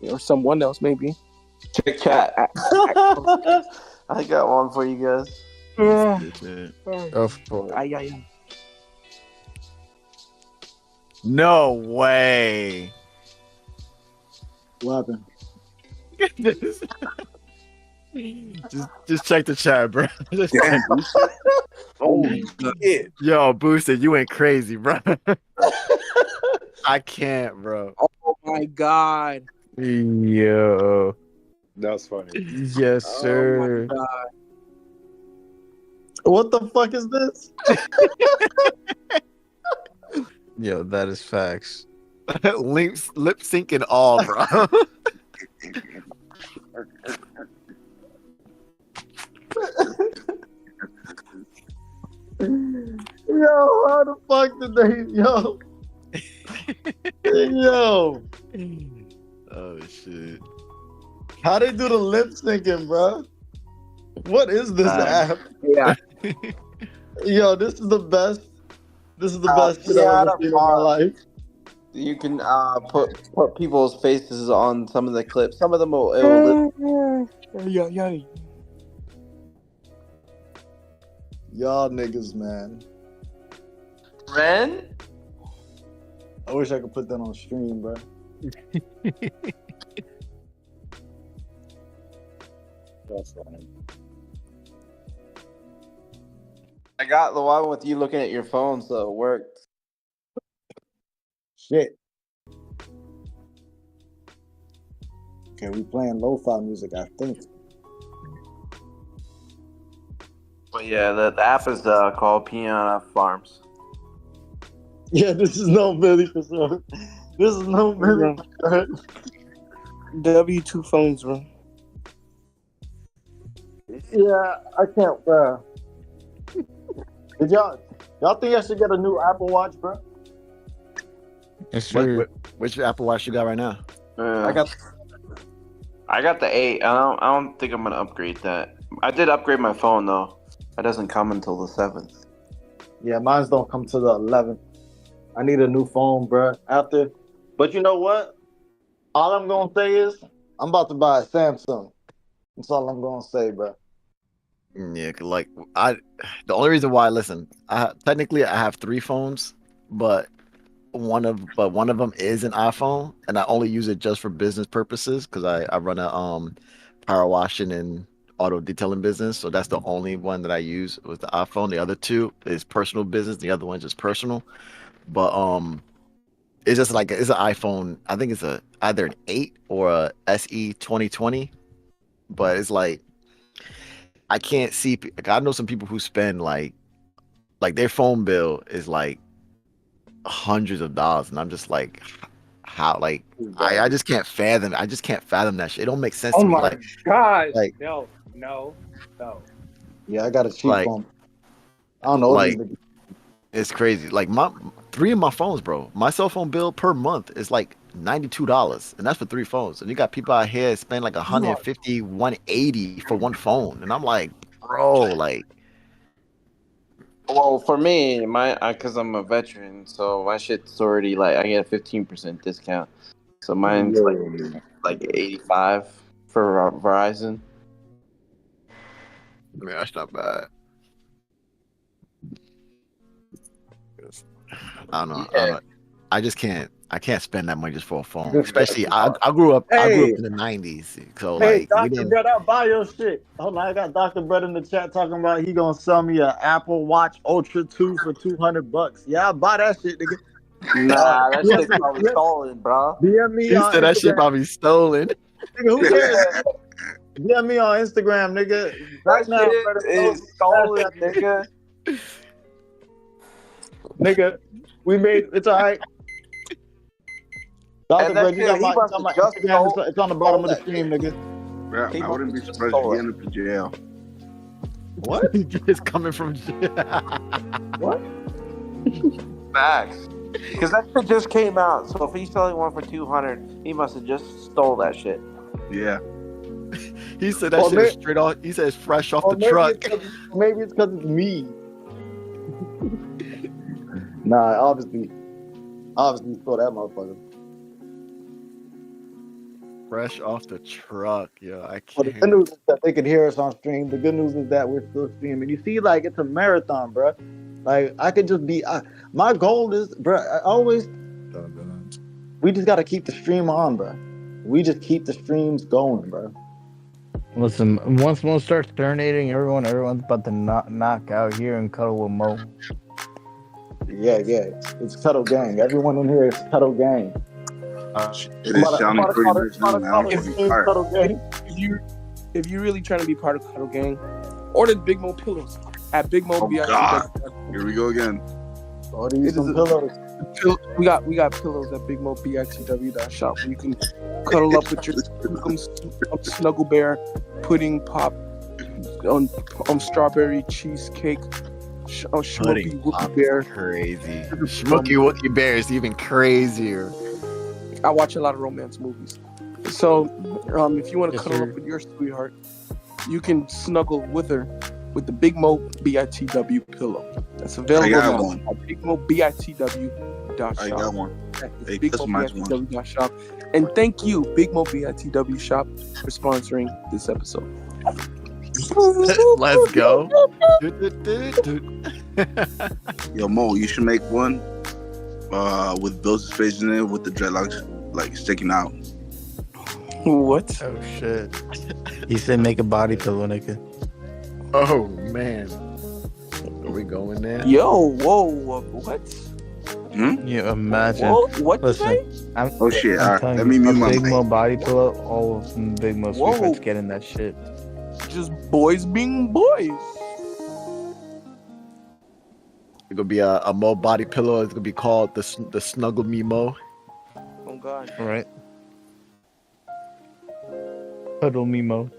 or someone else maybe. Check chat. I got one for you guys. Go for it. Ay. No way. What happened? just check the chat, bro. Damn. Holy shit! Yo, Boosted, you went crazy, bro. I can't, bro. Oh my god! Yo. That's funny. Yes, Oh sir. my god! What the fuck is this? Yo, that is facts. Lip sync and all, bro. Yo, how the fuck did they? Yo, yo, Oh shit. how they do the lip syncing, bro? What is this app? Yeah, Yo, this is the best. This is the best shit I've ever seen in my life. You can put people's faces on some of the clips. Some of them will yeah. Y'all niggas, man. Ren? I wish I could put that on stream, bro. That's funny. I got the one with you looking at your phone, so it worked. Shit. Okay, we playing lo-fi music, I think. But yeah, the app is called Piano Farms. Yeah, this is no Billy for sure. This is no Billy for sure. W2 phones, bro. Yeah, I can't, bro. Did y'all think I should get a new Apple Watch, bro? Yes, sir. Which Apple Watch you got right now? I got the 8. I don't think I'm gonna upgrade that. I did upgrade my phone though. That doesn't come until the 7th. Yeah, mine's don't come to the 11th. I need a new phone, bro. After, but you know what? All I'm gonna say is I'm about to buy a Samsung. That's all I'm gonna say, bro. Yeah, 'cause, like the only reason why, listen, technically I have 3 phones, but one of them is an iPhone, and I only use it just for business purposes because I run a power washing and auto detailing business, so that's the only one that I use with the iPhone. The other 2 is personal business. The other one's just personal, but it's just like it's an iPhone. I think it's either an 8 or a SE 2020, but it's like I can't see. Like, I know some people who spend like their phone bill is like hundreds of dollars, and I'm just like, how? Like, I just can't fathom. I just can't fathom that shit. It don't make sense Oh to me. my god! Like, No. Yeah, I got a cheap Like- phone. I don't know. like, it's crazy. Like 3 of my phones, bro. My cell phone bill per month is like $92, and that's for 3 phones. And you got people out here spend like 150, 180 for one phone, and I'm like, bro, like, Well, for me, because I'm a veteran, so my shit's already like I get a 15% discount. So mine's like 85 for Verizon. I mean, that's not bad. I don't know. I just can't. I can't spend that money just for a phone. Especially, I grew up. I grew up in the '90s, so Hey, like we Dr. didn't. Brett, I'll buy your shit. Hold on, I got Dr. Brett in the chat talking about he gonna sell me an Apple Watch Ultra 2 for $200. Yeah, I'll buy that shit, nigga. Nah, that shit's probably stolen, bro. DM me He on said that shit Instagram. probably stolen. Nigga, who cares? DM me on Instagram, nigga. Right now, That shit is stolen, nigga. Nigga, we made it's all right. Dr. And that Brett, you got shit, my, he must you got my have just Instagram. stole- It's on the bottom of the that screen, nigga. Bro, He I wouldn't be must have surprised stole if you end up in jail. What? It's coming from. What? Facts. Because that shit just came out. So if he's selling one for 200, he must have just stole that shit. Yeah. He said that Or shit is may- straight off. He said it's fresh off Or the truck. Maybe it's because it's me. Nah, obviously stole that motherfucker. Fresh off the truck, yo. I Well, the good can't. news is that they can hear us on stream. The good news is that we're still streaming. You see, like, it's a marathon, bro. Like, I could just be. My goal is, bro. I always. We just gotta keep the stream on, bro. We just keep the streams going, bro. Listen, once Mo starts terminating everyone's about to knock out here and cuddle with Mo. Yeah. It's Cuddle Gang. Everyone in here is Cuddle Gang. It is sounding pretty rich now, man. I'm If fucking tired. Cuddle Gang. If you're really trying to be part of Cuddle Gang, order the Big Mo pillows at Big Mo. Oh, God. Here we go again. Order you some pillows. We got pillows at bigmobitw.shop where you can cuddle up with your snuggle bear, pudding pop, on strawberry cheesecake, smoky Wookie bear. Crazy. Smoky Wookie Bear is even crazier. I watch a lot of romance movies, so if you want to Yes, cuddle sir. up with your sweetheart, you can snuggle with her with the Big Mo BITW pillow. That's available I got now one. at bigmobitw.shop. I got one. It's Hey, customize one. bigmobitw.shop. And thank you, Big Mo BITW Shop, for sponsoring this episode. Let's go. Yo, Mo, you should make one with Bill's face in it with the dreadlocks like sticking out. What? Oh shit. He said make a body pillow, nigga. Oh man. Are we going there? Yo, whoa, what? Yeah, imagine. Whoa, what you Listen, say? Oh shit! All right, telling let you, me mute a my Big Mo mic. body pillow, all of them Big Mo Whoa. sweethearts getting that shit. Just boys being boys. It's gonna be a Mo body pillow. It's gonna be called the Snuggle Me Mo. Oh God. All right. Cuddle me, Mo.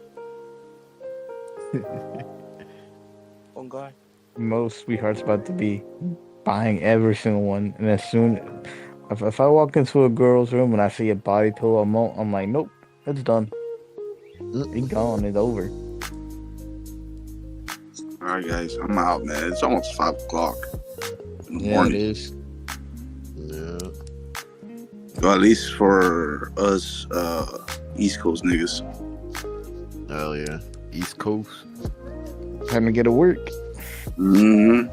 Oh God. Mo sweetheart's about to be buying every single one, and as soon if I walk into a girl's room and I see a body pillow, I'm like, nope, it's done. It's gone. It's over. All right, guys, I'm out, man. It's almost 5 o'clock in the Yeah, it morning. is. Yeah. Well, at least for us East Coast niggas. Hell yeah. East Coast. Time to get to work. Mm-hmm.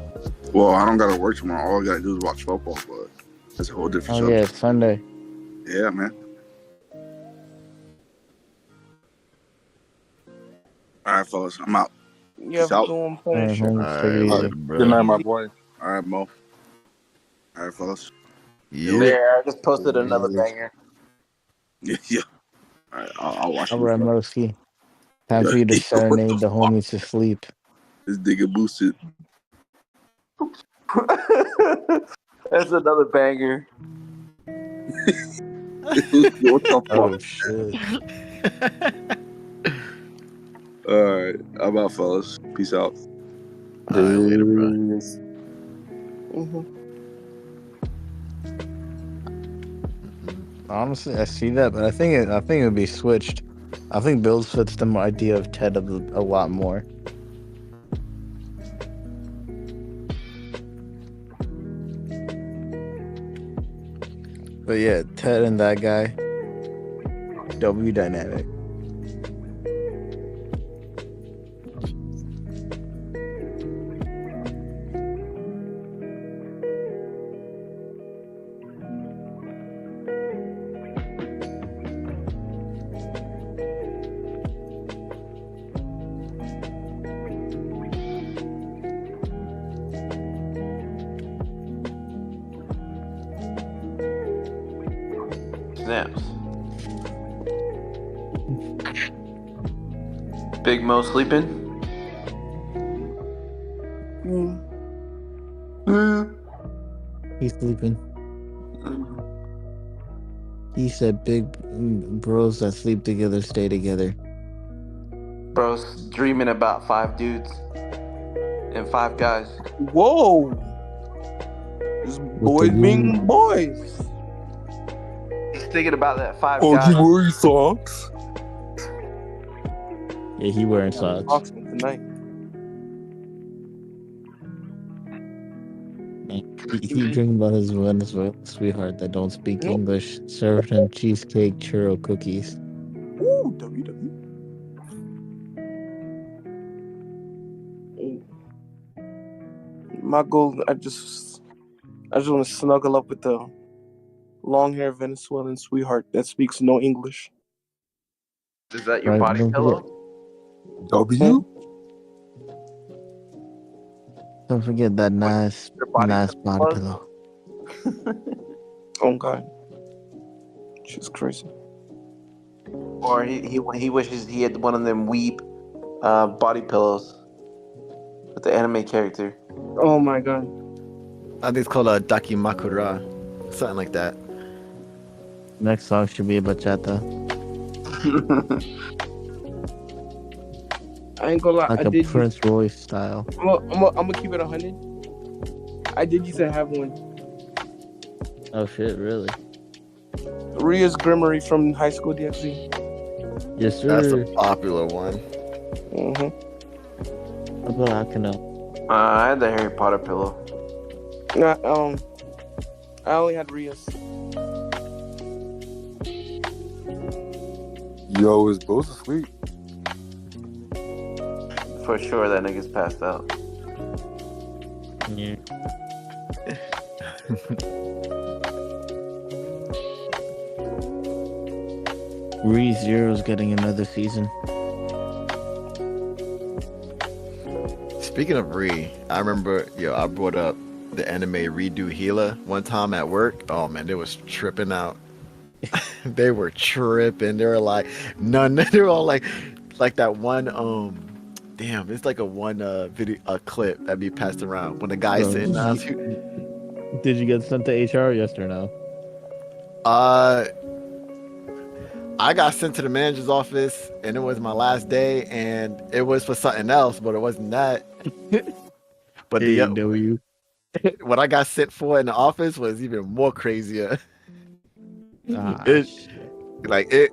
Well, I don't gotta work tomorrow. All I gotta do is watch football, but that's a whole different Oh yeah, subject. it's Sunday. Yeah, man. All right, fellas, I'm out. Yeah, Peace out. going All right, finish. home, take it easy. Good night, my boy. All right, Mo. All right, fellas. Yeah. There, I just posted another banger. Yeah. All right, I'll watch All it. right, Moski. Time for you to Yo, what serenade the the fuck? homies to sleep. This nigga boosted. That's another banger. What the fuck? Oh shit. All right, I'm out, fellas. Peace out. All right, later, bro. Mhm. Honestly, I see that, but I think it'll be switched. I think Bill fits the idea of Ted a lot more. But yeah, Ted and that guy, W dynamic. Snaps. Big Mo sleeping? He's sleeping. He said, "Big bros that sleep together stay together." Bro's dreaming about 5 dudes and 5 guys. Whoa. Just boys being boys. He's thinking about that 5 Oh, guys. you wearing socks? Yeah, he wearing socks. Awesome tonight. He dreamed about his Venezuelan sweetheart that don't speak English served him cheesecake churro cookies. Ooh, WWE. My goal, I just want to snuggle up with the long hair Venezuelan sweetheart that speaks no English. Is that your Right, body don't pillow? W? Don't forget that nice, Your body nice body pillow? pillow. Oh God, she's crazy. Or he wishes he had one of them weep body pillows with the anime character. Oh my God. I think it's called a Dakimakura, something like that. Next song should be a bachata, I ain't gonna lie. like I a did. Prince Royce style. I'm gonna keep it 100. I did used to have one. Oh shit, really? Ria's Grimory from High School DxD. Yes, That's sir. a popular one. Mm-hmm. How about Akano? I had the Harry Potter pillow. I only had Ria's. Yo, is Bose asleep? For sure, that nigga's passed out. Yeah. ReZero's getting another season. Speaking of I remember, I brought up the anime Redo Healer one time at work. Oh man, they was tripping out. They were tripping. They were like, none. They were all like that one. Damn, it's like a one video, a clip that be passed around when the guy Bro, sitting down. Did you get sent to HR? Yes or no? I got sent to the manager's office, and it was my last day, and it was for something else, but it wasn't that. But AEW. what I got sent for in the office was even more crazier. Ah, It- like it.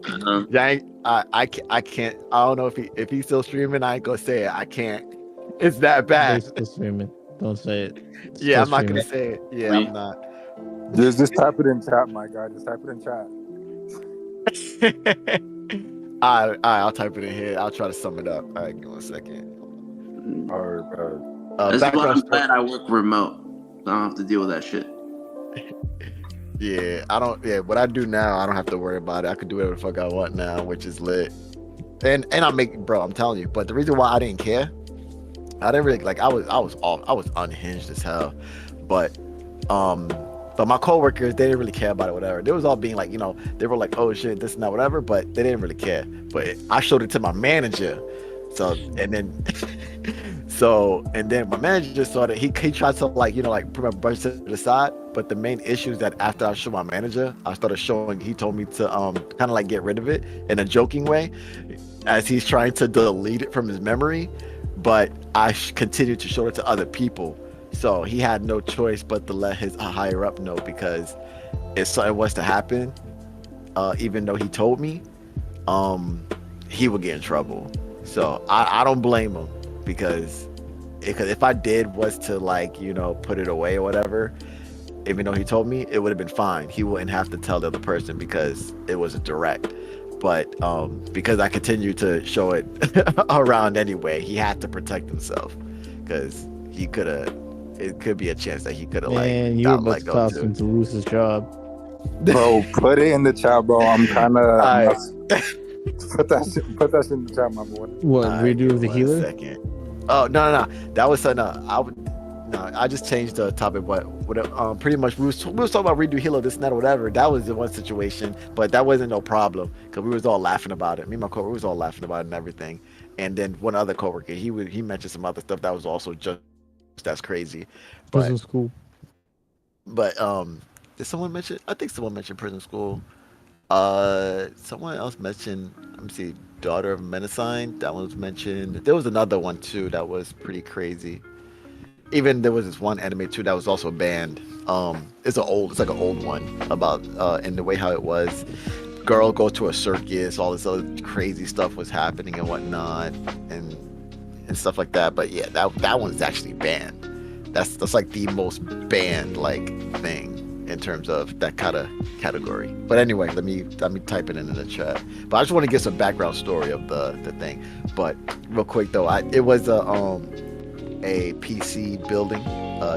Uh-huh. I can't. I don't know if he's still streaming. I ain't gonna say it. I can't. It's that They're bad. still streaming. Don't say it. Yeah, I'm Still not gonna streaming. say it. Yeah, Wait. I'm not. Just type it in chat, my guy. Just type it in chat. I'll type it in here. I'll try to sum it up. All right, give me 1 second. Alright, bro. That's why I'm Background glad I work remote. I don't have to deal with that shit. Yeah, I don't. Yeah, what I do now, I don't have to worry about it. I can do whatever the fuck I want now, which is lit. And I make, bro. I'm telling you. But the reason why I didn't care, I didn't really like. I was unhinged as hell. But my coworkers, they didn't really care about it. Whatever. They was all being like, they were like, oh shit, this and that, whatever. But they didn't really care. But I showed it to my manager. So and then my manager just saw that he tried to put my brush to the side. But the main issue is that after I showed my manager, I started showing. He told me to kind of like get rid of it in a joking way, as he's trying to delete it from his memory. But I continued to show it to other people, so he had no choice but to let his higher up know, because if something was to happen, even though he told me, he would get in trouble. So I don't blame him, because if I did was to put it away or whatever, even though he told me, it would have been fine. He wouldn't have to tell the other person because it was a direct. But because I continued to show it around anyway, he had to protect himself, because it could be a chance that he could have Man, you were about to toss him to lose his job. Bro, put it in the chat, bro. I'm kind of Alright. put that shit in the chat, my boy. What, Alright, redo the 1 healer? second. Oh no, that was I just changed the topic, but pretty much we was talking about redo healer, this and that, or whatever. That was the one situation, but that wasn't no problem, because we was all laughing about it. Me and my coworker was all laughing about it and everything. And then one other coworker, he mentioned some other stuff that was also just that's crazy. Prison school. But did someone mention? I think someone mentioned prison school. Someone else mentioned. Let me see. Daughter of Menacine. That one was mentioned. There was another one too that was pretty crazy. Even there was this one anime too that was also banned. It's like an old one about in the way how it was. Girl go to a circus, all this other crazy stuff was happening and whatnot, and stuff like that. But yeah, that one's actually banned. That's like the most banned thing in terms of that kind of category. But anyway, let me type it into the chat. But I just want to get some background story of the thing. But real quick though, it was a PC building,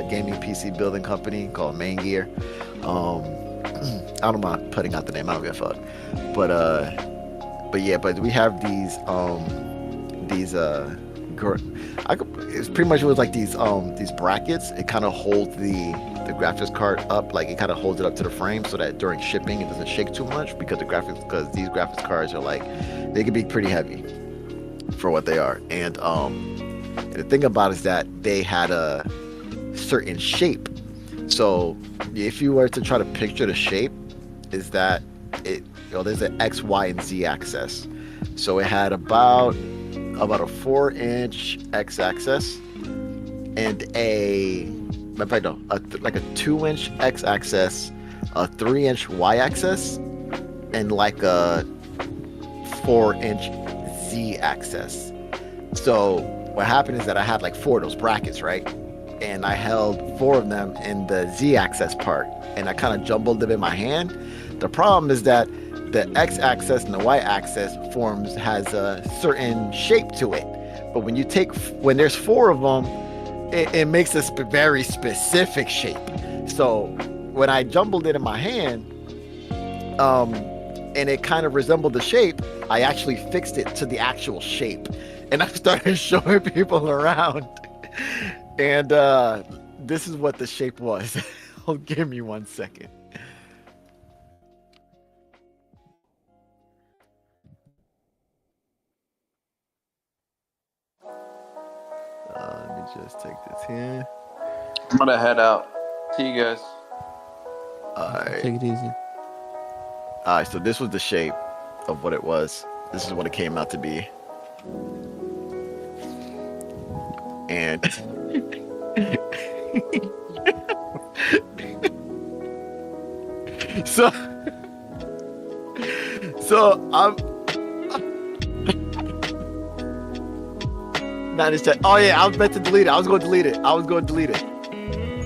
gaming PC building company called Main Gear. I don't mind putting out the name. I don't give a fuck. But we have these it's pretty much, it was like these brackets. It kind of holds the graphics card up, like it kind of holds it up to the frame so that during shipping it doesn't shake too much, because these graphics cards are like, they can be pretty heavy for what they are. And the thing about it is that they had a certain shape. So if you were to try to picture the shape, is that there's an X, Y, and Z axis. So it had about a 4-inch X axis and a 2-inch X axis, a 3-inch Y axis, and like a 4-inch Z axis. So what happened is that I had like 4 of those brackets, right? And I held 4 of them in the Z axis part, and I kind of jumbled them in my hand. The problem is that the X axis and the Y axis has a certain shape to it, but when there's 4 of them, it makes a very specific shape. So when I jumbled it in my hand, and it kind of resembled the shape, I actually fixed it to the actual shape, and I started showing people around. And this is what the shape was. Give me 1 second. Let me just take this here. I'm gonna head out. See you guys. Alright. Take it easy. Alright, so this was the shape of what it was. This is what it came out to be. And so I'm not this chat. Oh yeah, I was meant to delete it. I was going to delete it.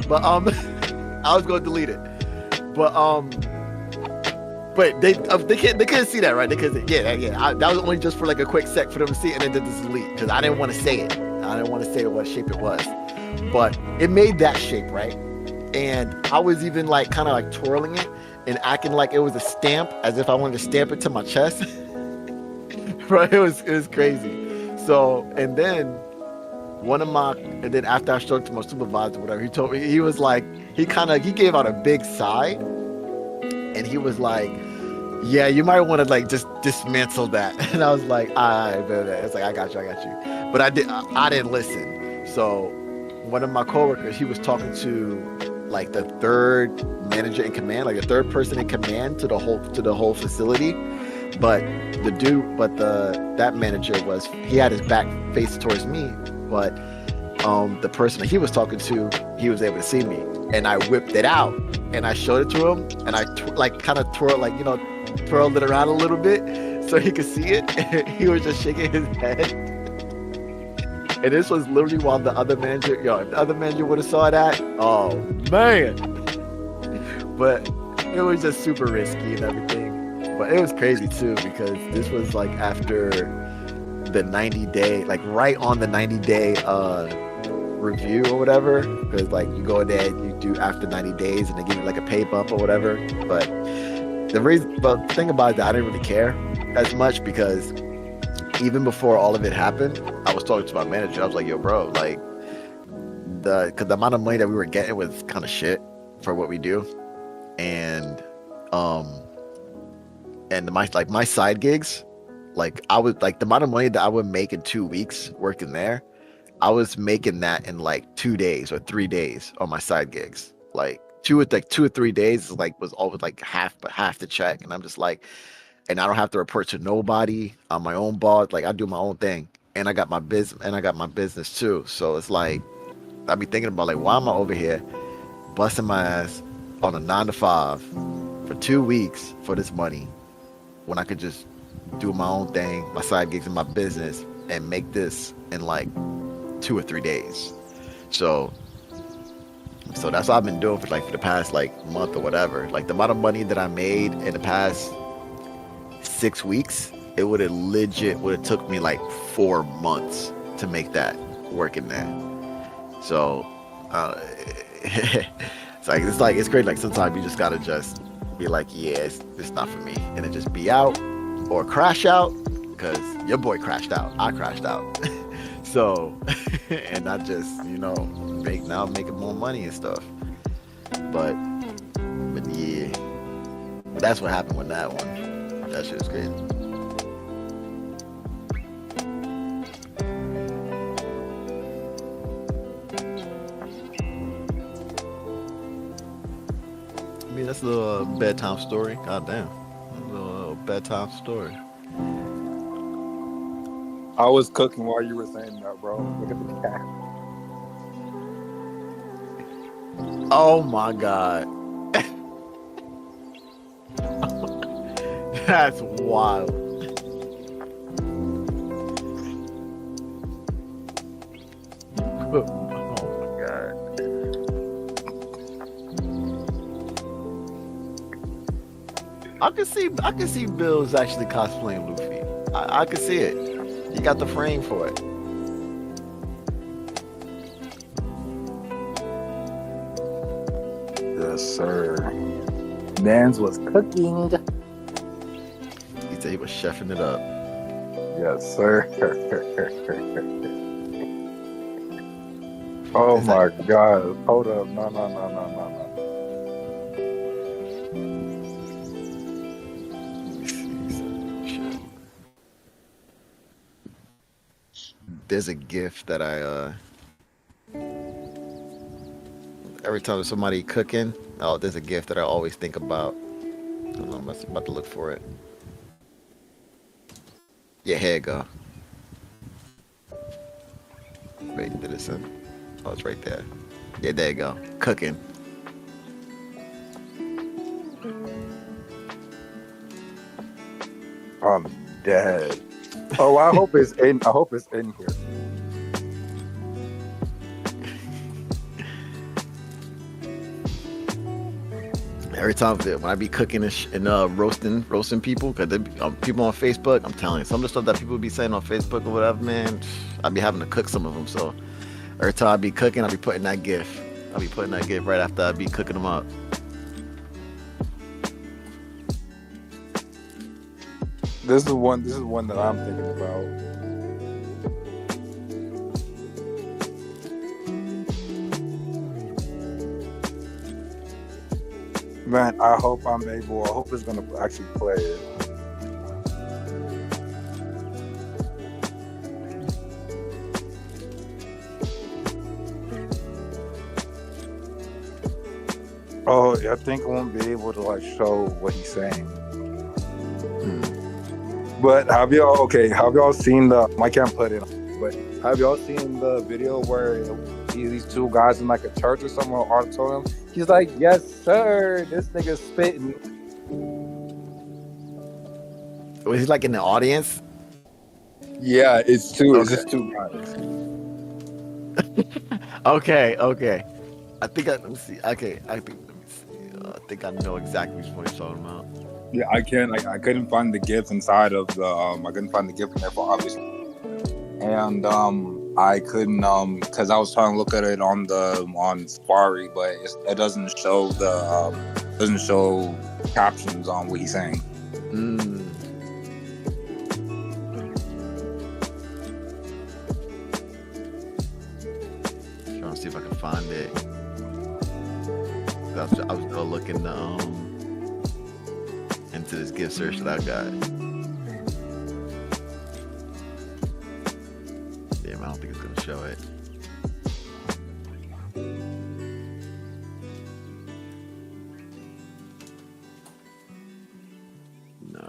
But I was going to delete it. But they couldn't see that, right? They couldn't. Yeah. That was only just for like a quick sec for them to see, and then did this delete because I didn't want to say it. I didn't want to say what shape it was, but it made that shape, right? And I was even like kind of like twirling it and acting like it was a stamp, as if I wanted to stamp it to my chest. Right? It was crazy. So, and then after I showed it to my supervisor, whatever, he told me, he was like, he gave out a big sigh, and he was like, yeah, you might want to like just dismantle that. And I was like, it's like, I got you. But I didn't listen. So one of my coworkers, he was talking to like the third manager in command, like the third person in command to the whole facility. But that manager he had his back faced towards me, but the person that he was talking to, he was able to see me, and I whipped it out and I showed it to him, and I twirled it around a little bit so he could see it. He was just shaking his head. And this was literally while the other manager, if the other manager would have saw that, oh man. But it was just super risky and everything. But it was crazy too, because this was like after the 90-day, like right on the 90-day review or whatever. Because like you go in there and you do after 90 days and they give you like a pay bump or whatever. But the thing about it, that I didn't really care as much, because even before all of it happened, I was talking to my manager. I was like, yo, bro, like because the amount of money that we were getting was kind of shit for what we do. And my side gigs, like I was like, the amount of money that I would make in 2 weeks working there, I was making that in like 2 days or 3 days on my side gigs. Like 2 or 3 days was always like half the check. And I'm just like, and I don't have to report to nobody. I'm my own boss. Like I do my own thing, and I got my business too. So it's like, I be thinking about like, why am I over here busting my ass on a 9 to 5 for 2 weeks for this money, when I could just do my own thing, my side gigs in my business, and make this in like 2 or 3 days. So So that's what I've been doing for like for the past like month or whatever. Like the amount of money that I made in the past 6 weeks, it would have took me like 4 months to make that work in there. So uh, it's great. Like sometimes you just gotta just be like, yeah, it's not for me, and then just be out or crash out because your boy crashed out. I crashed out. So, and I just making more money and stuff. But yeah, but that's what happened with that one. That shit was crazy. I mean, that's a little bedtime story. God damn. A little bedtime story. I was cooking while you were saying that, bro. Look at the cat. Oh my God. That's wild. Oh my God. I can see Bill's actually cosplaying Luffy. I can see it. You got the frame for it. Yes, sir. Mans was cooking. He said he was chefing it up. Yes, sir. Oh my God. Hold up. No. Let me see some shit. There's a gift that I every time somebody cooking, there's a gift that I always think about. I don't know, I'm about to look for it. Yeah, here you go. Wait, did it send? Oh, it's right there. Yeah, there you go. Cooking. I'm dead. Oh, I hope it's in here. Every time when I be cooking and roasting people, because people on Facebook, I'm telling you, some of the stuff that people be saying on Facebook or whatever, man, I be having to cook some of them. So every time I be cooking, I be putting that GIF. I be putting that GIF right after I be cooking them up. This is one that I'm thinking about. Man, I hope it's gonna actually play it. Oh, I think I won't be able to like show what he's saying. But have y'all seen I can't put it on, but have y'all seen the video where these two guys in like a church or somewhere auditorium? He's like, yes, sir, this nigga's spitting. Was he like in the audience? Yeah, it's just two guys. Okay. I think let me see. Okay, let me see. I think I know exactly which one you're talking about. Yeah, I couldn't find the GIF inside of the I couldn't find the GIF in there for obvious, and I couldn't because I was trying to look at it on Safari, but it doesn't show captions on what he's saying. Trying to see if I can find it. I was still looking into this gift search that I got. Damn, I don't think it's gonna show it. No.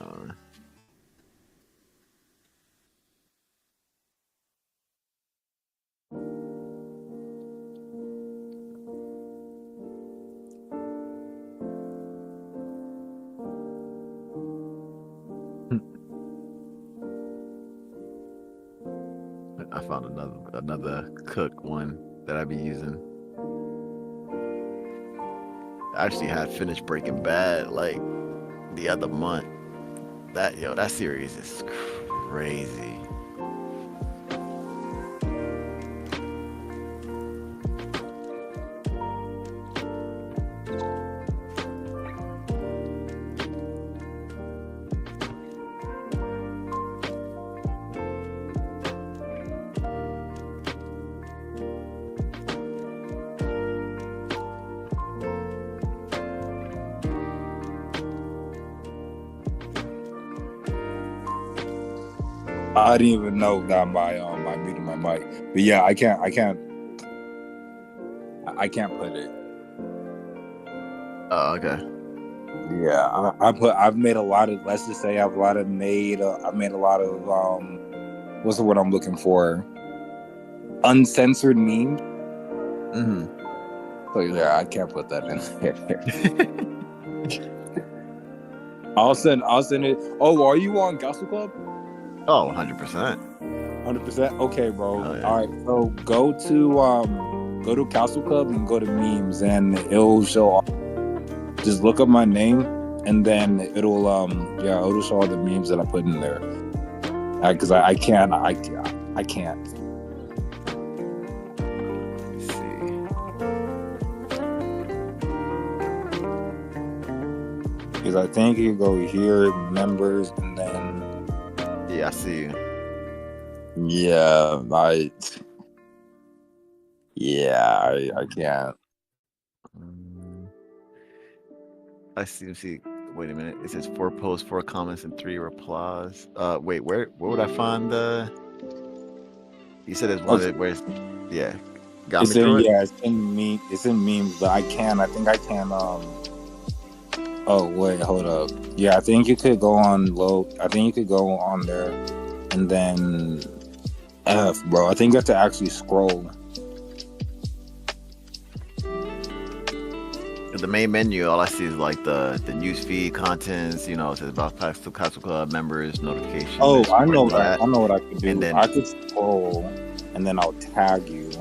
I found another cook one that I be using. actually had finished Breaking Bad like the other month. That series is crazy. I didn't even know that my muting my mic. But yeah, I can't put it. Oh, okay. Yeah, I've made a lot of, let's just say I've made a lot of what's the word I'm looking for? Uncensored memes. Mm-hmm. So yeah, I can't put that in there. I'll send it. Oh, are you on Gospel Club? Oh, 100%. 100%. Okay, bro. Oh, yeah. All right. So go to Castle Club and go to memes, and it'll show. Just look up my name, and then it'll show all the memes that I put in there. Because I can't. Let's see. Because I think you go here, members, and then Yeah, I see you. I can't. I see. Wait a minute. It says 4 posts, 4 comments, and 3 replies. Wait, where would I find the? You said there's one where it's, yeah. Got me through it. Yeah, it's in memes, but I think I can. Oh wait, hold up. Yeah, I think you could go on low. I think you could go on there, and then F, bro. I think you have to actually scroll. The main menu, all I see is like the news feed, contents. It says about Castle Club members, notifications. Oh, I know that. I know what I could do. And then, I could scroll, and then I'll tag you.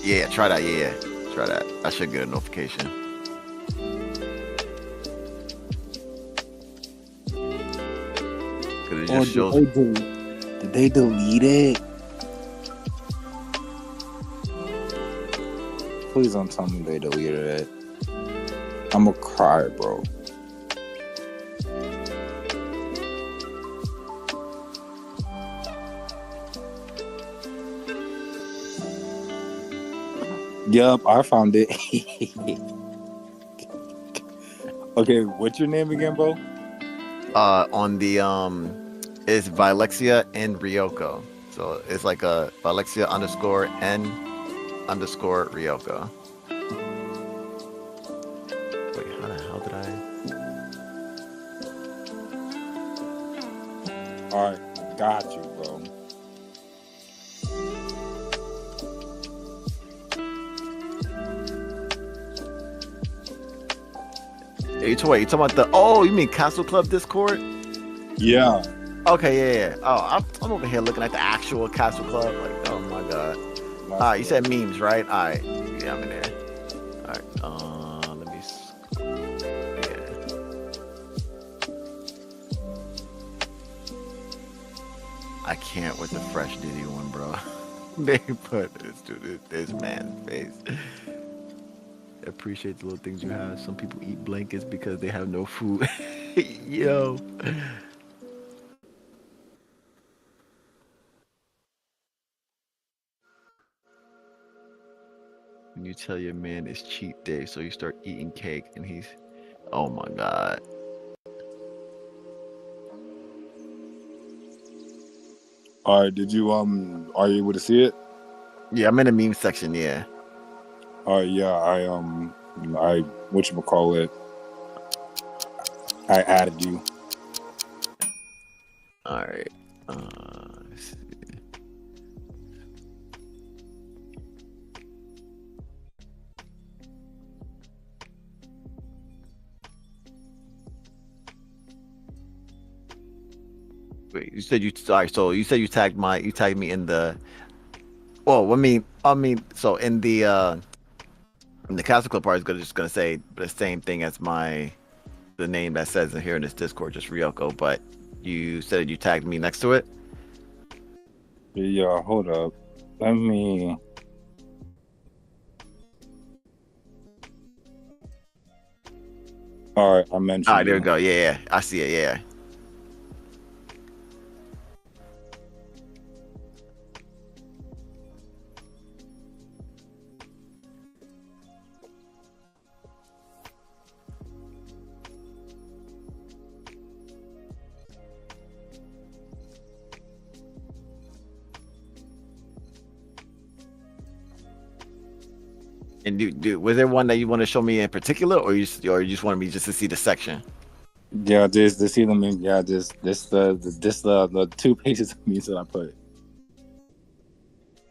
Yeah, try that. Yeah, try that. I should get a notification. Cause it just shows. Did they delete it? Please don't tell me they deleted it. I'm gonna cry, bro. Yup, I found it. Okay, what's your name again, bro? On the it's Vilexia and Ryoko. So it's like a Vilexia _N_ Ryoko. Wait, how the hell did I? Alright, got you, bro. You talking about the? Oh, you mean Castle Club Discord? Yeah. Okay, yeah. Oh, I'm over here looking at the actual Castle Club. Like, oh my god. You said memes, right? All right. Yeah, I'm in there. All right. Let me. Yeah. I can't with the Fresh Diddy one, bro. They put this man's face. Appreciate the little things you have. Some people eat blankets because they have no food. Yo. When you tell your man it's cheat day, so you start eating cake, and he's, oh my god. All right, did you are you able to see it? Yeah, I'm in the meme section. Yeah. Yeah, I whatchamacallit, I added you. All right. Let's see. Wait, you said you sorry. So you said you tagged me in the. Well, I mean, so in the And the Castle Club part is just gonna say the same thing as the name that says in here in this Discord, just Ryoko. But you said you tagged me next to it. Yeah, hold up. Let me. All right, I mentioned. All right, there we you. go. Yeah, I see it. Yeah. And was there one that you want to show me in particular, or you just want me just to see the section? Yeah, this see them. Yeah, this the 2 pages of music I put.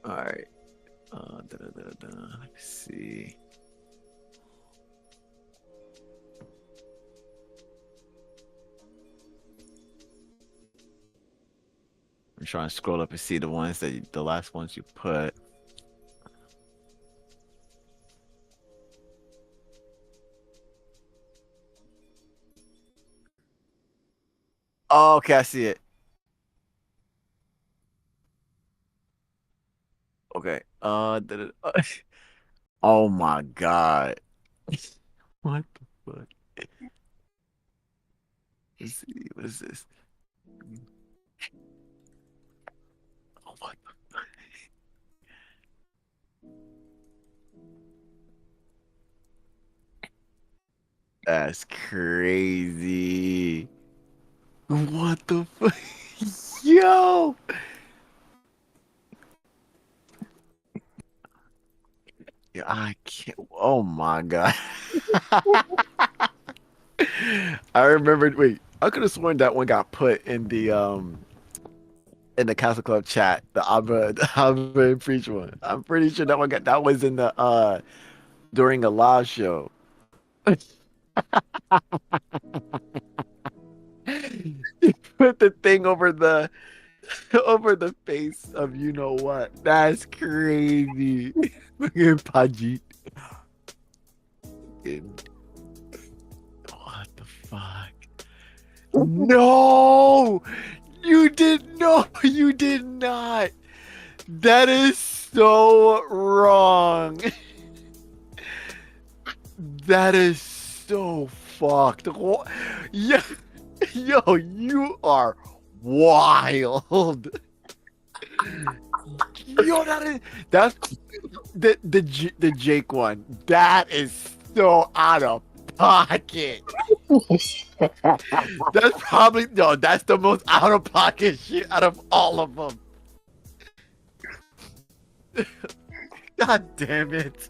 All right. Let me see. I'm trying to scroll up and see the last ones you put. Oh, okay, I see it. Okay. Oh my God. What the fuck? Let's see. What is this? Oh, what the fuck? That's crazy. What the fuck? Yo! Yeah, I can't. Oh my God. I remembered. Wait, I could have sworn that one got put in the Castle Club chat. The Abba and Preach one. I'm pretty sure that was in the during a live show. You put the thing over the face of you know what. That's crazy. Look at Pajit. What the fuck? No, you did not. That is so wrong. That is so fucked. Yo, you are wild. Yo, that's the Jake one. That is so out of pocket. That's the most out of pocket shit out of all of them. God damn it.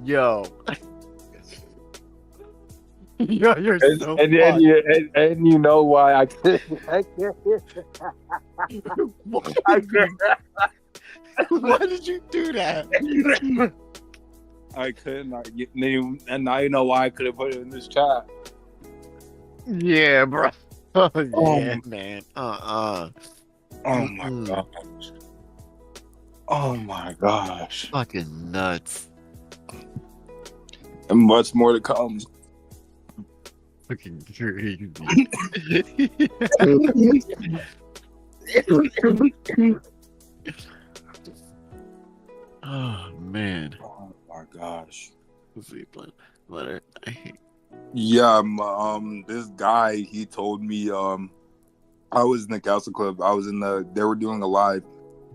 Yo. Yo, you're so and you know why I can't. Why did you do that? I couldn't. And now you know why I couldn't put it in this chat. Yeah, bro. Oh, yeah, man. Oh my gosh. Oh my gosh. Fucking nuts. And much more to come. Fucking crazy. Oh man. Oh my gosh. Letter. Yeah, this guy, he told me, I was in the Castle Club. They were doing a live,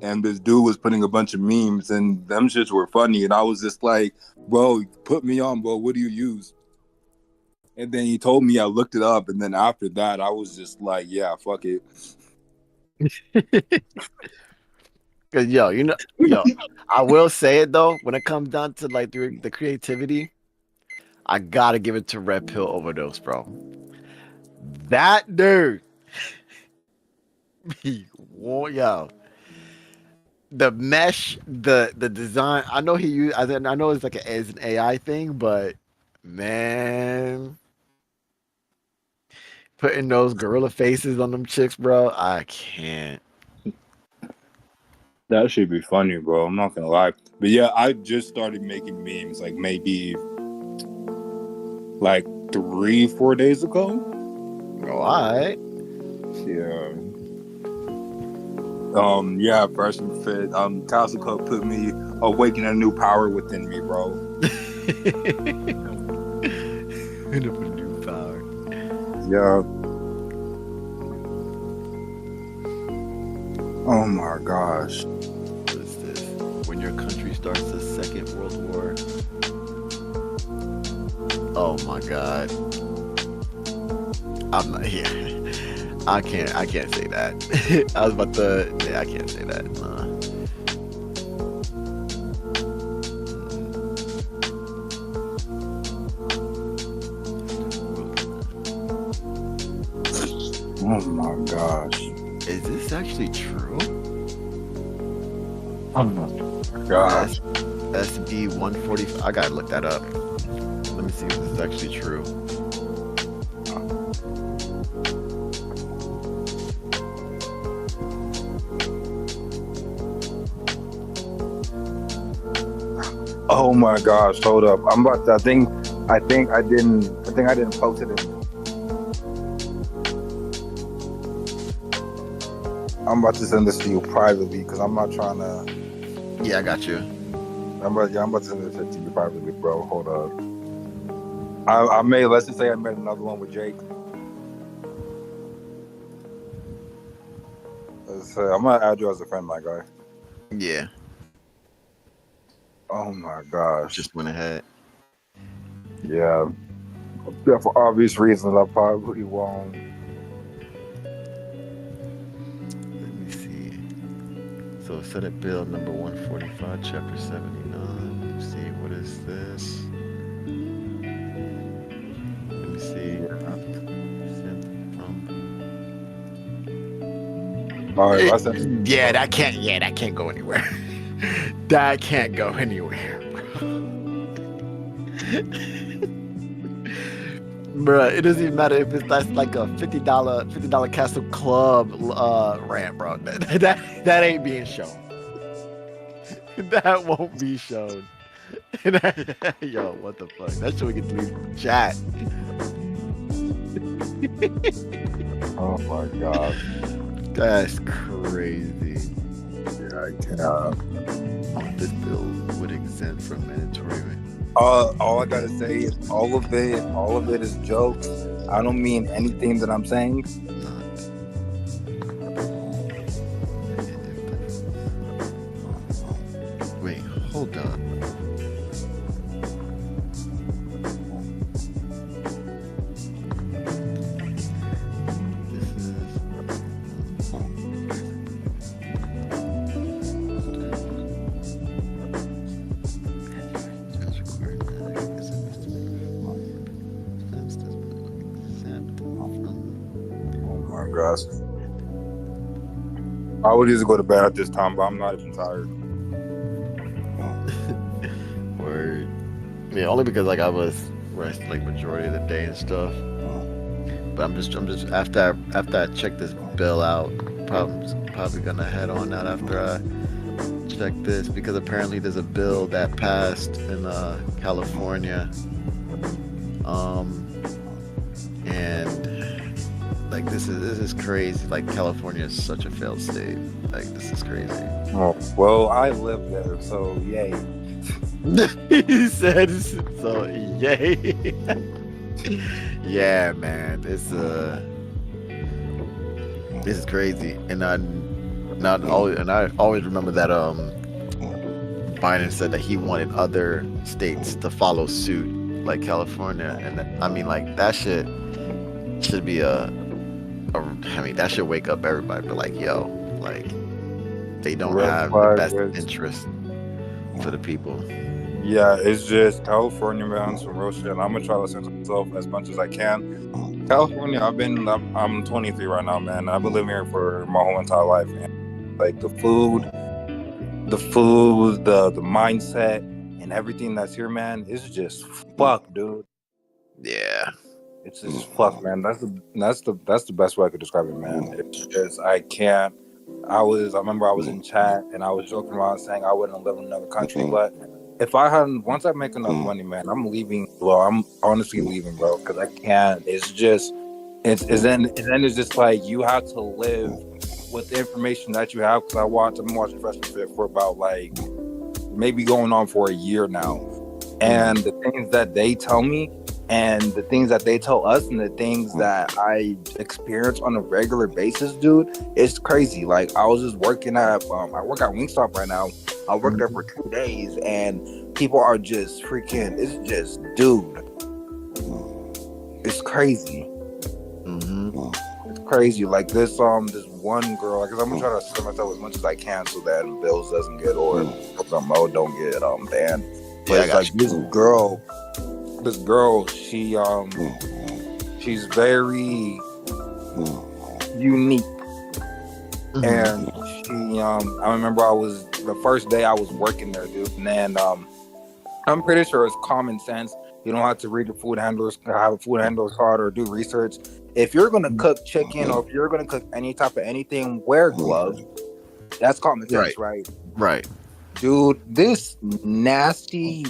and this dude was putting a bunch of memes, and them shits were funny, and I was just like, bro, put me on, bro. What do you use? And then he told me, I looked it up, and then after that, I was just like, yeah, fuck it. Cause I will say it though. When it comes down to like the creativity, I gotta give it to Red Pill Overdose, bro. That dude, yo, the mesh, the design. I know I know it's it's an AI thing, but man, putting those gorilla faces on them chicks, bro, I can't. That should be funny, bro. I'm not gonna lie. But yeah, I just started making memes like maybe like 3-4 days ago. Oh, all right. Yeah. Yeah, Fresh and Fit. Castle Cup put me awaken a new power within me, bro. New power. Yeah. Oh my gosh. What is this? When your country starts the Second World War. Oh my God. I'm not here. I can't say that. I was about to. Yeah, I can't say that. Oh my gosh. Is this actually true? Oh my gosh. SB 145. I gotta look that up. Let me see if this is actually true. Oh my gosh, hold up. I'm about to, I think I didn't post it. I'm about to send this to you privately because I'm not trying to. Yeah, I got you. I'm about to send this to you privately, bro. Hold up. Let's just say I made another one with Jake. I'm gonna add you as a friend, my guy. Yeah. Oh my gosh. Just went ahead. Yeah. For obvious reasons, I probably won't. Let me see. So Senate Bill number 145, Chapter 79. Let me see. What is this? Let me see. All right, Yeah, that can't go anywhere. That can't go anywhere, bro. It doesn't even matter if that's like a $50 Castle Club rant, bro. That ain't being shown. That won't be shown. Yo, what the fuck? That shit we can delete from the chat. Oh my god. That's crazy. Yeah, I can't. This bill would exempt from mandatory. All I gotta say is all of it is jokes. I don't mean anything that I'm saying. Wait, hold up. I would usually go to bed at this time, but I'm not even tired. Word. Yeah, only because like I was resting like majority of the day and stuff. But I'm just after I check this bill out, probably gonna head on out after I check this, because apparently there's a bill that passed in California. And like this is crazy. Like California is such a failed state. Like this is crazy. Oh, well, I live there, so yay. He said so. Yay. Yeah, man. This is crazy. And I always remember that Biden said that he wanted other states to follow suit, like California. And I mean, like that shit should be that should wake up everybody. But like, yo, like they don't have the best interest for the people. Yeah, it's just California, man, some real shit. I'm gonna try to listen to myself as much as I can. California, I'm 23 right now, man. I've been living here for my whole entire life, man. Like the food, the mindset, and everything that's here, man, is just fuck, dude. Yeah. It's just fuck, man. That's the best way I could describe it, man. It's just I can't I remember I was in chat and I was joking around saying I wouldn't live in another country, but if I hadn't, once I make enough money, man, I'm leaving. Well, I'm honestly leaving, bro, because I can't. It's just, then it's just like you have to live with the information that you have. Because I've been watching Fresh and Fit for about like maybe going on for a year now, and the things that they tell me, and the things that they tell us, and the things that I experience on a regular basis, dude, it's crazy. Like I was just working at, I work at Wingstop right now. I worked there for 2 days, and people are just freaking. It's just, dude, it's crazy. It's crazy. Like this one girl, because I'm gonna try to set myself as much as I can so that bills doesn't get or don't get banned. But it's like this girl, she's very unique, and she I remember the first day I was working there, dude, and I'm pretty sure it's common sense. You don't have to read the have a food handler's card or do research. If you're gonna cook chicken or if you're gonna cook any type of anything, wear gloves. That's common sense, right? Right. Dude, this nasty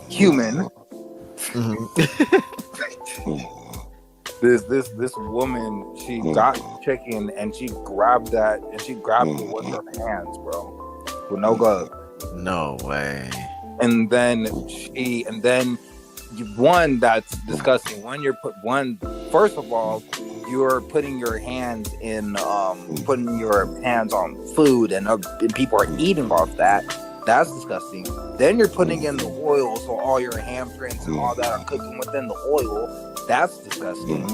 human. This woman, she got chicken and she grabbed it with her hands, bro, with no gloves. No way. And then one, that's disgusting. First of all, you're putting your hands on food and people are eating off that. That's disgusting. Then you're putting in the oil, so all your handprints and all that are cooking within the oil. That's disgusting.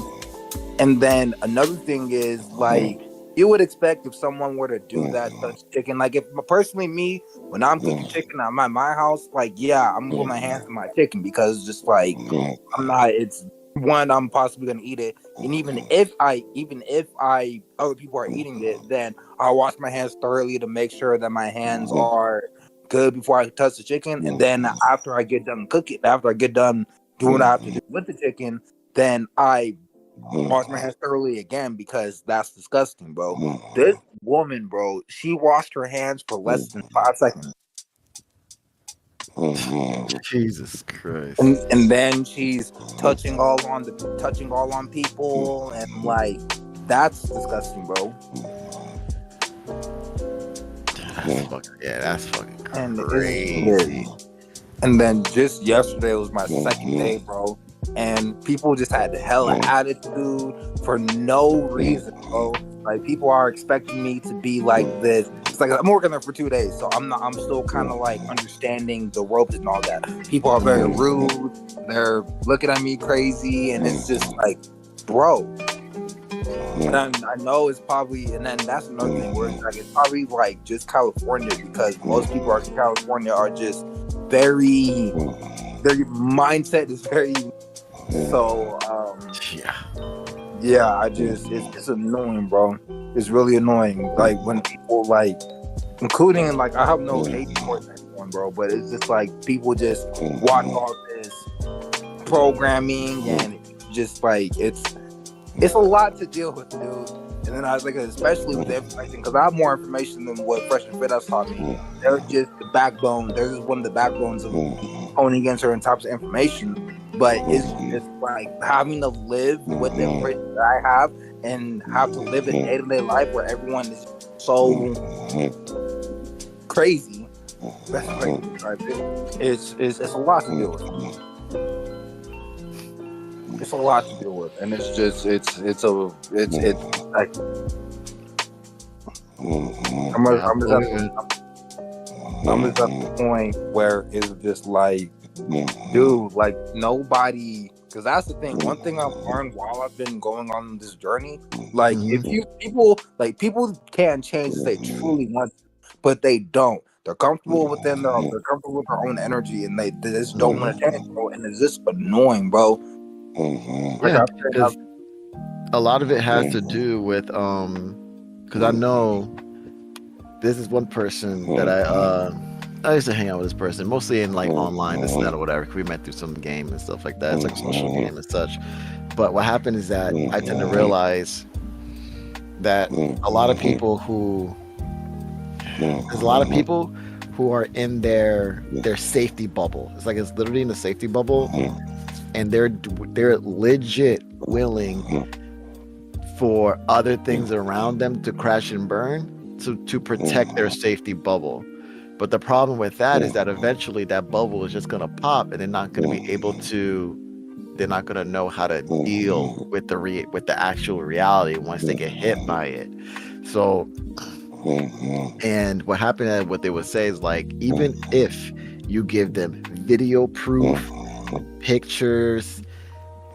And then another thing is, like, you would expect if someone were to do that touch chicken, like if personally me, when I'm cooking chicken at my house, like, yeah, I'm gonna put my hands in my chicken because just like I'm possibly gonna eat it. And even if other people are eating it, then I'll wash my hands thoroughly to make sure that my hands are good before I touch the chicken. And then after I get done doing what I have to do with the chicken, then I wash my hands thoroughly again because that's disgusting, bro. This woman, bro, she washed her hands for less than 5 seconds. Jesus Christ. And then she's touching all on people, and like that's disgusting, bro. That's fucking crazy. And then just yesterday was my second day, bro. And people just had hella attitude for no reason, bro. Like people are expecting me to be like this. It's like I'm working there for 2 days, so I'm still kind of like understanding the ropes and all that. People are very rude. They're looking at me crazy, and it's just like, bro. And I know it's probably, and then that's another thing where it's like it's probably like just California, because most people in California are just very, their mindset is very. So it's annoying, bro. It's really annoying. Like when people like, including like I have no hate towards anyone, bro, but it's just like people just watch all this programming and just like it's a lot to deal with, dude. And then I was like, especially with the information, because I have more information than what Fresh and Fit has taught me. They're just the backbone. They're just one of the backbones of honing in certain types of information. But it's like having to live with the information that I have and have to live in day-to-day life where everyone is so crazy. That's crazy, right? It's a lot to deal with. It's a lot to deal with, and it's just it's like I'm just at the point where it's just like, dude, like nobody, because that's the thing. One thing I've learned while I've been going on this journey, like if people can change if they truly want to, but they don't. They're comfortable within they're comfortable with their own energy, and they just don't want to change, bro. And it's just annoying, bro. Yeah, because a lot of it has to do with because I know this is one person that I used to hang out with this person, mostly in like online, this and that or whatever. We met through some game and stuff like that. It's like a social game and such. But what happened is that I tend to realize that a lot of people who there's a lot of people who are in their safety bubble. It's like it's literally in the safety bubble, and they're legit willing for other things around them to crash and burn to protect their safety bubble. But the problem with that is that eventually that bubble is just gonna pop, and they're not gonna be able to. They're not gonna know how to deal with the actual reality once they get hit by it. So, and what happened, what they would say is like, even if you give them video proof, pictures,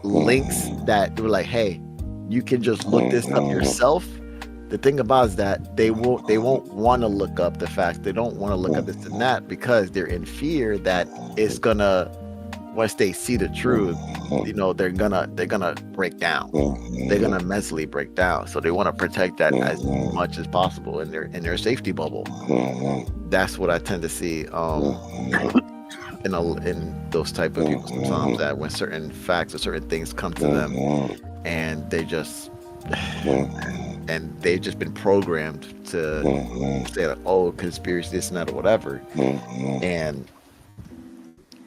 links that they're like, hey, you can just look this up yourself. The thing about is that they won't want to look up the facts. They don't want to look up this and that because they're in fear that it's gonna, once they see the truth, you know, they're gonna break down. They're gonna mentally break down. So they want to protect that as much as possible in their safety bubble. That's what I tend to see in those type of people sometimes, that when certain facts or certain things come to them and they've just been programmed to say like, oh, conspiracy, this and that or whatever, and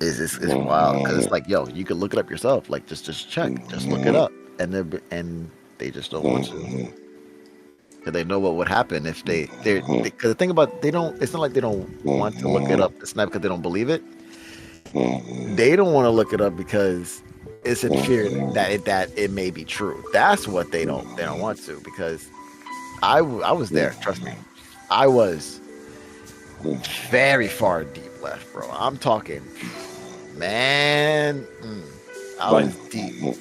it's wild because it's like, yo, you can look it up yourself, like just check, just look it up, and they just don't want to, because they know what would happen if because the thing about, it's not like they don't want to look it up, it's not because they don't believe it, they don't want to look it up because it's in fear that it may be true. That's what they don't want to, because I was there, trust me, I was very far deep left, bro. I'm talking, man, I was deep.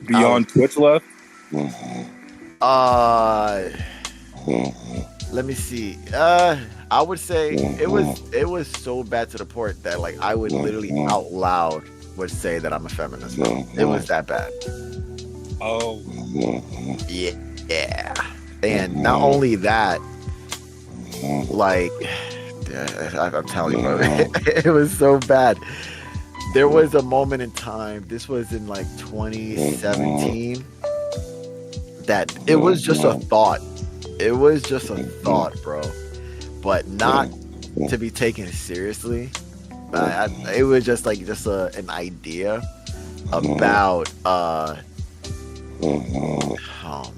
Beyond Twitch left? Let me see. I would say it was so bad to the point that like I would literally out loud would say that I'm a feminist, bro. It was that bad. Oh. Yeah. And not only that, like, I'm telling you, bro, it was so bad. There was a moment in time, this was in like 2017, that it was just a thought. It was just a thought, bro. But not to be taken seriously. It was just like an idea about oh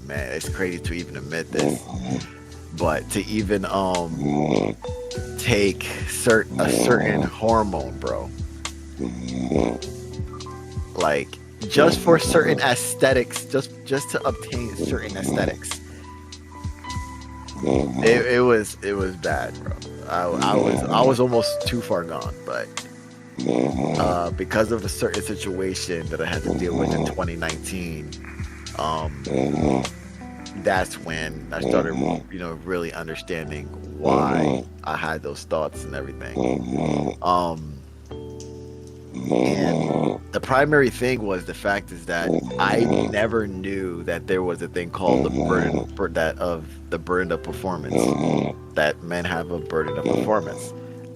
man, it's crazy to even admit this, but to even take a certain hormone, bro, like just for certain aesthetics, just to obtain certain aesthetics. It was bad, bro. I was almost too far gone, but because of a certain situation that I had to deal with in 2019, that's when I started, really understanding why I had those thoughts and everything. And the primary thing was the fact is that I never knew that there was a thing called the burden of performance, that men have a burden of performance.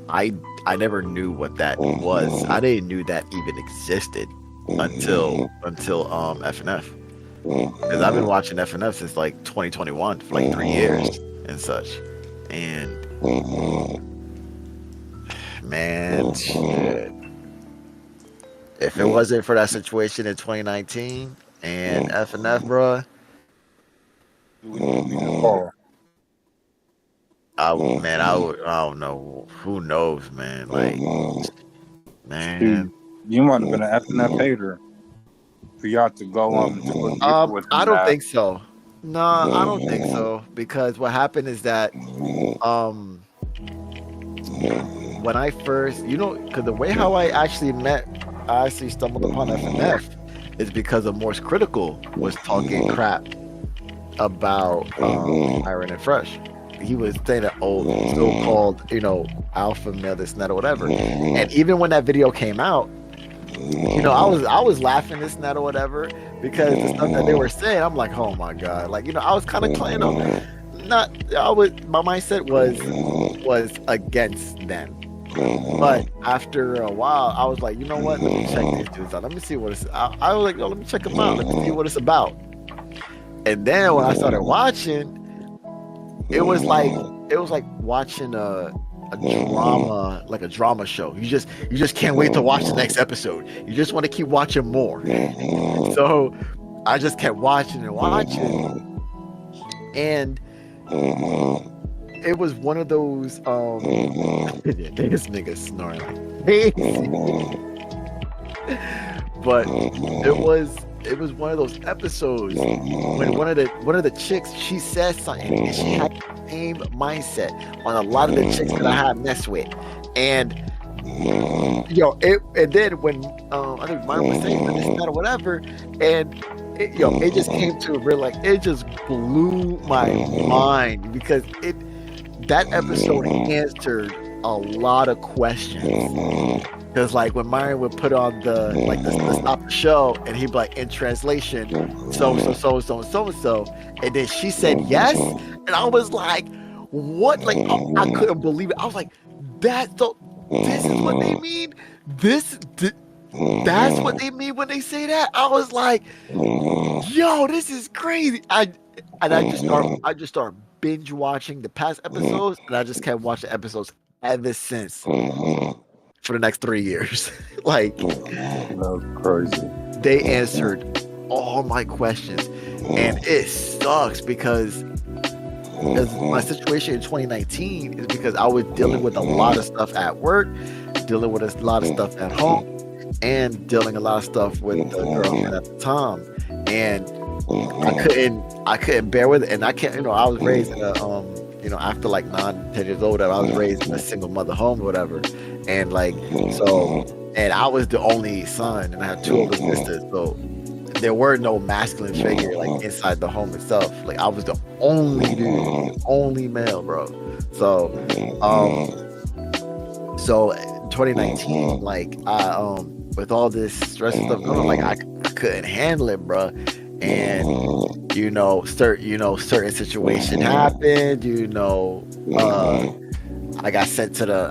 I never knew what that was. I didn't knew that even existed until FNF, because I've been watching FNF since like 2021 for like 3 years and such. And man, shit. If it wasn't for that situation in 2019 and FNF, bro, I don't know. Who knows, man? Like, man, you might have been an FNF hater for y'all to go on. I don't think so. No, I don't think so, because what happened is that when I first, because the way how I actually stumbled upon FNF is because of Morse Critical was talking crap about Iron and Fresh. He was saying that so-called, alpha male, this and that or whatever. And even when that video came out, I was laughing this and that or whatever, because the stuff that they were saying, I'm like, oh my god, like, I was kind of my mindset was against them. But after a while, I was like, you know what? Let me check these dudes out. Let me see what it's. I was like, let me check them out. Let me see what it's about. And then when I started watching, it was like watching a drama, like a drama show. You just can't wait to watch the next episode. You just want to keep watching more. So I just kept watching and watching, and it was one of those this nigga snoring like crazy. But it was one of those episodes when one of the chicks, she said something and she had the same mindset on a lot of the chicks that I had messed with. And and then when I think Ryan was saying this and that or whatever, and it just came to a real, like, it just blew my mind because that episode answered a lot of questions. Because like when Myron would put on the stop the show, and he'd be like, in translation, so and so, and then she said yes, and I was like, what? Like I couldn't believe it. I was like, this is what they mean. That's what they mean when they say that. I was like, yo, this is crazy. I just started binge watching the past episodes, and I just kept watching episodes ever since. For the next 3 years. Like, That's crazy. they answered all my questions, and it sucks because my situation in 2019 is because I was dealing with a lot of stuff at work, dealing with a lot of stuff at home, and dealing a lot of stuff with the girlfriend at the time, and I couldn't bear with it, and I can't, I was raised in a after like 9-10 years old, I was raised in a single mother home or whatever. And like, so, and I was the only son, and I had 2 older sisters. So there were no masculine figure like inside the home itself. Like I was the only dude, the only male, bro. So, so in 2019, like I, with all this stress and stuff going on, like I couldn't handle it, bro. And certain situation happened. I got sent to the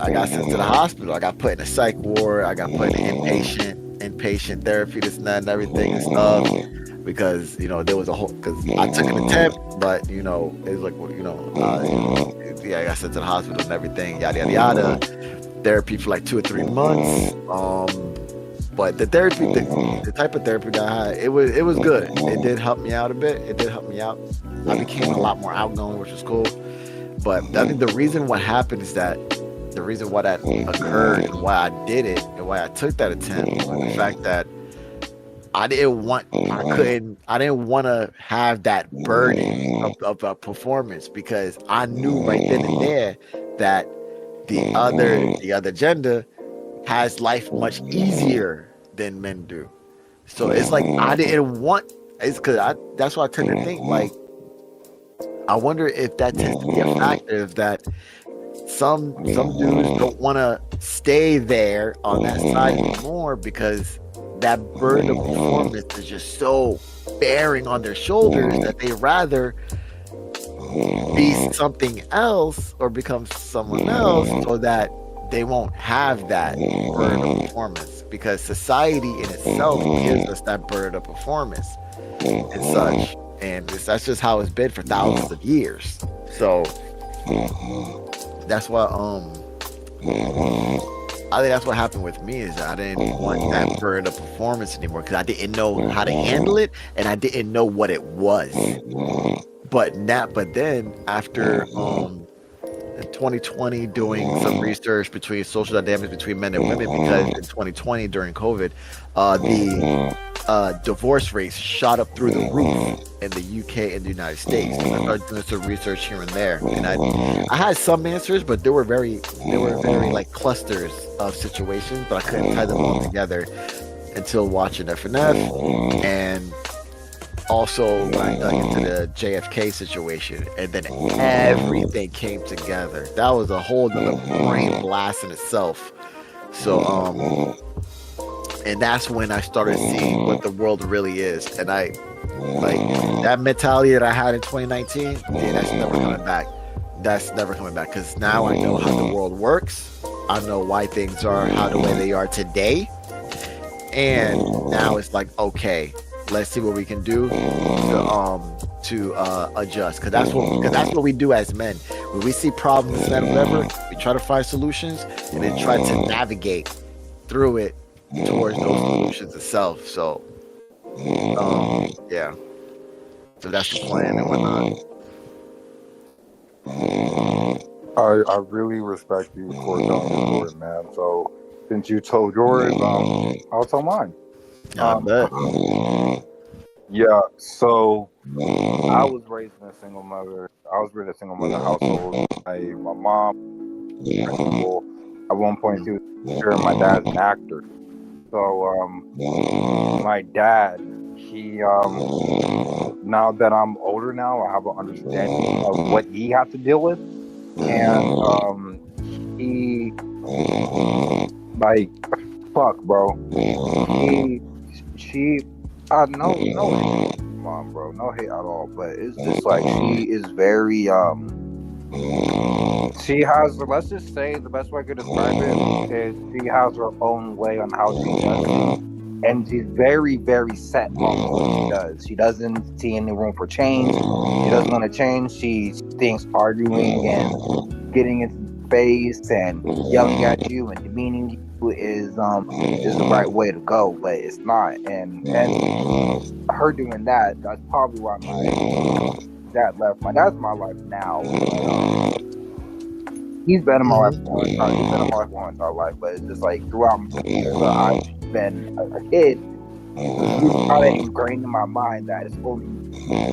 hospital. I got put in a psych ward. I got put in inpatient therapy, this and that and everything and stuff. Because there was because I took an attempt, but it was like I got sent to the hospital and everything, yada yada yada. Therapy for like 2 or 3 months. But the therapy, the type of therapy that I had, it was good. It did help me out a bit. It did help me out. I became a lot more outgoing, which was cool. But I think the reason what happened is that the reason why that occurred and why I did it and why I took that attempt was the fact that I didn't want to have that burden of a performance, because I knew right then and there that the other gender has life much easier than men do. So it's like I didn't want. It's because that's why I tend to think like, I wonder if that tends to be a factor, of that some dudes don't want to stay there on that side anymore, because that burden of performance is just so bearing on their shoulders that they rather be something else or become someone else, so that they won't have that burden of performance, because society in itself gives us that burden of performance and such. And that's just how it's been for thousands of years. So that's why I think that's what happened with me, is that I didn't want that burden of performance anymore, because I didn't know how to handle it, and I didn't know what it was. But then after 2020, doing some research between social dynamics between men and women, because in 2020 during COVID, the divorce rates shot up through the roof in the UK and the United States. And I started doing some research here and there, and I had some answers, but they were very like clusters of situations, but I couldn't tie them all together until watching FNF, and also when I dug into the JFK situation, and then everything came together. That was a whole nother brain blast in itself. So and that's when I started seeing what the world really is. And I like that mentality that I had in 2019, that's never coming back. That's never coming back, because now I know how the world works. I know why things are the way they are today. And now it's like, okay, let's see what we can do to adjust, because that's what we do as men. When we see problems and whatever, we try to find solutions and then try to navigate through it towards those solutions itself. So yeah, so that's the plan and whatnot. I really respect you for telling your story, man. So since you told yours, I'll tell mine. Yeah, I bet. Yeah, so I was raised in a single mother. I was raised in a single mother household. My mom, principal. At one point, she was sure my dad's an actor. So my dad, he now that I'm older now, I have an understanding of what he had to deal with, and he like fuck, bro. She no hate, mom, bro, no hate at all, but it's just like she is very she has, let's just say the best way I could describe it is she has her own way on how she does it, and she's very, very set on what she does. She doesn't see any room for change. She doesn't want to change. She thinks arguing and getting into face and yelling at you and demeaning you is the right way to go, but it's not. And her doing that's probably why my dad left. My dad's in my life now. He's been in my life for he's been in my life my entire life, but it's just like throughout I've been a kid, it's kind of ingrained in my mind that it's only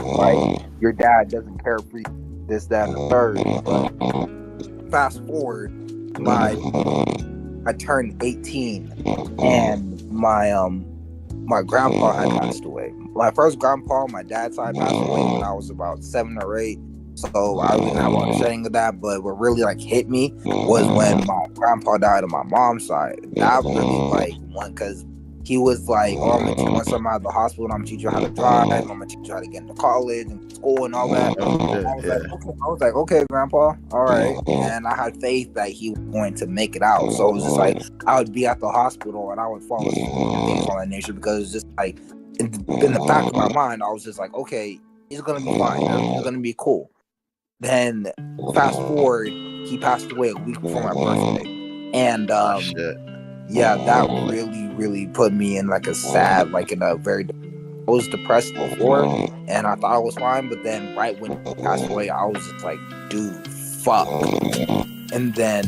like your dad doesn't care for you, this, that, and the third. But fast forward, I turned 18, and my grandpa had passed away. My first grandpa, my dad's side, passed away when I was about 7 or 8. So I didn't have an understanding of that, but what really like hit me was when my grandpa died on my mom's side. That really like one, because he was like, "Oh, I'm gonna teach once I'm out of the hospital, I'm gonna teach you how to drive. I'm gonna teach you how to get into college and school and all that." I was like, "Okay, grandpa, all right." And I had faith that he was going to make it out. So it was just like I would be at the hospital and I would fall asleep and things on that nature, because it's just like in the back of my mind, I was just like, "Okay, he's gonna be fine. Everything's gonna be cool." Then fast forward, he passed away a week before my birthday, and yeah, that really put me in like a sad, like in a very. I was depressed before, and I thought I was fine, but then right when he passed away, I was just like, dude, fuck. And then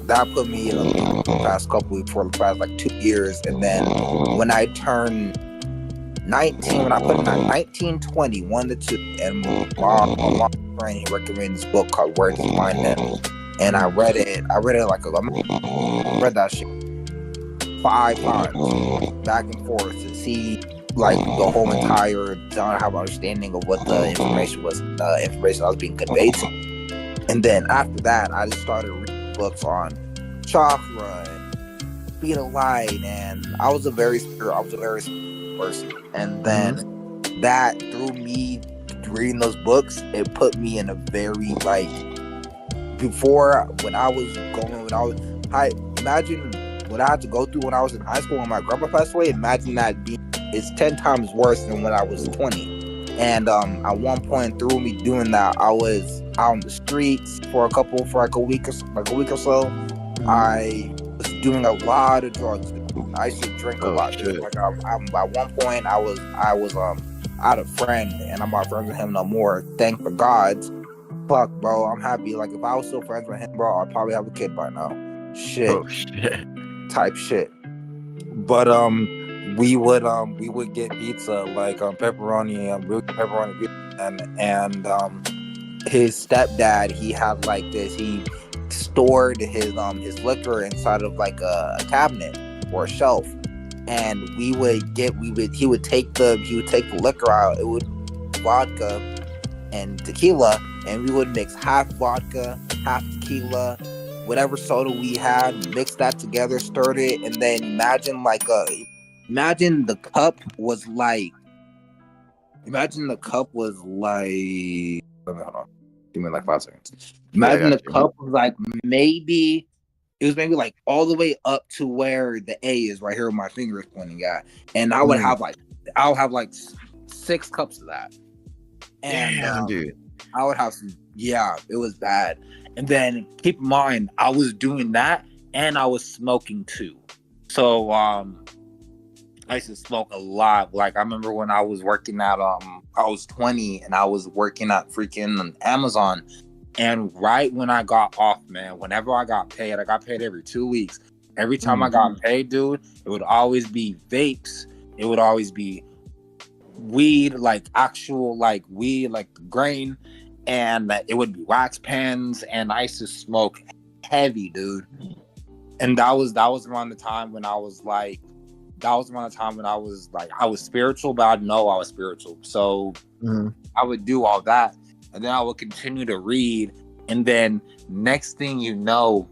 that put me in the past couple weeks, for the past like 2 years, and then when I turned 19, when I put in 19, 20, 1 to 2, and my mom friend, he recommended this book called Where Does Mind End? And I read it like I read that shit 5 times back and forth to see like the whole entire, to have an understanding of what the information was, information I was being conveyed to. And then after that, I just started reading books on chakra and speed of light, and I was a very spiritual person. And then that, through me reading those books, it put me in a very like, before when I imagine what I had to go through when I was in high school when my grandpa passed away. Imagine that it's 10 times worse than when I was 20. And at one point through me doing that, I was out on the streets for a week or so. I was doing a lot of drugs. I used to drink a lot. Like at one point, I was I had a friend, and I'm not friends with him no more. Thank the gods. Fuck, bro. I'm happy. Like if I was still friends with him, bro, I'd probably have a kid by now. Shit. Type shit. But we would get pizza like pepperoni and his stepdad, he had like this. He stored his liquor inside of like a cabinet or a shelf, and he would take the liquor out. It would be vodka and tequila, and we would mix half vodka, half tequila, whatever soda we had, mix that together, stirred it, and then imagine the cup was like. Hold on. Give me like 5 seconds. Imagine the cup was like maybe like all the way up to where the A is right here where my finger is pointing at. And I'll have like 6 cups of that. And Damn, dude. I would have some. Yeah, it was bad. And then keep in mind, I was doing that and I was smoking too. So I used to smoke a lot. Like I remember when I was working at I was 20 and I was working at freaking Amazon. And right when I got off, man, whenever I got paid every 2 weeks. Every time I got paid, dude, it would always be vapes. It would always be weed, like actual like weed, like the grain, and that it would be wax pens. And I used to smoke heavy, dude. And that was around the time when I was like, I was spiritual, but I know I was spiritual. So I would do all that, and then I would continue to read. And then next thing you know,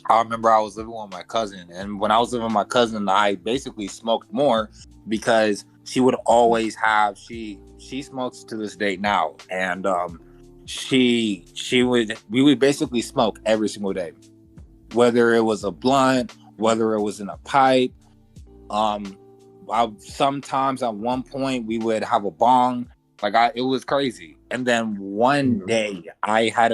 I remember I was living with my cousin, and when I was living with my cousin, I basically smoked more because she would always have she smokes to this day now, and we would basically smoke every single day, whether it was a blunt, whether it was in a pipe. Sometimes at one point we would have a bong, it was crazy. And then one day I had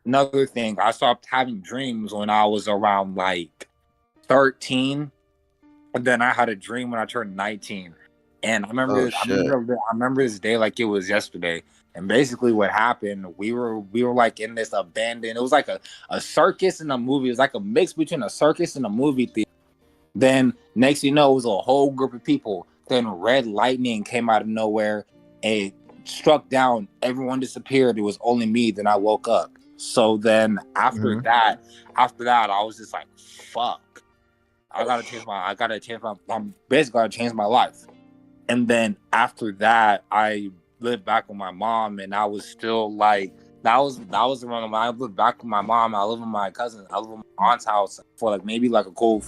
another thing. I stopped having dreams when I was around like 13, and then I had a dream when I turned 19. And I remember this day like it was yesterday. And basically what happened, we were like in this abandoned, it was like a circus in a movie. It was like a mix between a circus and a movie theater. Then next thing you know, it was a whole group of people. Then red lightning came out of nowhere and struck down. Everyone disappeared. It was only me. Then I woke up. So then after that, I was just like, fuck. I'm basically gotta change my life. And then after that, I lived back with my mom, and I was still like, that was around when I lived back with my mom. I lived with my cousin. I lived with my aunt's house for like maybe like a cool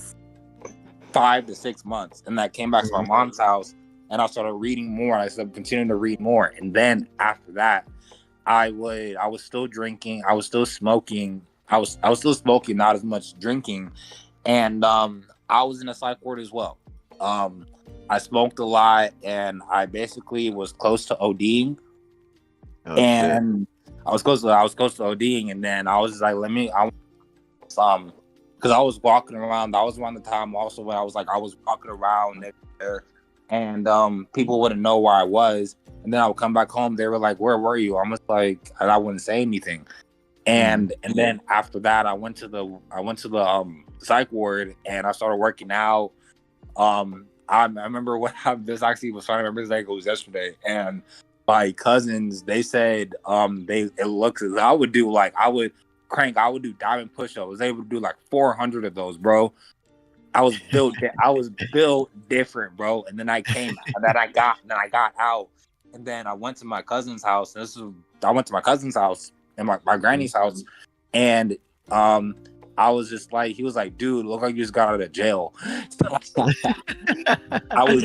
5 to 6 months, and I came back to my mom's house, and I started reading more. And I started continuing to read more, and then after that, I was still drinking. I was still smoking. I was still smoking, not as much drinking, and I was in a psych ward as well. I smoked a lot, and I basically was close to ODing, and I was close to ODing, and then I was just like, because I was walking around. That was around the time also when I was walking around there, and people wouldn't know where I was. And then I would come back home. They were like, "Where were you?" I was like, and I wouldn't say anything. And then after that, I went to the psych ward, and I started working out. I remember what this actually was trying to remember. It was yesterday, and my cousins, they said I would do diamond push-ups. I was able to do like 400 of those, bro. I was built different, bro. And then I got out, and then I went to my cousin's house. I went to my cousin's house and my granny's house, and I was just like, he was like, dude, look like you just got out of jail. I was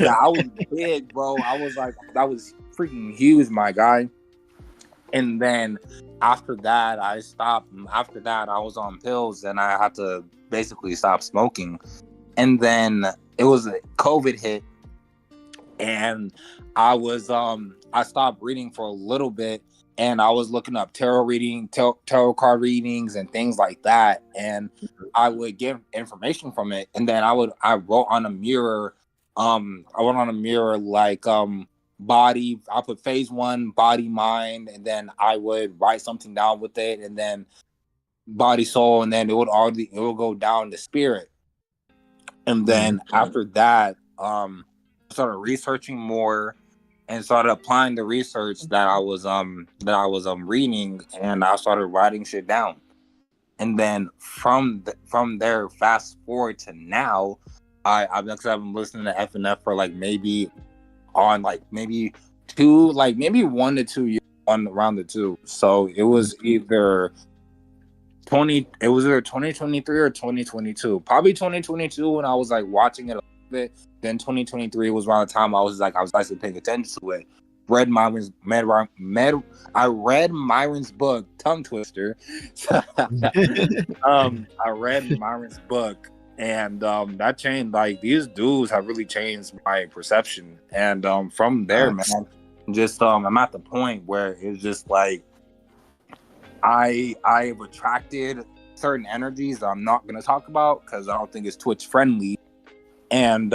big, bro. I was like, that was freaking huge, my guy. And then after that, I stopped. After that, I was on pills, and I had to basically stop smoking. And then it was COVID hit, and I stopped reading for a little bit, and I was looking up tarot card readings and things like that, and I would get information from it, and then I wrote on a mirror, like body. I put phase 1, body, mind, and then I would write something down with it, and then body, soul, and then it would go down to spirit. And then after that, I started researching more and started applying the research that I was reading, and I started writing shit down. And then from there, fast forward to now, I've been listening to FNF for like maybe 1 to 2 years, around the 2. So it was either 2023 or 2022. Probably 2022 when I was like watching it a little bit. Then 2023 was around the time I was actually paying attention to it. I read Myron's book, Tongue Twister. I read Myron's book, and that changed. Like, these dudes have really changed my perception. And from there, man, just I'm at the point where it's just like I've attracted certain energies that I'm not gonna talk about because I don't think it's Twitch friendly. And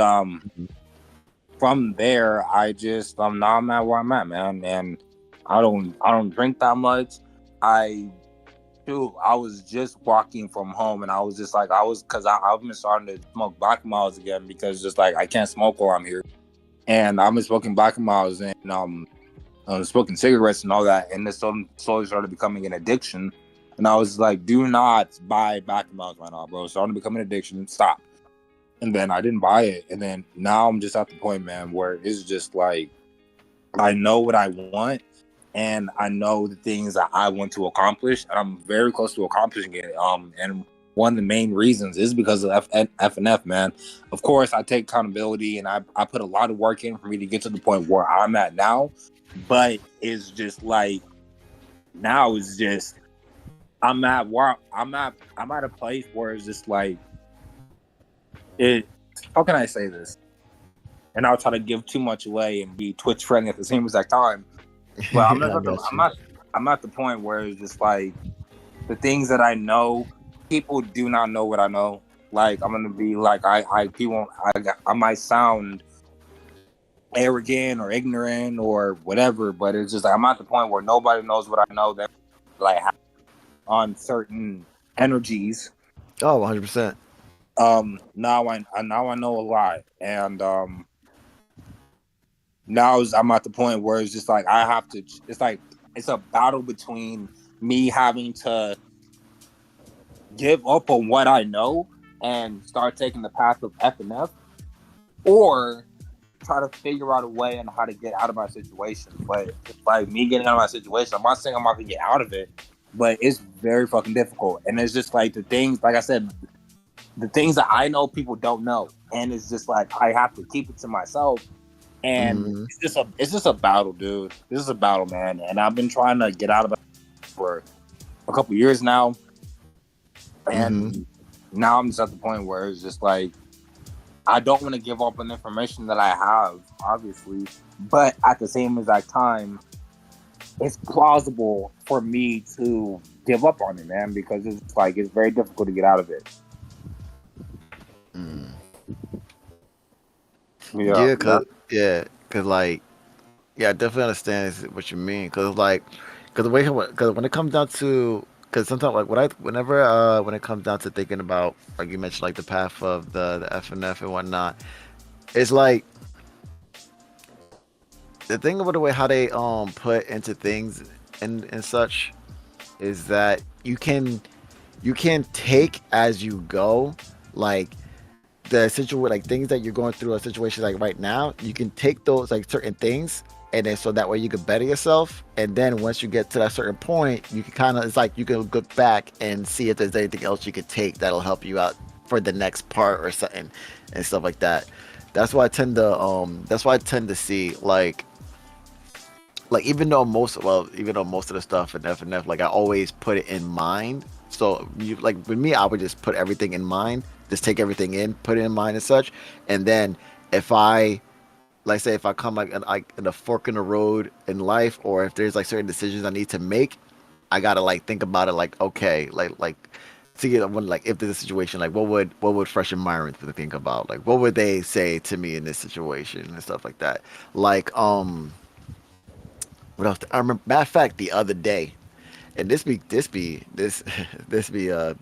from there, now I'm at where I'm at, man. And I don't drink that much. I was just walking from home, and I was just like, I've been starting to smoke Black and Milds again because just like I can't smoke while I'm here, and I've been smoking Black and Milds and smoking cigarettes and all that, and this slowly started becoming an addiction. And I was like, do not buy Black and Milds right now, bro. It's starting to become an addiction. Stop. And then I didn't buy it, and then now I'm just at the point, man, where it's just like I know what I want. And I know the things that I want to accomplish, and I'm very close to accomplishing it. And one of the main reasons is because of FNF, man. Of course, I take accountability, and I put a lot of work in for me to get to the point where I'm at now. But it's just like now it's just I'm at a place where it's just like it. How can I say this? And I'll try to give too much away and be Twitch friendly at the same exact time. But I'm at the point where it's just like the things that I know, people do not know what I know. Like I'm gonna be like I might sound arrogant or ignorant or whatever, but it's just like I'm at the point where nobody knows what I know. That like on certain energies. Oh, 100%. Now I know a lot, and now I'm at the point where it's just like I have to. It's like it's a battle between me having to give up on what I know and start taking the path of FNF, or try to figure out a way on how to get out of my situation. But it's like me getting out of my situation, I'm not saying I'm not gonna get out of it, but it's very fucking difficult. And it's just like the things, like I said, the things that I know people don't know, and it's just like I have to keep it to myself. And it's just a battle, dude. This is a battle, man. And I've been trying to get out of it for a couple years now. And now I'm just at the point where it's just like I don't want to give up on the information that I have, obviously, but at the same exact time, it's plausible for me to give up on it, man, because it's like it's very difficult to get out of it. Yeah, cause like, I definitely understand what you mean. Cause like, cause when it comes down to, cause sometimes like when it comes down to thinking about, like you mentioned, like the path of the FNF and whatnot, it's like the thing about the way how they put into things and such is that you can take as you go, like the situation, like things that you're going through a situation like right now, you can take those like certain things, and then so that way you can better yourself. And then once you get to that certain point, you can kind of, it's like you can look back and see if there's anything else you could take that'll help you out for the next part or something and stuff like that. That's why I tend to see like even though most of the stuff in FNF, like I always put it in mind. So you like with me, I would just put everything in mind, just take everything in, put it in mind and such. And then if I like say if I come like in a fork in the road in life, or if there's like certain decisions I need to make, I gotta like think about it like okay, like see it when like if there's a situation like what would fresh environments think about, like what would they say to me in this situation and stuff like that. Like what else? I remember, matter of fact, the other day, and this be be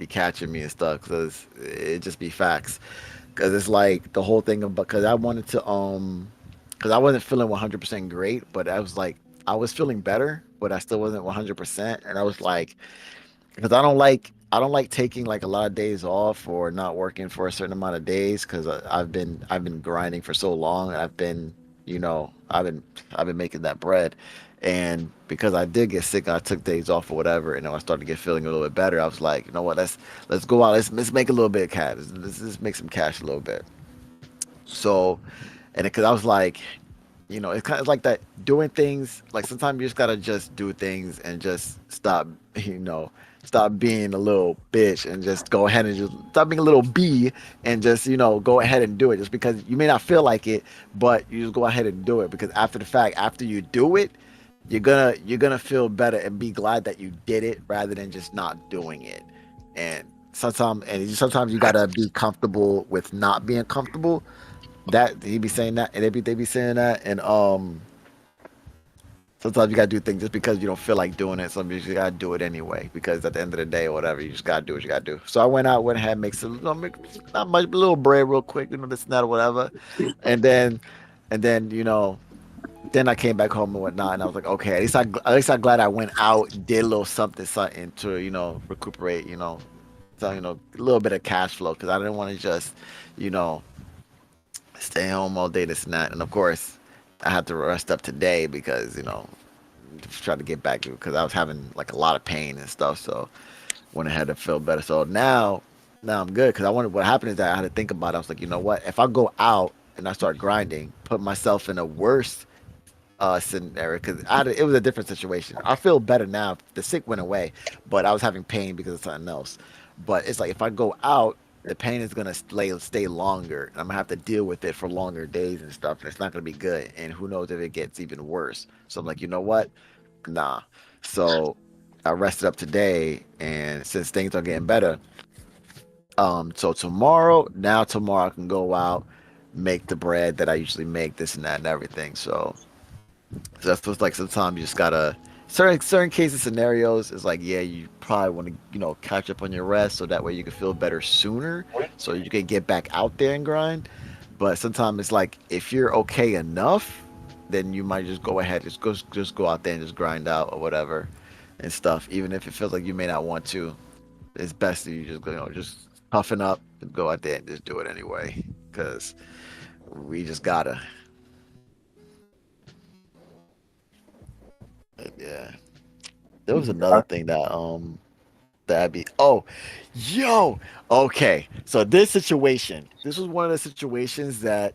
catching me and stuff because it just be facts. Because it's like the whole thing about because I wanted to because I wasn't feeling 100% great, but I was like I was feeling better, but I still wasn't 100%, and I was like because I don't like taking like a lot of days off or not working for a certain amount of days because I've been grinding for so long, and I've been I've been making that bread. And because I did get sick, I took days off or whatever, and I started to get feeling a little bit better. I was like, you know what, let's go out, let's make a little bit of cash, let's make some cash a little bit. So, and because I was like, you know, it's kind of like that doing things. Like sometimes you just gotta just do things and just stop, you know, stop being a little bitch and just go ahead and just stop being a little bee and just, you know, go ahead and do it. Just because you may not feel like it, but you just go ahead and do it because after the fact, after you do it, you're gonna feel better and be glad that you did it rather than just not doing it. And sometimes you gotta be comfortable with not being comfortable. That he be saying that, and they be saying that, and sometimes you gotta do things just because you don't feel like doing it. Sometimes you just gotta do it anyway because at the end of the day or whatever, you just gotta do what you gotta do. So I went ahead, make some, not much, but a little bread real quick, you know, this and that or whatever, and then, you know, then I came back home and whatnot, and I was like, okay, at least I'm glad I went out, did a little something to, you know, recuperate, you know, so you know, a little bit of cash flow because I didn't want to just, you know, stay home all day, this and that. And of course, I had to rest up today because, you know, try to get back because I was having like a lot of pain and stuff. So went ahead to feel better. So now I'm good because I wanted. What happened is that I had to think about it. I was like, you know what? If I go out and I start grinding, put myself in a worse scenario because it was a different situation. I feel better now. The sick went away, but I was having pain because of something else. But it's like if I go out, the pain is gonna stay longer. I'm gonna have to deal with it for longer days and stuff. And it's not gonna be good. And who knows if it gets even worse. So I'm like, you know what? Nah. So I rested up today, and since things are getting better, so tomorrow I can go out, make the bread that I usually make, this and that and everything. So that's what's like sometimes you just gotta certain cases scenarios is like yeah you probably want to catch up on your rest so that way you can feel better sooner so you can get back out there and grind. But sometimes it's like if you're okay enough, then you might just go ahead just go out there and just grind out or whatever and stuff. Even if it feels like you may not want to, it's best that you just just toughen up and go out there and just do it anyway because we just gotta. Yeah. There was another thing that'd be yo okay, so this was one of the situations that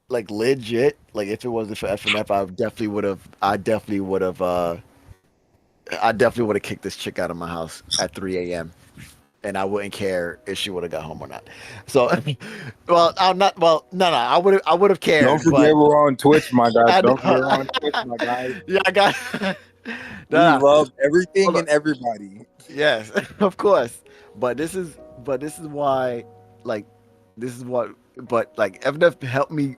like legit, like if it wasn't for FNF I definitely would have kicked this chick out of my house at 3 a.m. and I wouldn't care if she would have got home or not. So well I'm not well no I would have cared. Don't forget we're on Twitch, my guy. Don't forget we're on Twitch, my guy. Yeah, I got We love everything and everybody. Yes, of course. But this is why, like, this is what. But like, FNF helped me,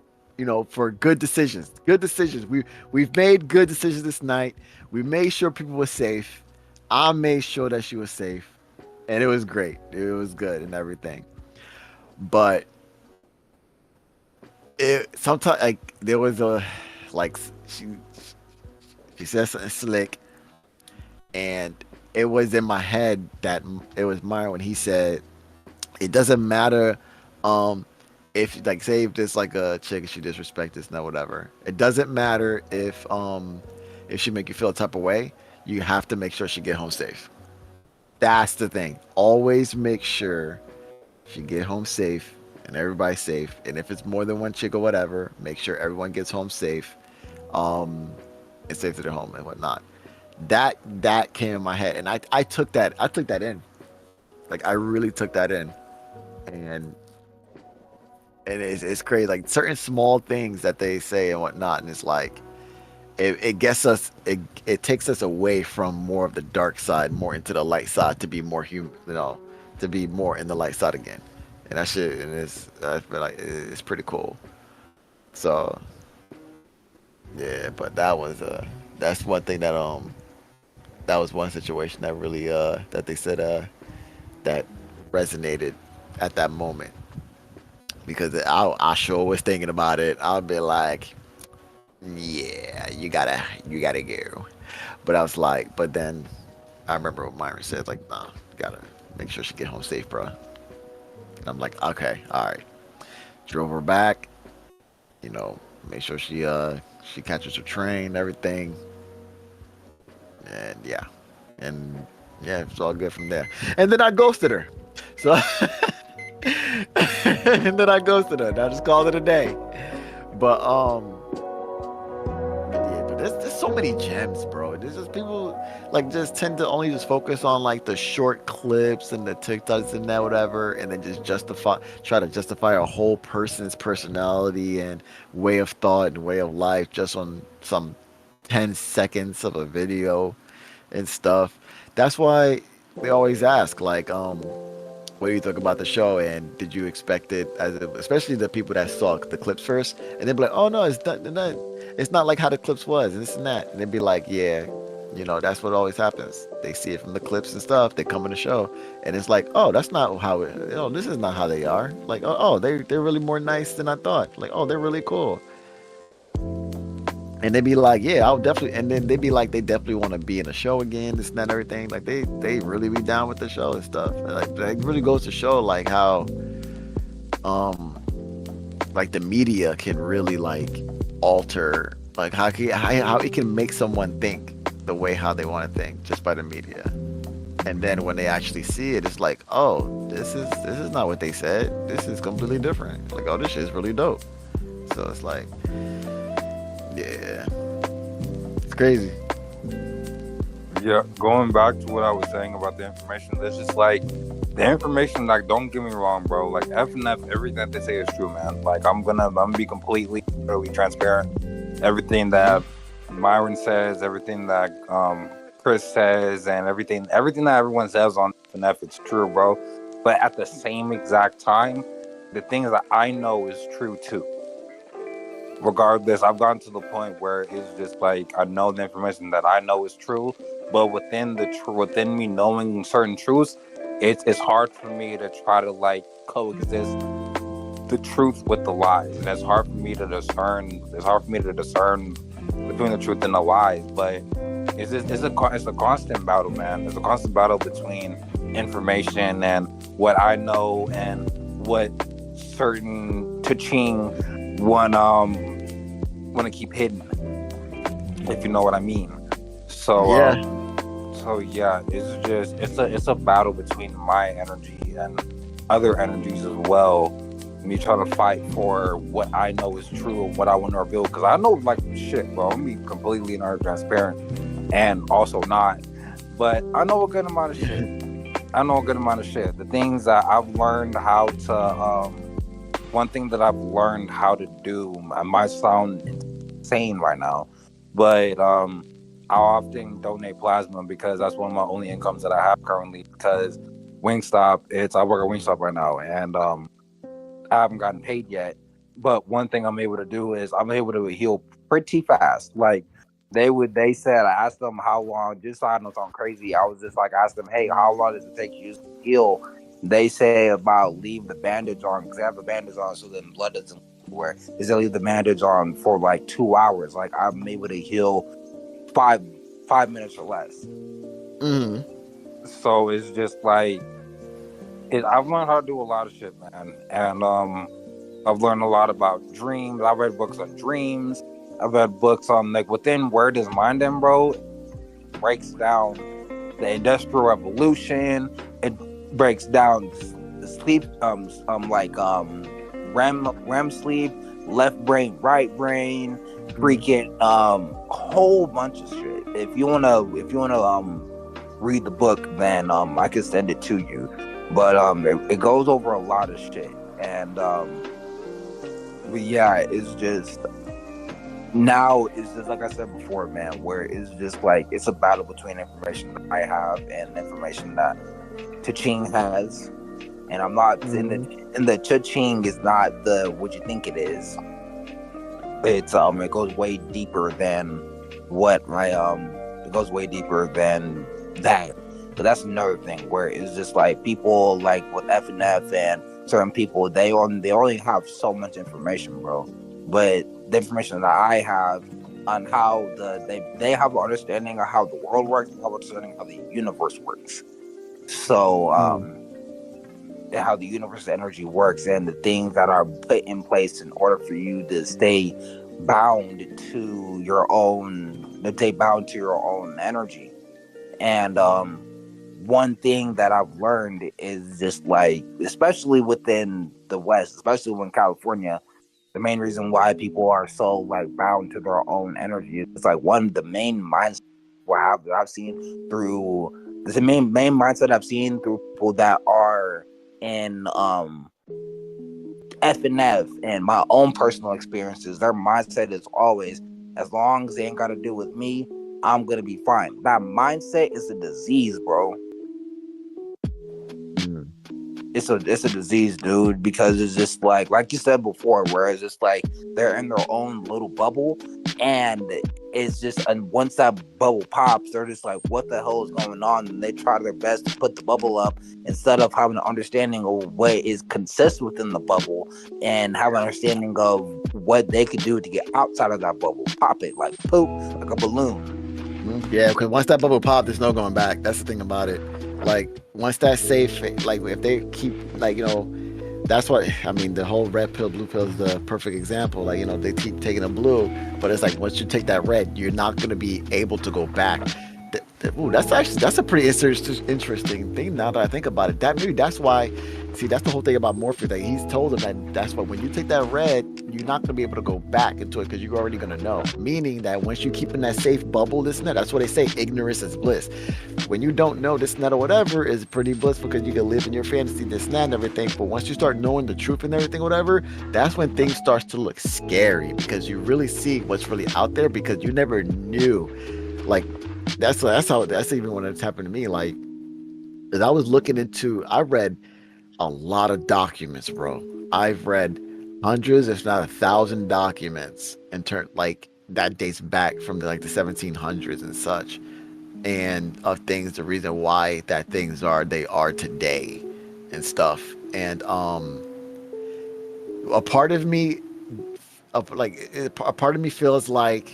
for good decisions. Good decisions. We've made good decisions this night. We made sure people were safe. I made sure that she was safe, and it was great. It was good and everything. But it sometimes like there was a like she said something slick. And it was in my head that it was Myron when he said, it doesn't matter if like say if there's like a chick and she disrespect this and whatever. It doesn't matter if she make you feel a type of way. You have to make sure she get home safe. That's the thing. Always make sure she get home safe and everybody's safe. And if it's more than one chick or whatever, make sure everyone gets home safe. And safe to their home and whatnot. That came in my head, and I took that in, like I really took that in, and it's crazy, like certain small things that they say and whatnot, and it's like it gets us, it takes us away from more of the dark side, more into the light side, to be more human, to be more in the light side again, and that shit, and I feel like it's pretty cool. So yeah, but that's one thing that was one situation that really that they said that resonated at that moment because I sure was thinking about it. I'll be like, yeah, you gotta go, but I was like, but then I remember what Myron said, like, nah, you gotta make sure she get home safe, bro. And I'm like, okay, all right. Drove her back, make sure she catches her train and everything. And yeah, it's all good from there. And then I ghosted her. So, and then I ghosted her. And I just called it a day. But yeah, but there's so many gems, bro. There's just people like just tend to only just focus on like the short clips and the TikToks and that whatever, and then just try to justify a whole person's personality and way of thought and way of life just on some 10 seconds of a video and stuff. That's why they always ask like what do you think about the show and did you expect it especially the people that saw the clips first and they'd be like, oh no, it's not like how the clips was and this and that, and they'd be like, yeah, that's what always happens. They see it from the clips and stuff, they come in the show and it's like, oh, that's not how it, this is not how they are, like, they're really more nice than I thought, like, oh, they're really cool. And they'd be like, yeah, I'll definitely, and then they'd be like, they definitely want to be in the show again, this and that and everything. Like they really be down with the show and stuff. And like it really goes to show like how um like the media can really like alter like how it can make someone think the way how they want to think just by the media. And then when they actually see it, it's like, oh, this is not what they said. This is completely different. Like, oh, this shit is really dope. So it's like, yeah, it's crazy. Yeah, going back to what I was saying about the information, it's just like the information. Like, don't get me wrong, bro. Like FNF, everything that they say is true, man. Like, I'm gonna be completely, totally transparent. Everything that Myron says, everything that Chris says, and everything that everyone says on FNF, it's true, bro. But at the same exact time, the things that I know is true too. Regardless, I've gotten to the point where it's just like I know the information that I know is true, but within me knowing certain truths, it's hard for me to try to like coexist the truth with the lies, and it's hard for me to discern. It's hard for me to discern between the truth and the lies. But it's a constant battle, man. It's a constant battle between information and what I know and what certain Taching want to keep hidden, if you know what I mean. So yeah, it's a battle between my energy and other energies as well. Me trying to fight for what I know is true and what I want to reveal, because I know like shit, bro. I'm being completely and utterly transparent and also not, but I know a good amount of shit. The things that I've learned how to one thing that I've learned how to do, I might sound insane right now, but I often donate plasma because that's one of my only incomes that I have currently, because Wingstop, I work at Wingstop right now, and I haven't gotten paid yet. But one thing I'm able to do is I'm able to heal pretty fast. Like they said, I asked them how long, just so I don't sound crazy, I was just like, asked them, hey, how long does it take you to heal? They say about leave the bandage on, because I have the bandage on so then blood doesn't where is they leave the bandage on for like 2 hours. Like I'm able to heal 5 minutes or less. So it's just like I've learned how to do a lot of shit, man. And I've learned a lot about dreams. I've read books on dreams. I've read books on like within Where Does Mind End, bro. It breaks down the Industrial Revolution. It breaks down the sleep, REM sleep, left brain, right brain, freaking whole bunch of shit. If you wanna read the book, then I can send it to you. But it goes over a lot of shit, and but yeah, it's just now it's just like I said before, man, where it's just like it's a battle between information that I have and information that Taching has, and I'm not in the Taching is not the what you think it is. It's it goes way deeper than what my it goes way deeper than that. But that's another thing where it's just like people like with FNF and certain people, they only have so much information, bro. But the information that I have on how they have an understanding of how the world works, and have an understanding of how the universe works. So how the universe energy works and the things that are put in place in order for you to stay bound to your own energy. And one thing that I've learned is just like, especially within the West, especially in California, the main reason why people are so like bound to their own energy. It's like one of the main mindsets that I've seen through the main mindset I've seen through people that are in F and F and my own personal experiences. Their mindset is always, as long as they ain't got to do with me, I'm gonna be fine. That mindset is a disease, bro. It's a disease, dude, because it's just like you said before, where it's just like they're in their own little bubble, and it's just, and once that bubble pops, they're just like, what the hell is going on? And they try their best to put the bubble up instead of having an understanding of what is consists within the bubble and have an understanding of what they could do to get outside of that bubble. Pop it like poop, like a balloon. Yeah, because once that bubble pops, there's no going back. That's the thing about it. Like once that's safe, like if they keep like, you know, that's what I mean. The whole red pill, blue pill is the perfect example. Like, you know, they keep taking a blue, but it's like once you take that red, you're not going to be able to go back. Ooh, that's a pretty interesting thing now that I think about it. That's why. See, that's the whole thing about Morpheus. That he's told him that's why when you take that red, you're not going to be able to go back into it because you're already going to know. Meaning that once you keep in that safe bubble, this and that, that's what they say. Ignorance is bliss. When you don't know this and that or whatever, is pretty blissful because you can live in your fantasy, this and that and everything. But once you start knowing the truth and everything, whatever, that's when things starts to look scary because you really see what's really out there because you never knew. Like that's even when it's happened to me. Like, as I read a lot of documents, bro. I've read hundreds, if not 1,000 documents in turn, like that dates back from the 1700s and such, and of things, the reason why that things they are today and stuff. And a part of me feels like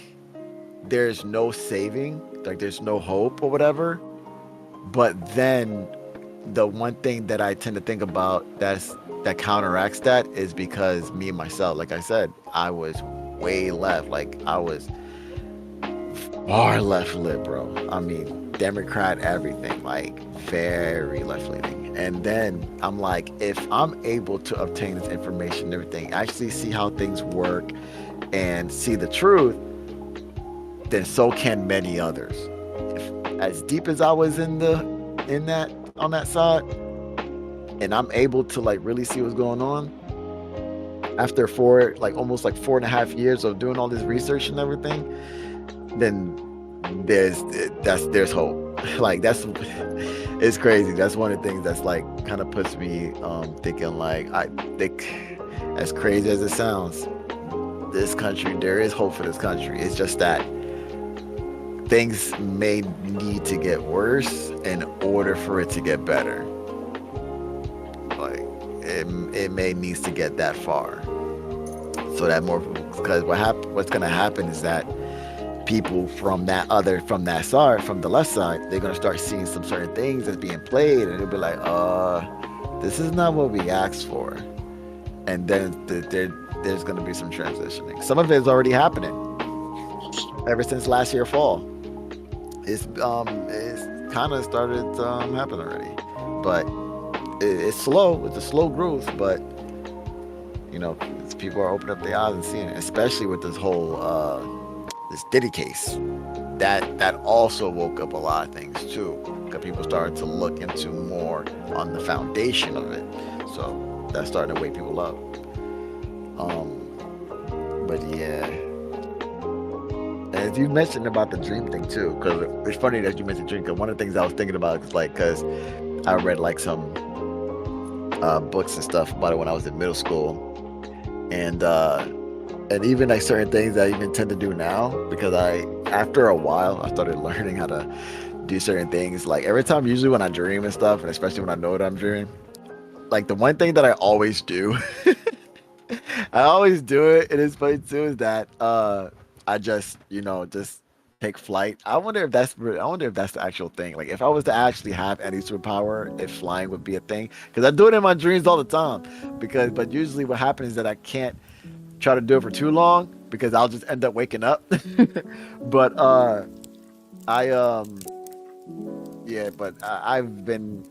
there's no saving, like there's no hope or whatever. But then the one thing that I tend to think about that counteracts that is because me and myself, like I said, I was way left. Like I was far left lit, bro. I mean, Democrat, everything, like very left leaning. And then I'm like, if I'm able to obtain this information and everything, actually see how things work and see the truth, then so can many others. As deep as I was on that side, and I'm able to really see what's going on after almost 4.5 years of doing all this research and everything, then there's hope. It's crazy. That's one of the things that's kind of puts me thinking, I think, as crazy as it sounds, this country, there is hope for this country. It's just that things may need to get worse in order for it to get better. It may needs to get that far, so that more, because what's going to happen is that people from the left side, they're going to start seeing some certain things that's being played, and they'll be like, this is not what we asked for. And then there's going to be some transitioning. Some of it is already happening ever since last year fall. It's kind of started happening already, but it's slow. It's a slow growth, but people are opening up their eyes and seeing it, especially with this whole this Diddy case. That also woke up a lot of things too, because people started to look into more on the foundation of it. So that's starting to wake people up. But yeah. As you mentioned about the dream thing too, because it's funny that you mentioned dream, because one of the things I was thinking about is because I read some books and stuff about it when I was in middle school, and even certain things I even tend to do now, because after a while I started learning how to do certain things. Every time, usually when I dream and stuff, and especially when I know what I'm dreaming, the one thing that I always do, I always do it, and it's funny too, is that I just take flight. I wonder if that's the actual thing. If I was to actually have any superpower, if flying would be a thing, because I do it in my dreams all the time. But usually what happens is that I can't try to do it for too long because I'll just end up waking up. But I've been.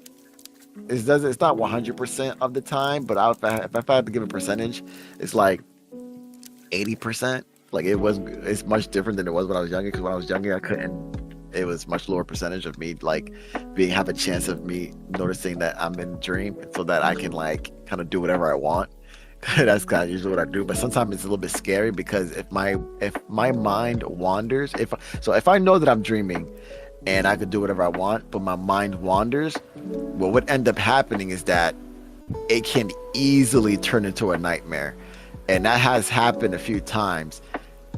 It's not 100% of the time, but if I had to give a percentage, it's 80%. Like it's much different than it was when I was younger. Because when I was younger, I couldn't. It was much lower percentage of me like have a chance of me noticing that I'm in a dream, so that I can like kind of do whatever I want. That's kind of usually what I do. But sometimes it's a little bit scary because if my mind wanders, if I know that I'm dreaming and I could do whatever I want, but my mind wanders, what would end up happening is that it can easily turn into a nightmare. And that has happened a few times,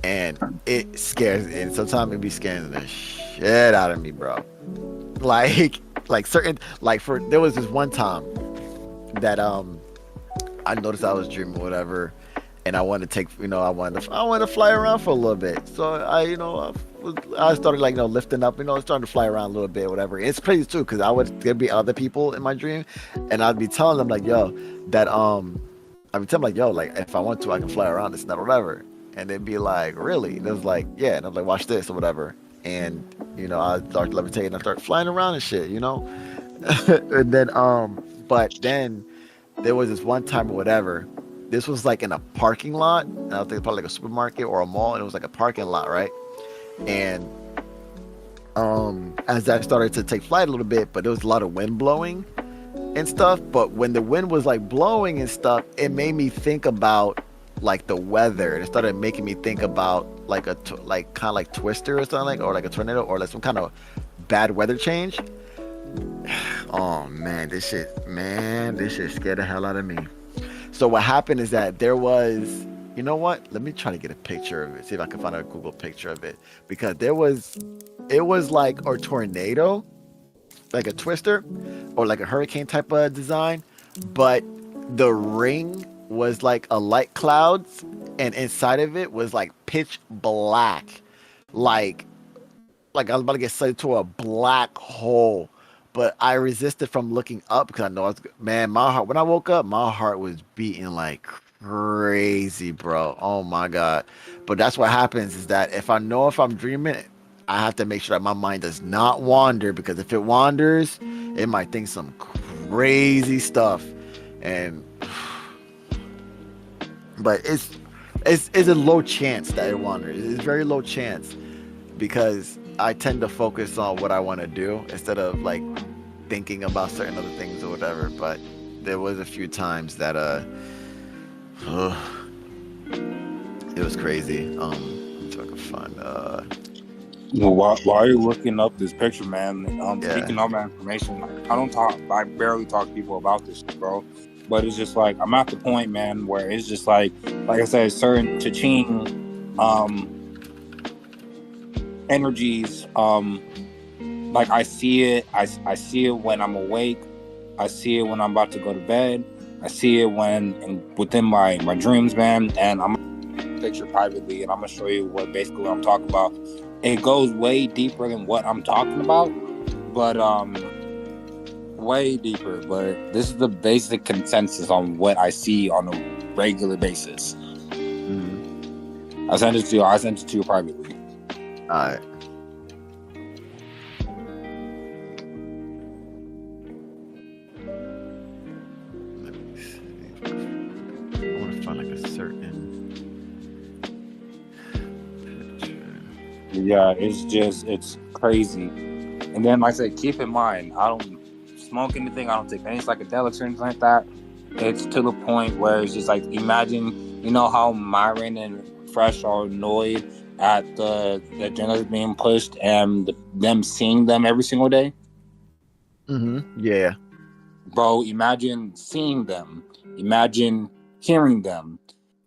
and it scares, and sometimes it be scaring the shit out of me, bro. Like there was this one time that I noticed I was dreaming whatever, and I wanted to take, I wanted to fly around for a little bit. So I started like, lifting up, starting to fly around a little bit, whatever. It's crazy too, because there'd be other people in my dream, and I'd be telling them like, yo, that I'd be telling them like, yo, like if I want to, I can fly around this and that, whatever. And they'd be like, really? And it was like, yeah. And I'm like, watch this or whatever. And I start levitating, I start flying around and shit, and then but then there was this one time or whatever. This was like in a parking lot. And I think probably like a supermarket or a mall, and it was like a parking lot, right? And as I started to take flight a little bit, but there was a lot of wind blowing and stuff. But when the wind was like blowing and stuff, it made me think about like the weather. It started making me think about like kind of like Twister or something, or like a tornado, or like some kind of bad weather change. Oh man, this shit scared the hell out of me. So what happened is that there was, you know what? Let me try to get a picture of it. See if I can find a Google picture of it, because it was like a tornado, like a Twister, or like a hurricane type of design, but the ring was like a light clouds, and inside of it was like pitch black, like I was about to get sucked into a black hole. But I resisted from looking up because I know my heart, when I woke up, my heart was beating like crazy, bro. Oh my God. But that's what happens, is that if I'm dreaming, I have to make sure that my mind does not wander, because if it wanders, it might think some crazy stuff. But it's a low chance that it wanders. It's very low chance, because I tend to focus on what I want to do instead of like thinking about certain other things or whatever. But there was a few times that it was crazy. So I can find while you're looking up this picture, man, speaking of my information, I barely talk to people about this, bro. But it's just like, I'm at the point, man, where it's just like I said, certain cha-ching energies, like I see it when I'm awake, I see it when I'm about to go to bed, I see it within my dreams, man. And I'm gonna picture privately, and I'm gonna show you what I'm talking about. It goes way deeper than what I'm talking about, but way deeper. But this is the basic consensus on what I see on a regular basis. Mm-hmm. I sent it to you privately. All right. Let me see. I want to find like a certain picture. Yeah, it's crazy. And then, like I said, keep in mind, I don't smoke anything. I don't take any psychedelics or anything like that. It's to the point where it's just like, imagine, how Myron and Fresh are annoyed at the agendas being pushed and them seeing them every single day. Mm-hmm. Yeah. Bro, imagine seeing them. Imagine hearing them.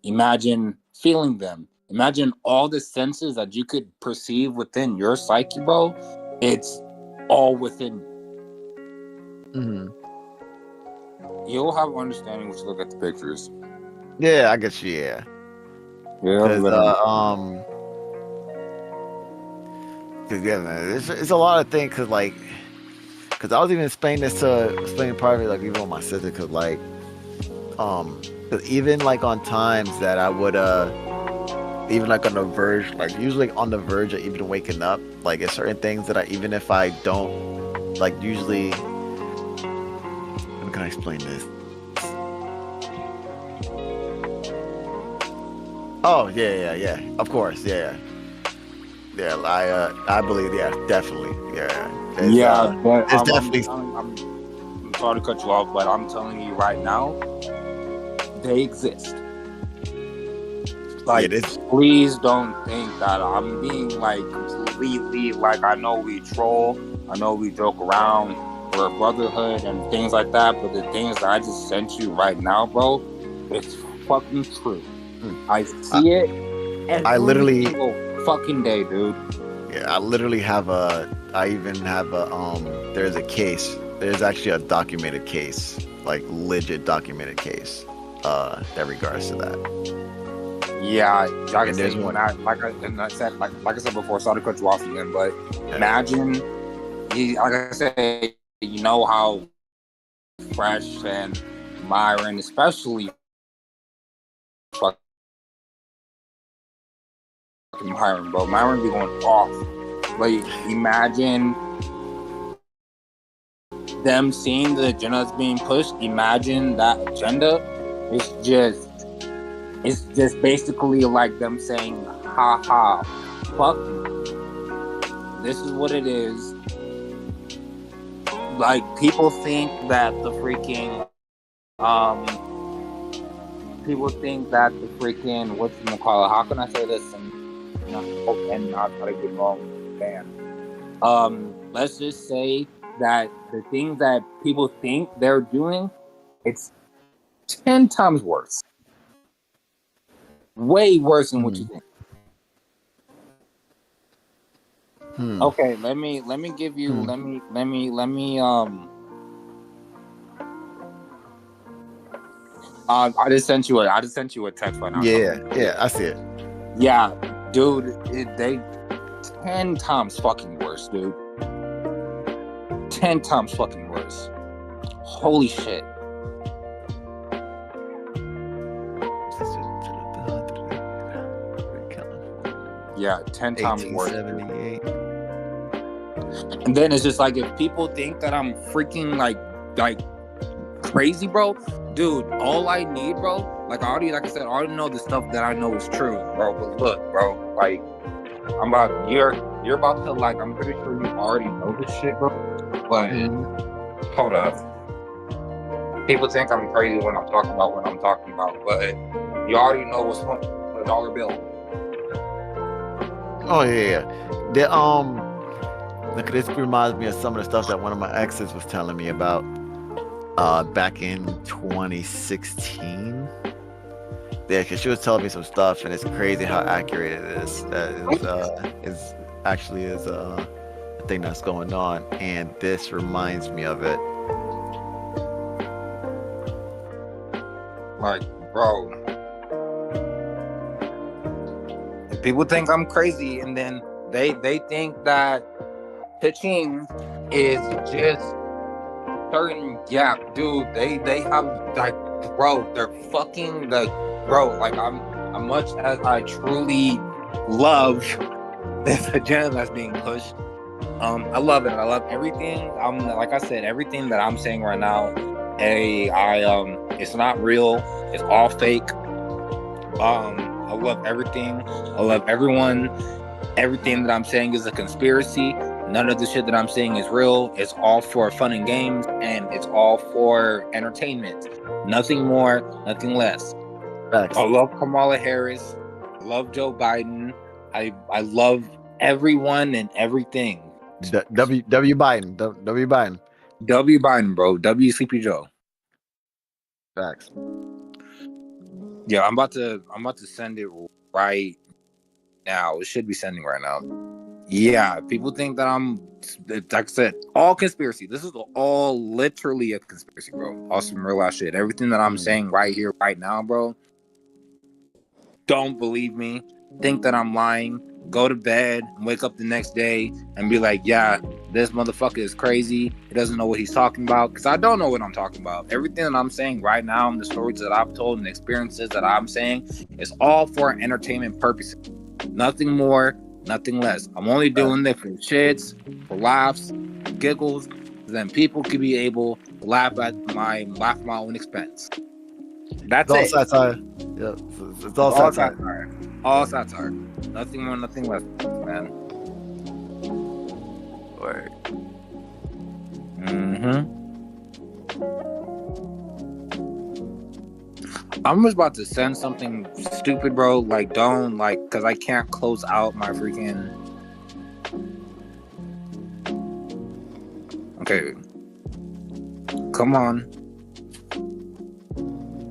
Imagine feeling them. Imagine all the senses that you could perceive within your psyche, bro. It's all within. Mm-hmm. You'll have understanding once you look at the pictures. Yeah, I guess. Yeah. Yeah. Cause yeah, man, it's a lot of things. Cause I was even explaining privately, like even with my sister. Cause cause even like on times that I would even like on the verge, like usually on the verge of even waking up, like it's certain things that even if I don't like usually. How can I explain this? Oh yeah. Of course, yeah. I believe, yeah, definitely, yeah. Yeah, but There's definitely. I'm sorry to cut you off, but I'm telling you right now, they exist. Yeah, Like, this. please don't think that I'm being like completely like, I know we troll, I know we joke around, we're a brotherhood and things like that, but the things that I just sent you right now, bro, it's fucking true. I I, see it I every literally, single fucking day, dude. yeah, I literally have a. I even have a. There's a case. There's actually a documented case, like legit documented case, that regards to that. Yeah, like I And said, there's one. like I said before, sorry to cut you off again, but imagine, like I said, you know how Fresh and Myron, especially fucking Myron, bro. Myron be going off. Like, imagine them seeing the agenda that's being pushed. Imagine that agenda. It's just basically like them saying, "Ha ha, fuck you. This is what it is." Like, people think that the freaking whatchamacallit, how can I say this and not try to get wrong, man. Let's just say that the things that people think they're doing, it's 10 times worse. Way worse than what you think. Okay, let me give you let me I just sent you a text right now. Yeah, I see it. Yeah, dude, they 10 times fucking worse, dude. 10 times fucking worse. Holy shit. Yeah, 10 times worse. 1878. And then it's just like, if people think that I'm freaking like crazy, bro, dude, all I need, bro, like I said, I already know the stuff that I know is true, bro. But look, bro, like, you're about to, like, I'm pretty sure you already know this shit, bro. But hold up. People think I'm crazy when I'm talking about what I'm talking about, but you already know what's on the dollar bill. Oh yeah. Look, this reminds me of some of the stuff that one of my exes was telling me about back in 2016. Yeah, because she was telling me some stuff, and it's crazy how accurate it is. That is actually a thing that's going on, and this reminds me of it. Like, bro, people think I'm crazy, and then they think that pitching is just certain gap, dude. They have, like, bro, they're fucking, like, bro, like, I'm much as I truly love this agenda that's being pushed. I love it. I love everything. Like I said, everything that I'm saying right now, it's not real. It's all fake. I love everything. I love everyone. Everything that I'm saying is a conspiracy. None of the shit that I'm saying is real. It's all for fun and games, and it's all for entertainment. Nothing more, nothing less. Facts. I love Kamala Harris. I love Joe Biden. I love everyone and everything. W Biden. W Biden. W Biden, bro. W Sleepy Joe. Facts. Yeah, I'm about to send it right now. It should be sending right now. Yeah, people think that I'm, like I said, all conspiracy. This is all literally a conspiracy, bro. All some real ass shit. Everything that I'm saying right here, right now, bro. Don't believe me. Think that I'm lying. Go to bed and wake up the next day and be like, yeah, this motherfucker is crazy. He doesn't know what he's talking about. Because I don't know what I'm talking about. Everything that I'm saying right now, and the stories that I've told and the experiences that I'm saying, is all for entertainment purposes. Nothing more, nothing less. I'm only doing this for shits, for laughs, giggles. Then people can be able to laugh at my own expense. That's It's all it. satire. Yeah, it's all All satire. satire. All satire. Nothing more, nothing less, man. Word. Mm-hmm. I'm just about to send something stupid, bro. Like, don't, like, because I can't close out my freaking... Okay. Come on.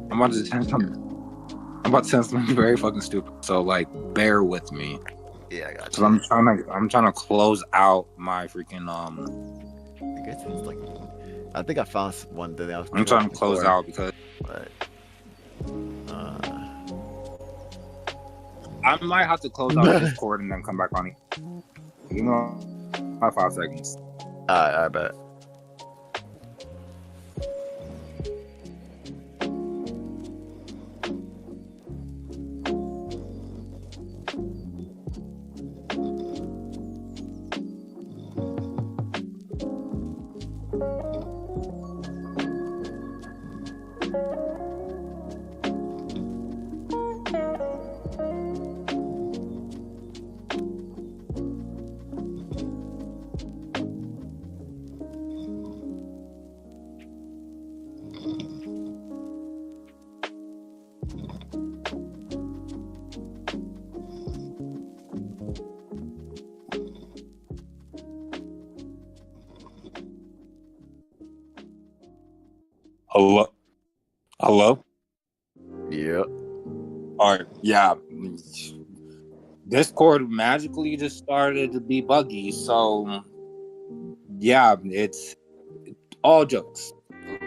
I'm about to send something very fucking stupid. So, like, bear with me. Yeah, I got Cause you. I'm trying to close out my freaking I guess it's like, I think I found one that I was. I'm trying to close out because But, I might have to close out Discord and then come back on it. You know, about 5 seconds. I bet. Hello. Hello. Yeah. All right. Yeah. Discord magically just started to be buggy, so yeah, it's all jokes.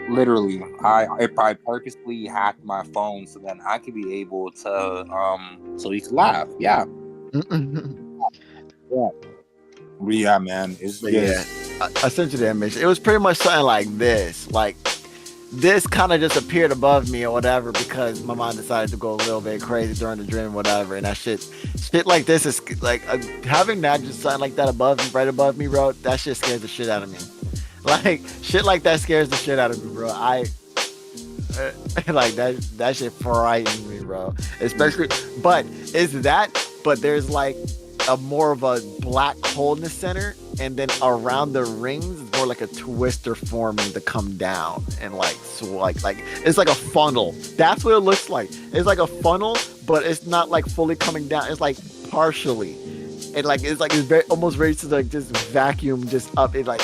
Literally, I purposely hacked my phone so then I could be able to so we could laugh. Yeah. Yeah, man. It's But just yeah, I sent you the image. It was pretty much something like this. Like, this kind of just appeared above me or whatever because my mind decided to go a little bit crazy during the dream or whatever. And that shit like this is like having that just something like that above me, right above me, bro. That shit scares the shit out of me. Like, shit like that scares the shit out of me, bro. Like that shit frightens me, bro. Especially, but there's like a more of a black hole in the center, and then around the rings it's more like a twister forming to come down, and like so like it's like a funnel. That's what it looks like. It's like a funnel, but it's not like fully coming down. It's like partially, and like it's very almost ready to like just vacuum just up. It like,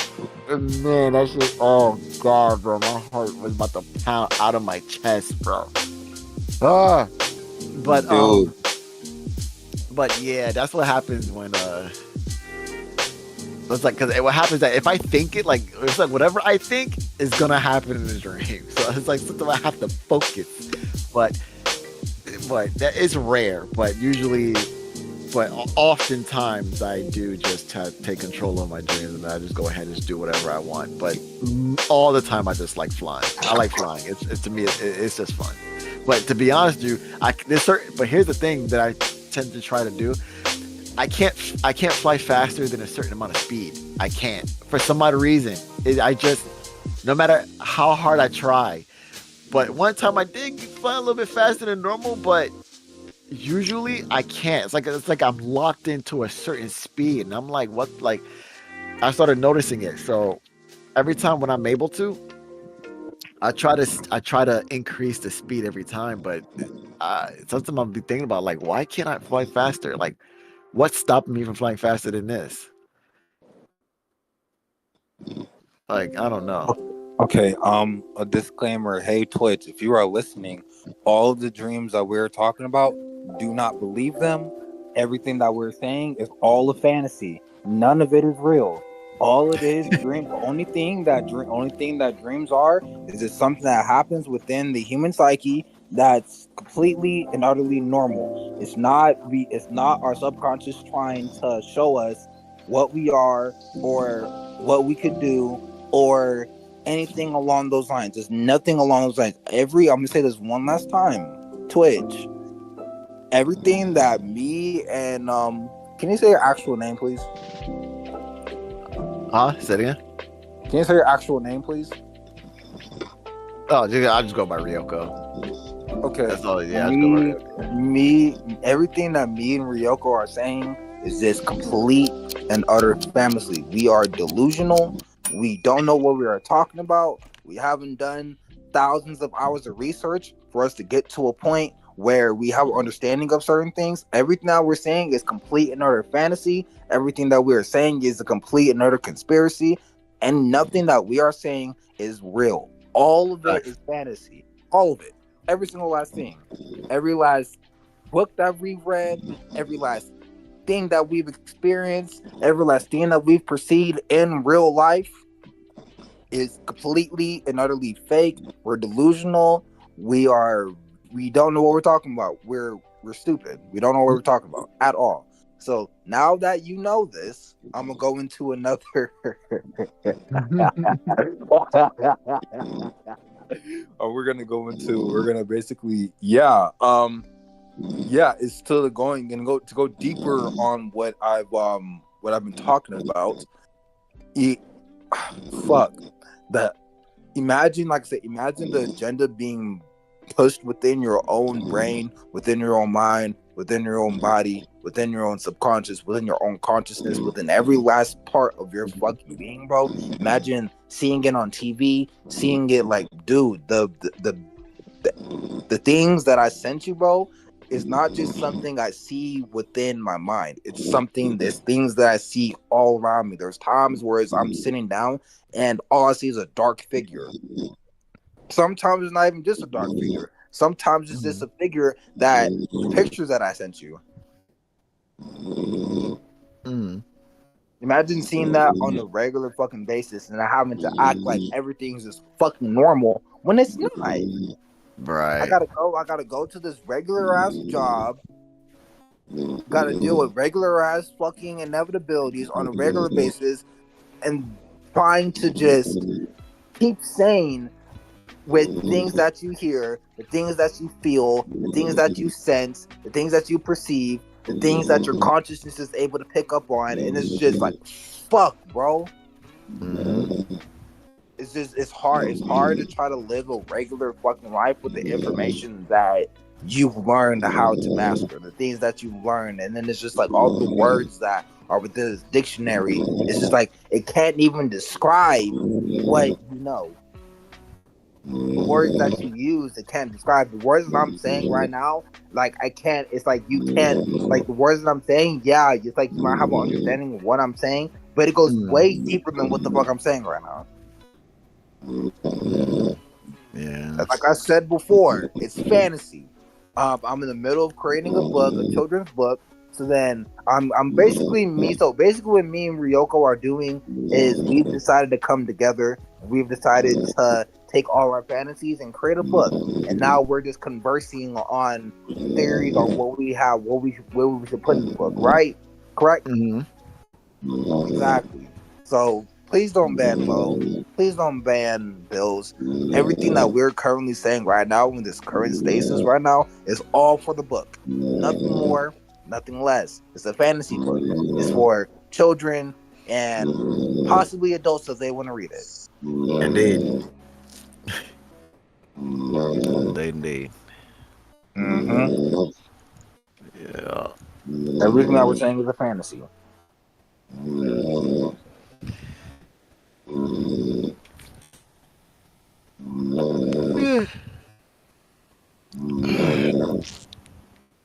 man, that shit. Oh god, bro, my heart was about to pound out of my chest, bro. But dude. But yeah, that's what happens when it's like, because what happens that if I think it, like, it's like whatever I think is gonna happen in the dream. So it's like something I have to focus. But that is rare. But oftentimes I do just take control of my dreams, and I just go ahead and just do whatever I want. But all the time I just like flying. I like flying. It's to me it's just fun. But to be honest with you, but here's the thing that I tend to try to do. I can't fly faster than a certain amount of speed. I can't, for some odd reason. I just, no matter how hard I try. But one time I did fly a little bit faster than normal, but usually I can't. It's like I'm locked into a certain speed, and I'm like, what? Like, I started noticing it. So every time when I'm able to, I try to increase the speed every time, but something I'll be thinking about, like, why can't I fly faster? Like, what's stopping me from flying faster than this? Like, I don't know. Okay, a disclaimer. Hey, Twitch, if you are listening, all of the dreams that we're talking about, do not believe them. Everything that we're saying is all a fantasy. None of it is real. All it is dream. The only thing that dreams are is just something that happens within the human psyche that's completely and utterly normal. It's not our subconscious trying to show us what we are or what we could do or anything along those lines. There's nothing along those lines. I'm gonna say this one last time. Twitch. Everything that me and can you say your actual name, please? Say it again? Can you say your actual name, please? Oh, I'll just go by Ryoko. Okay. That's all. Yeah, that's good. Everything that me and Ryoko are saying is just complete and utter fantasy. We are delusional. We don't know what we are talking about. We haven't done thousands of hours of research for us to get to a point where we have an understanding of certain things. Everything that we're saying is complete and utter fantasy. Everything that we are saying is a complete and utter conspiracy. And nothing that we are saying is real. All of it is fantasy. All of it. Every single last thing. Every last book that we've read, every last thing that we've experienced, every last thing that we've perceived in real life is completely and utterly fake. We're delusional. We don't know what we're talking about. We're stupid. We don't know what we're talking about at all. So now that you know this, I'm gonna go into another. We're gonna basically, it's still to go deeper on what I've been talking about. Fuck that. Imagine, like I said, imagine the agenda being pushed within your own brain, within your own mind, within your own body, within your own subconscious, within your own consciousness, within every last part of your fucking being, bro. Imagine seeing it on TV, seeing it like, dude, the things that I sent you, bro, is not just something I see within my mind. There's things that I see all around me. There's times where I'm sitting down and all I see is a dark figure. Sometimes it's not even just a dark figure. Sometimes it's just a figure that the pictures that I sent you. Imagine seeing that on a regular fucking basis and having to act like everything's just fucking normal when it's not. Right. I gotta go to this regular ass job. Gotta deal with regular ass fucking inevitabilities on a regular basis, and trying to just keep sane with things that you hear, the things that you feel, the things that you sense, the things that you perceive, the things that your consciousness is able to pick up on, and it's just like, fuck, bro. It's hard to try to live a regular fucking life with the information that you've learned how to master, the things that you've learned, and then it's just like all the words that are within this dictionary. It's just like it can't even describe what you know. The words that you use, it can't describe the words that I'm saying right now. Like I can't. It's like you can't. Like the words that I'm saying, yeah, it's like you might have an understanding of what I'm saying, but it goes way deeper than what the fuck I'm saying right now. Yeah. Like I said before, it's fantasy. I'm in the middle of creating a book, a children's book. So then I'm basically me. So basically, what me and Ryoko are doing is we've decided to come together. We've decided to take all our fantasies and create a book. And now we're just conversing on theories on what we have, what we should put in the book. Right? Correct? Exactly. So please don't ban Mo. Please don't ban Bills. Everything that we're currently saying right now in this current stasis right now is all for the book. Nothing more, nothing less. It's a fantasy book. It's for children and possibly adults if they want to read it. Indeed. Indeed. Yeah. Everything that we're saying is a fantasy.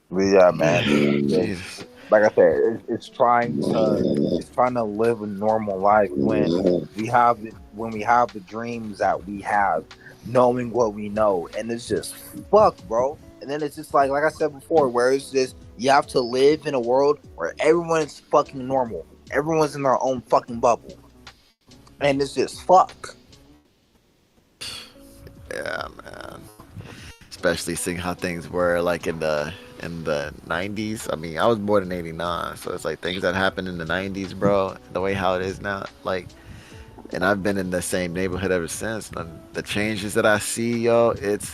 But yeah, man. Jesus. Like I said, it's trying to live a normal life when we have the dreams that we have, knowing what we know, and it's just fuck, bro. And then it's just like I said before, where it's just you have to live in a world where everyone's fucking normal, everyone's in their own fucking bubble, and it's just fuck. Yeah, man. Especially seeing how things were like in the 90s. I mean, I was born in 89, so it's like things that happened in the 90s, bro, the way how it is now, like, and I've been in the same neighborhood ever since. And the changes that I see, yo, it's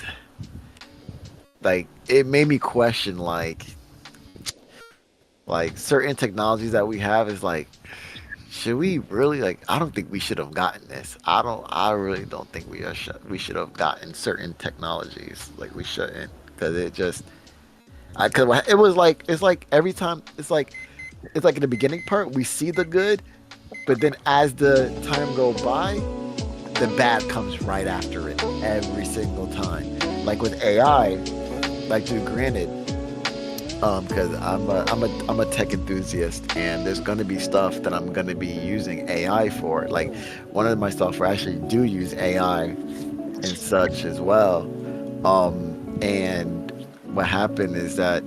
like it made me question like certain technologies that we have is like, should we really, like, I don't think we should have gotten this. I really don't think we should have gotten certain technologies. Like, we shouldn't, because it just, cause it was like it's like every time it's like in the beginning part we see the good, but then as the time go by, the bad comes right after it every single time. Like with AI, like dude, granted, because I'm a tech enthusiast, and there's gonna be stuff that I'm gonna be using AI for. Like one of my software I actually do use AI and such as well. And what happened is that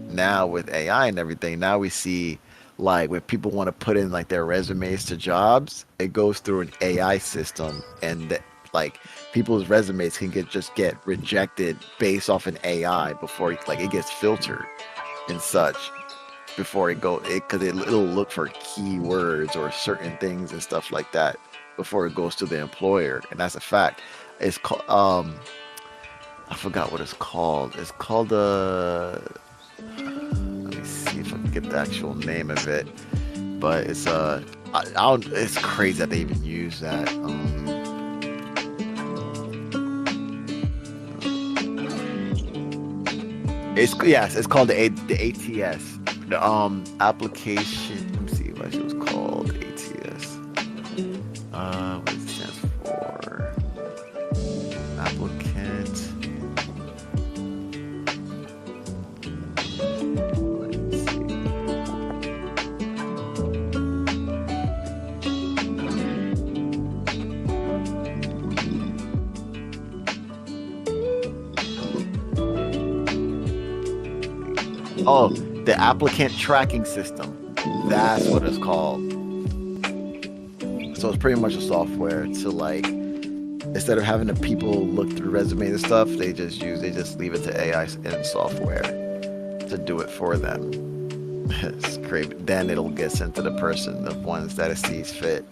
now with AI and everything, now we see like when people want to put in like their resumes to jobs, it goes through an AI system, and like people's resumes can get rejected based off an AI before it gets filtered and such before because it'll look for keywords or certain things and stuff like that before it goes to the employer, and that's a fact. It's called I forgot what it's called. It's called let me see if I can get the actual name of it. But it's it's crazy that they even use that. It's called the ATS. The application. Let me see what it was called. ATS. What it stands for? Applicant. Oh, the applicant tracking system. That's what it's called. So it's pretty much a software to like, instead of having the people look through resumes and stuff, they just leave it to AI and software to do it for them. It's crazy. Then it'll get sent to the person, the ones that it sees fit.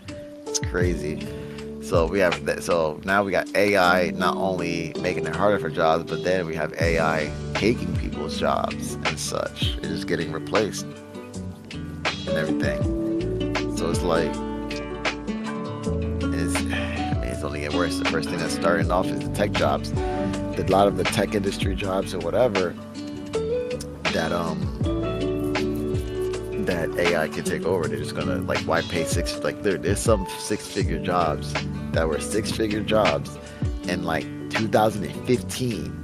It's crazy. So we have that. So now we got AI not only making it harder for jobs, but then we have AI taking people's jobs and such. It is getting replaced and everything. So it's like it's only getting worse. The first thing that's starting off is the tech jobs. A lot of the tech industry jobs or whatever that AI can take over. They're just gonna like, why pay there's some 6-figure jobs that were 6-figure jobs in like 2015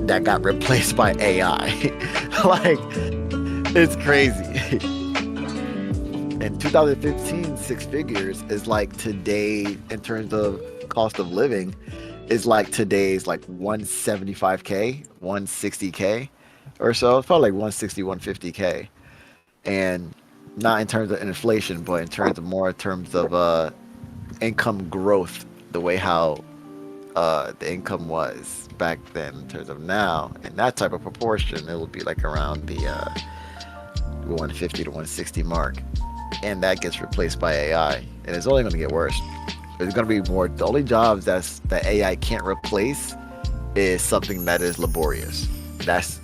that got replaced by AI. Like, it's crazy. In 2015, 6 figures is like today in terms of cost of living is like today's like 175K, 160K or so. It's probably like 160, 150K. And not in terms of inflation, but in terms of income growth, the way how the income was back then in terms of now, in that type of proportion, it will be like around the 150 to 160 mark, and that gets replaced by AI, and it's only going to get worse. There's going to be more. The only jobs that AI can't replace is something that is laborious. That's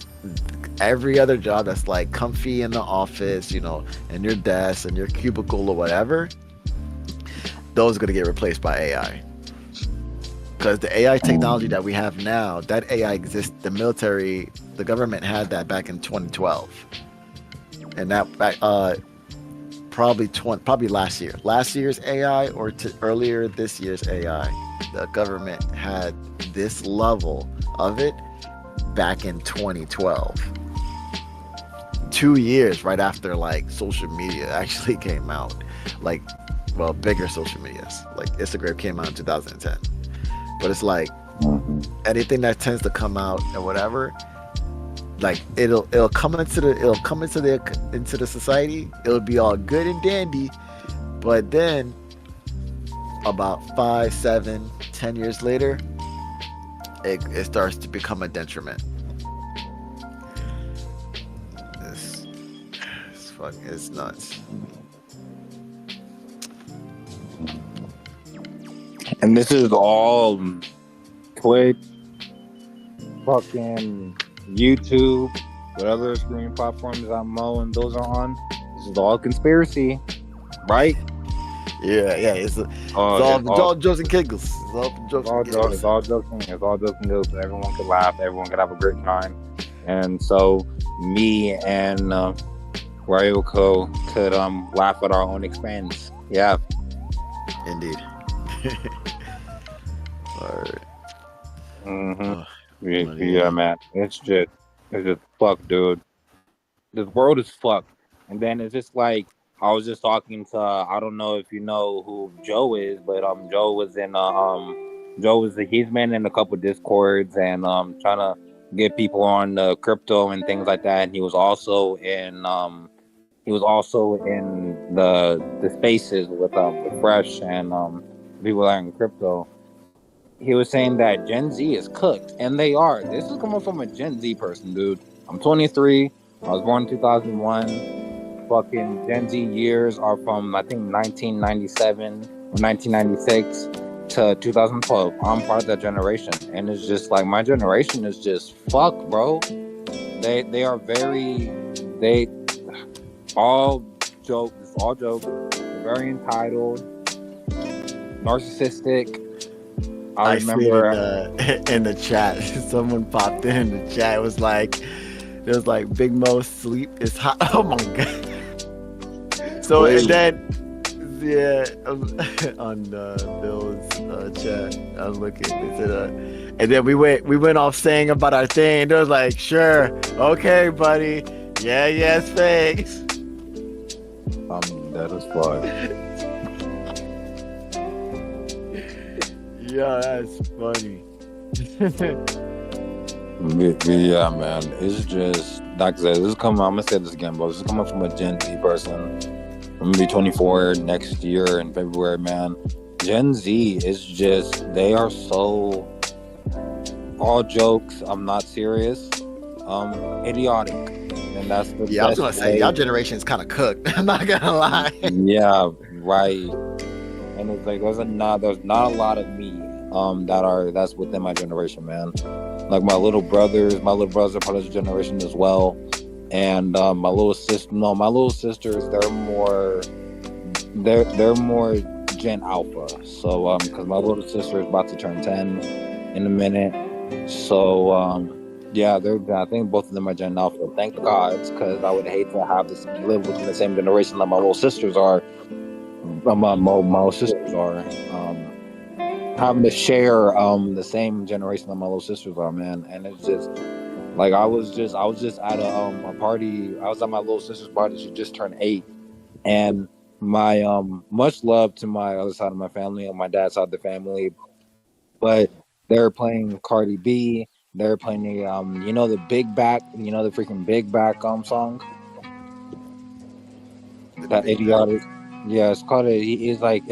every other job that's like comfy in the office, in your desk and your cubicle or whatever. Those are going to get replaced by AI. Because the AI technology that we have now, that AI exists, the government had that back in 2012. And that probably last year's AI or earlier this year's AI, the government had this level of it back in 2012. 2 years right after like social media actually came out. Like, well, bigger social medias. Like Instagram came out in 2010. But it's like anything that tends to come out and whatever, like it'll come into the society. It'll be all good and dandy, but then about 5, 7, 10 years later, it starts to become a detriment. It's nuts. And this is all Twitch, fucking YouTube, whatever streaming platforms I'm mowing, those are on. This is all conspiracy, right? Yeah. It's all jokes and giggles. It's all jokes and giggles. It's all jokes and giggles. Everyone could laugh. Everyone could have a great time. And so me and Ryoko could laugh at our own expense. Yeah. Indeed. All right. Yeah, man. It's just fucked, dude. This world is fucked. And then it's just like I was just talking to I don't know if you know who Joe is, but Joe was he's been in a couple Discords and trying to get people on crypto and things like that. And he was also in the spaces with Fresh and people that are in crypto. He was saying that Gen Z is cooked, and they are. This is coming from a Gen Z person, dude. I'm 23. I was born in 2001. Fucking Gen Z years are from, I think, 1997 or 1996 to 2012. I'm part of that generation. And it's just like, my generation is just fucked, bro. They are all jokes. It's all jokes. They're very entitled, narcissistic. I remember in the chat, someone popped in the chat. It was like Big Mo sleep is hot. Oh my god. So Wait. And then on Bill's chat, I was looking. They said, and then we went off saying about our thing. And it was like, sure, okay, buddy, yeah, it's fake. That is fun. Yeah, that's funny. Yeah, man. It's just like I said. I'm gonna say this again, bro. This is coming from a Gen Z person. I'm gonna be 24 next year in February, man. Gen Z is just, they are so all jokes. I'm not serious. Idiotic, and that's the I was gonna say y'all generation is kind of cooked. I'm not gonna lie. Yeah, right. And it's like there's not a lot of me that's within my generation, man. Like my little brothers are part of this generation as well. And my little sisters, they're more Gen Alpha. So because my little sister is about to turn 10 in a minute. So yeah, I think both of them are Gen Alpha. Thank God, because I would hate to live within the same generation that my little sisters are. My little sisters are having to share the same generation that my little sisters are, man. And it's just like I was just at a party. I was at my little sister's party. She just turned 8, and my much love to my other side of my family and my dad's side of the family, but they're playing Cardi B. They're playing the the Big Back, the freaking Big Back song. That idiotic. Yeah, it's called it's like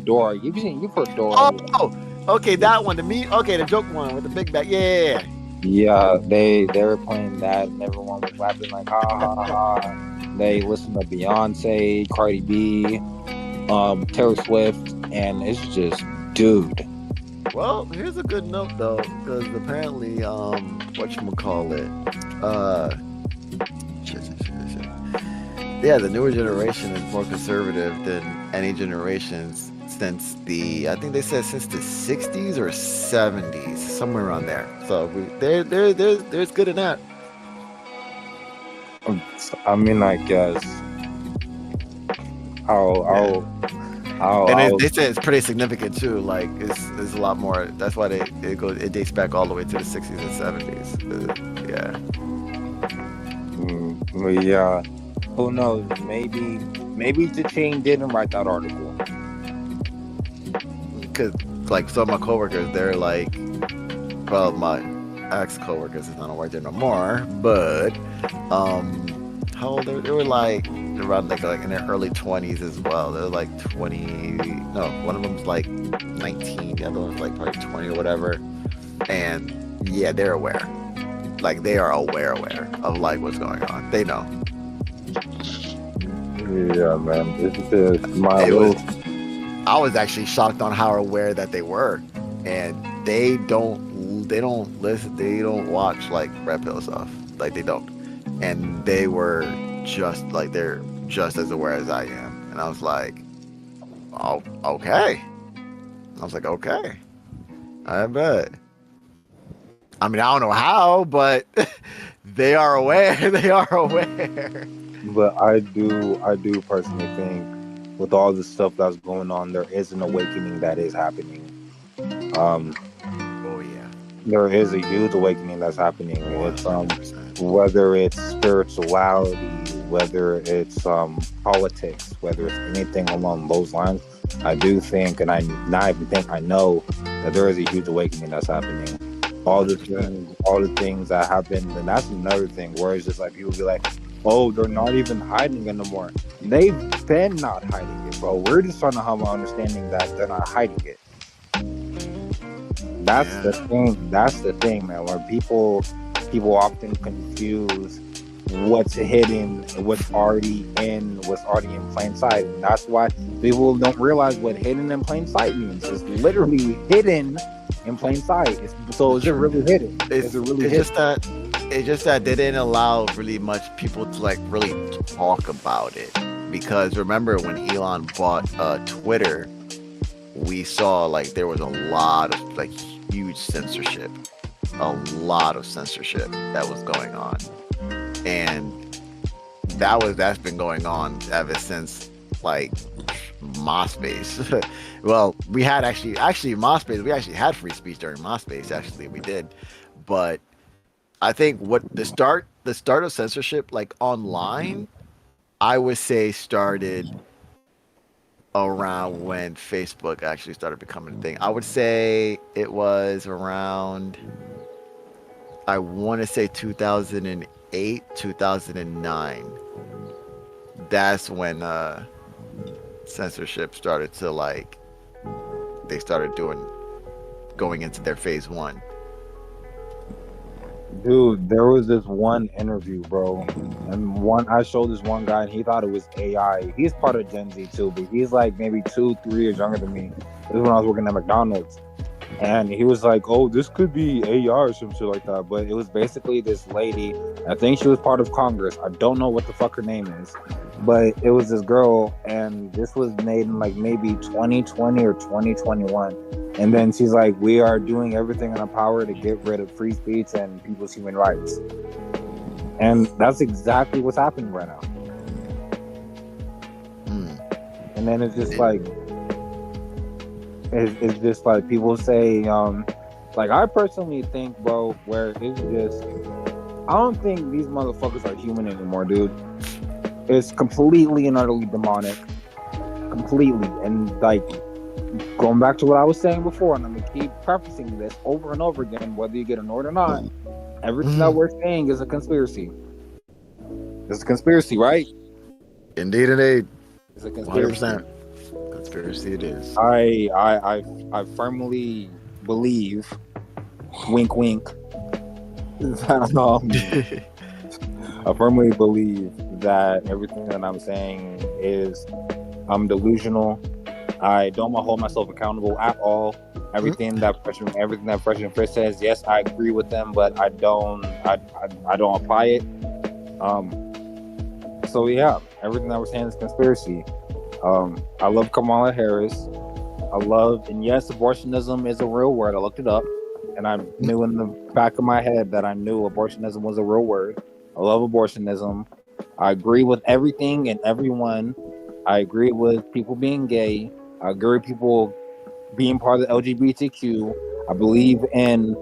Dora. You've heard Dora. Oh, okay, that one. The joke one with the big back. Yeah. Yeah, they were playing that, and everyone was laughing like ha ha ha. They listened to Beyonce, Cardi B, Taylor Swift, and it's just, dude. Well, here's a good note though, because apparently, whatchamacallit, yeah, the newer generation is more conservative than any generations since I think they said since the 60s or 70s, somewhere around there. So there's good in that. I mean, I guess. They say it's pretty significant too. Like it's a lot more. That's why it dates back all the way to the 60s and 70s. Yeah. Yeah. Who knows? Maybe Cha-Ching didn't write that article. Because like some of my coworkers, they're like, well, my ex-coworkers is not work there no more. But how old they were like around like in their early 20s as well. They're like 20. No, one of them's like 19. The other one's like probably 20 or whatever. And yeah, they're aware. Like they are aware of like what's going on. They know. Yeah, man. This is I was actually shocked on how aware that they were, and they don't listen. They don't watch like Red Pill stuff. Like they don't, and they're just as aware as I am. And I was like, Oh, okay. I was like, okay. I bet. I mean, I don't know how, but they are aware. They are aware. But I do personally think with all the stuff that's going on, there is an awakening that is happening. Um, Oh yeah. there is a huge awakening that's happening. It's 100%. whether it's spirituality, whether it's politics, whether it's anything along those lines. I do think, and I not even think, I know that there is a huge awakening that's happening. All the 100%. things that happen, and that's another thing where it's just like people be like, "Oh, they're not even hiding anymore." They've been not hiding it, bro. We're just trying to have an understanding that they're not hiding it. That's the thing. That's the thing, man. Where people often confuse what's hidden and what's already in plain sight. And that's why people don't realize what hidden in plain sight means. It's literally hidden in plain sight. Is it really hidden? It's just that they didn't allow really much people to like really talk about it, because remember when Elon bought Twitter, we saw like there was a lot of like huge censorship, that was going on, and that's been going on ever since like MySpace. Well, we had actually MySpace. We actually had free speech during MySpace. Actually, we did, but I think what the start of censorship like online, I would say started around when Facebook actually started becoming a thing. I would say it was around, I want to say 2008, 2009. That's when censorship started to like, they started going into their phase 1. Dude, there was this one interview, bro, and I showed this one guy, and he thought it was AI. He's part of Gen Z too, but he's like maybe 2-3 years younger than me. This is when I was working at McDonald's, and he was like, "Oh, this could be AI or some shit like that." But it was basically this lady. I think she was part of Congress. I don't know what the fuck her name is, but it was this girl, and this was made in like maybe 2020 or 2021. And then she's like, "We are doing everything in our power to get rid of free speech and people's human rights." And that's exactly what's happening right now. And then it's just like, it's just like people say, like I personally think, bro, where it's just, I don't think these motherfuckers are human anymore, dude. It's completely and utterly demonic. Completely. And like, going back to what I was saying before, and I'm gonna keep prefacing this over and over again, whether you get annoyed or not, everything that we're saying is a conspiracy. It's a conspiracy, right? Indeed. It's a conspiracy. 100%. Conspiracy it is. I firmly believe, wink wink, that, I firmly believe that everything that I'm saying is delusional. I don't hold myself accountable at all. Everything that President Chris says, yes, I agree with them, but I don't apply it. So yeah, everything that we're saying is conspiracy. I love Kamala Harris. And yes, abortionism is a real word. I looked it up, and I knew in the back of my head that I knew abortionism was a real word. I love abortionism. I agree with everything and everyone. I agree with people being gay. I agree with people being part of the LGBTQ. I believe in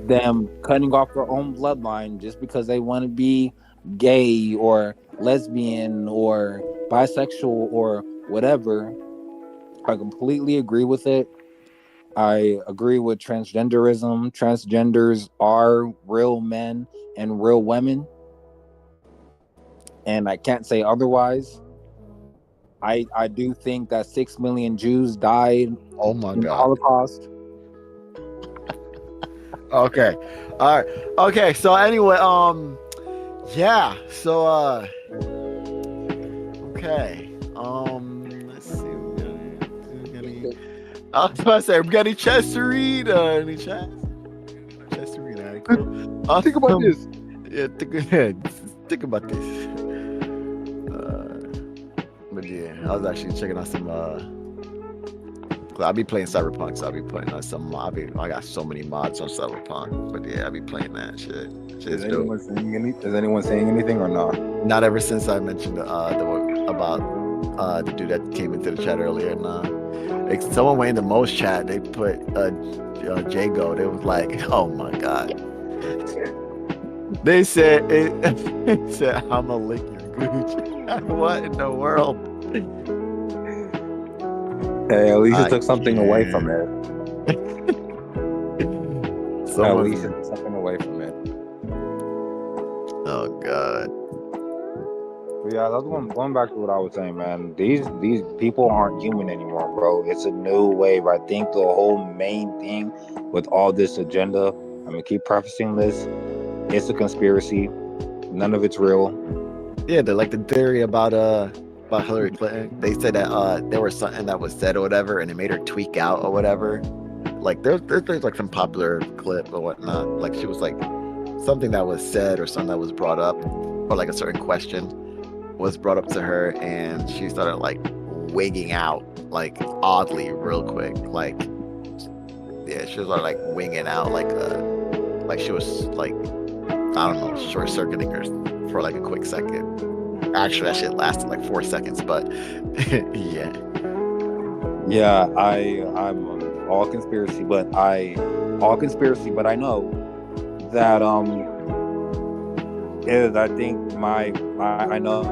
them cutting off their own bloodline just because they want to be gay or lesbian or bisexual or whatever. I completely agree with it. I agree with transgenderism. Transgenders are real men and real women, and I can't say otherwise. I do think that 6 million Jews died Oh my in the God. Holocaust. Okay. All right. Okay. So anyway, yeah. So okay. Let's see. I was about to say, we got any chats to read? Any chats? Chats to read. All right, cool. Think about this. Yeah, think about this. But yeah, I was actually checking out some I'll be playing Cyberpunk, so I'll be putting on some. I got so many mods on Cyberpunk, but yeah, I'll be playing that shit. Is anyone saying anything or not? Not ever since I mentioned about the dude that came into the chat earlier. Nah, like, someone went in the most chat. They put Jago. They was like, oh my god. They said it said I'ma lick your gooch. What in the world? Hey, at least it took something away from it. At least it took something away from it. Oh god. But yeah, that's going back to what I was saying, man. These people aren't human anymore, bro. It's a new wave. I think the whole main thing with all this agenda, I'm gonna keep prefacing this, it's a conspiracy. None of it's real. Yeah, the theory about Hillary Clinton. They said that there was something that was said or whatever, and it made her tweak out or whatever. Like there's like some popular clip or whatnot. Like she was like something that was said or something that was brought up, or like a certain question was brought up to her, and she started like wigging out like oddly real quick. Like yeah, she was like winging out like she was like, I don't know, short circuiting her for like a quick second. Actually, that shit lasted like 4 seconds, but yeah. Yeah, I'm all conspiracy, but I know that is I think I know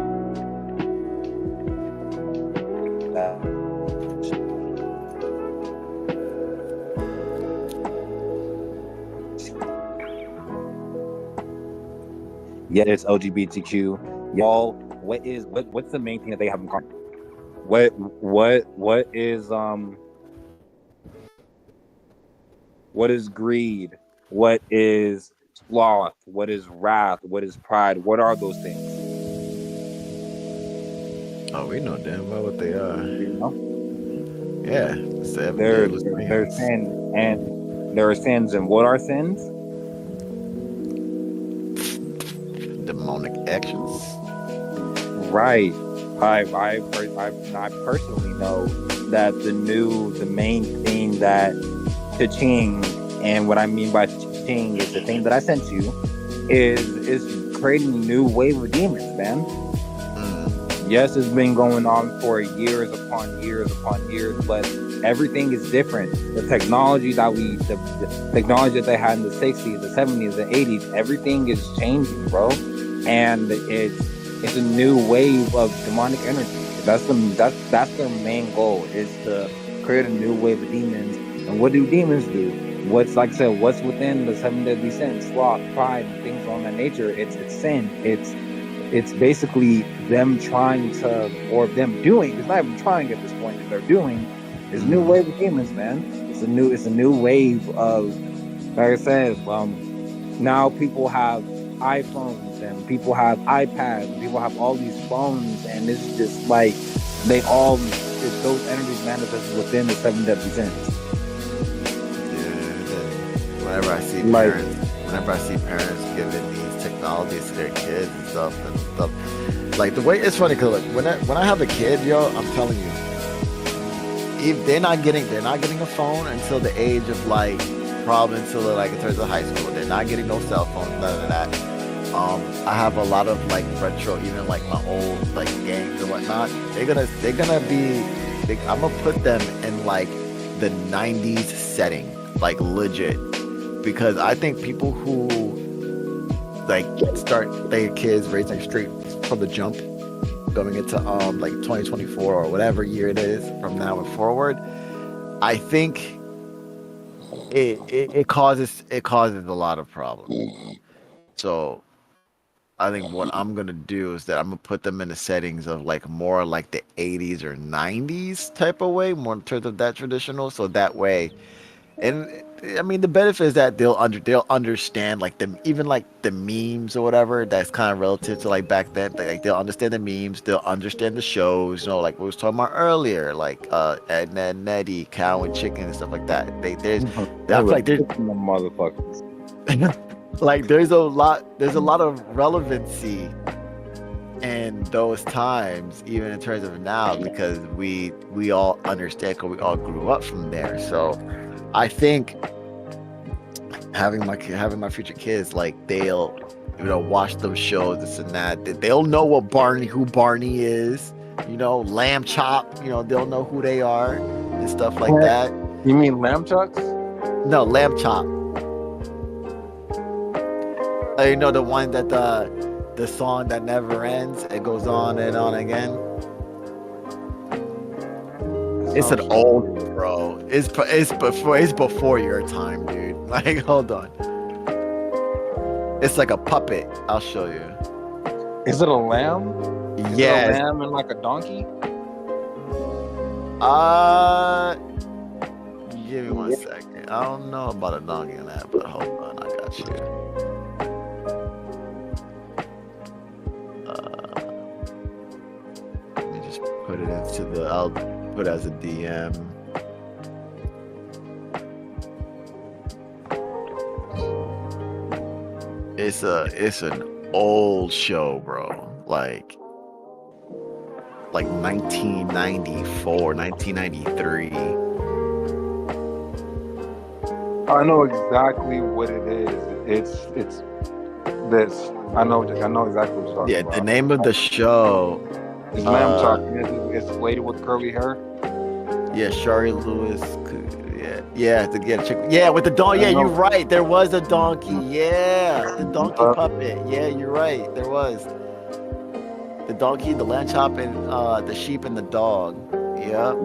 that yeah, it's LGBTQ. Y'all, what's the main thing that they have in common? What is greed? What is sloth? What is wrath? What is pride? What are those things? Oh, we know damn well what they are. You know? Yeah, there's sin, and there are sins, and what are sins? Demonic actions. Right. I personally know that the main thing that cha-ching, and what I mean by cha-ching is the thing that I sent you, is creating a new wave of demons, man. Yes, it's been going on for years upon years upon years, but everything is different. The technology that the technology that they had in the 60s, the 70s, the 80s, everything is changing, bro. And it's a new wave of demonic energy. That's their main goal, is to create a new wave of demons. And what do demons do? What's, like I said, what's within the 7 deadly sins, sloth, pride, and things on that nature? It's sin. It's basically them trying to, or them doing. It's not even trying at this point. They're doing. It's a new wave of demons, man. It's a new wave of, like I said, now people have iPhones and people have iPads and people have all these phones, and it's just like it's those energies manifested within the 7 deadly sins. Yeah, whenever I see parents giving these technologies to their kids and stuff, like the way it's funny because like, when I have a kid, yo, I'm telling you, if they're not getting a phone until the age of like probably until they're like in terms of high school. They're not getting no cell phones, none of that. I have a lot of like retro, even like my old like games and whatnot. They're gonna be. I'm gonna put them in like the 90s setting, like legit, because I think people who like start their kids raising straight from the jump, going into like 2024 or whatever year it is from now and forward, I think it causes a lot of problems. So I think what I'm gonna do is that I'm gonna put them in the settings of like more like the 80s or 90s type of way, more in terms of that traditional. So that way, and I mean the benefit is that they'll understand like even like the memes or whatever that's kind of relative to like back then. Like they'll understand the memes, they'll understand the shows. You know, like we was talking about earlier, like Ed, Ned, Nettie, Cow and Chicken and stuff like that. I feel like there's motherfuckers. like there's a lot of relevancy in those times, even in terms of now, because we all understand, because we all grew up from there. So I think having my future kids, like they'll watch those shows, this and that. They'll know who Barney is, Lamb Chop, they'll know who they are and stuff like that. You mean lamb chucks? No, Lamb Chop. The one that the song that never ends, it goes on and on again. It's an old, bro. It's before your time, dude. Like, hold on. It's like a puppet. I'll show you. Is it a lamb? Yeah. Is it a lamb and like a donkey? Give me 1 second. I don't know about a donkey and that, but hold on, I got you. Let me just put it into I'll put it as a DM. It's an old show, bro. Like 1994, 1993. I know exactly what it is. It's this. I know exactly what you're talking about. The name of the show. It's lamb chop. It's a lady with curly hair. Yeah, Shari Lewis. Yeah, to get a chick. Yeah, with the donkey. Yeah, you're right. There was a donkey. Yeah, the donkey puppet. Yeah, you're right. There was the donkey, the lamb chop, and the sheep and the dog. Yeah.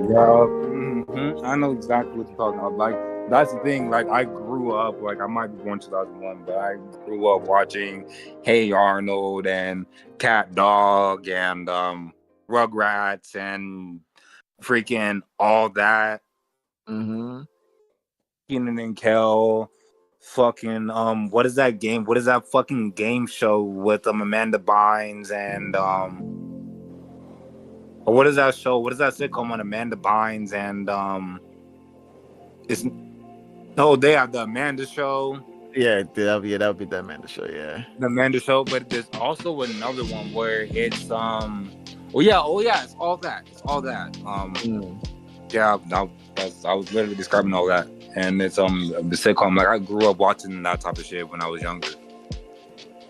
I know exactly what you're talking about. Like, that's the thing. Like, I grew up. Like, I might be born 2001, but I grew up watching Hey Arnold and Cat Dog and Rugrats and freaking all that. Mm-hmm. Keenan and Kel, fucking what is that game? What is that fucking game show with Amanda Bynes and or what is that show? What is that sitcom on Amanda Bynes and they have the Amanda Show. Yeah, that would be the Amanda Show. Yeah, the Amanda Show. But there's also another one where it's it's all that. It's all that. Yeah, I was literally describing all that. And it's the sitcom. Like, I grew up watching that type of shit when I was younger.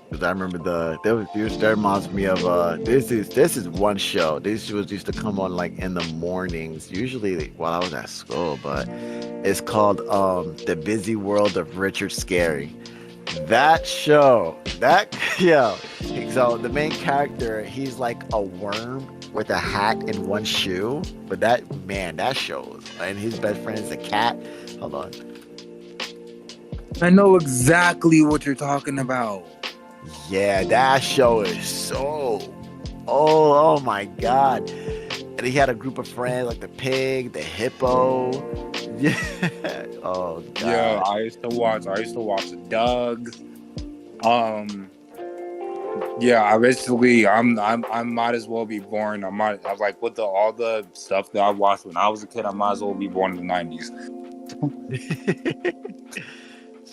Because I remember that reminds me of this is one show. This used to come on like in the mornings, usually while I was at school, but it's called The Busy World of Richard Scarry. That show, so the main character, he's like a worm with a hat and one shoe, but that show, and his best friend is a cat. Hold on. I know exactly what you're talking about. Yeah, that show is so... Oh my God. And he had a group of friends, like the pig, the hippo. Yeah. Oh, God. Yeah, I used to watch the Doug. Yeah, I might as well be born. I was like, with all the stuff that I watched when I was a kid, I might as well be born in the 90s.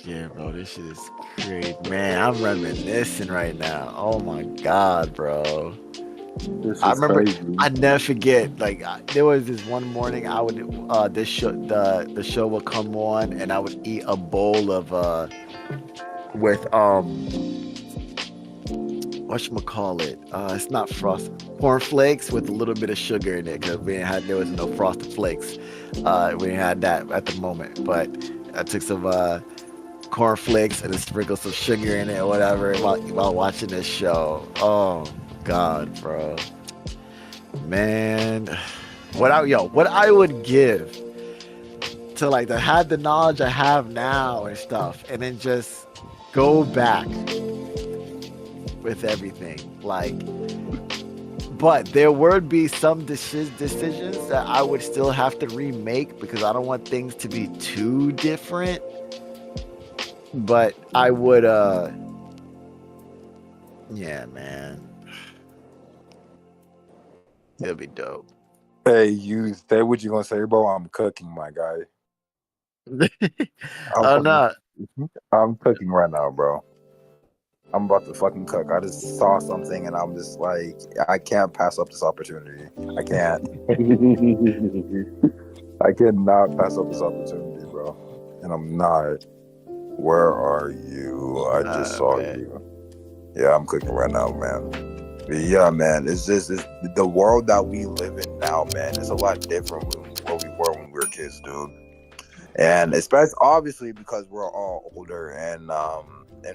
Yeah, bro, this shit is great, man. I'm reminiscing right now. Oh my God, bro. I remember crazy. I never forget. Like, there was this one morning I would the show would come on and I would eat a bowl of with whatchamacallit, it's not frosted cornflakes with a little bit of sugar in it, because there was no frosted flakes. We didn't have that at the moment, but I took some cornflakes and sprinkled some sugar in it or whatever while watching this show. Oh God, bro, man, what I would give to like to have the knowledge I have now and stuff, and then just go back with everything, like. But there would be some decisions that I would still have to remake because I don't want things to be too different. But I would, yeah, man. It'll be dope. Hey, you say what you gonna say, bro? I'm cooking, my guy. I'm not. I'm cooking right now, bro. I'm about to fucking cook. I just saw something and I'm just like, I can't pass up this opportunity. I can't. I cannot pass up this opportunity, bro. And I'm not. Where are you? I just saw you. Yeah, I'm cooking right now, man. But yeah, man, it's the world that we live in now, man. It's a lot different from what we were when we were kids, dude. And especially obviously because we're all older and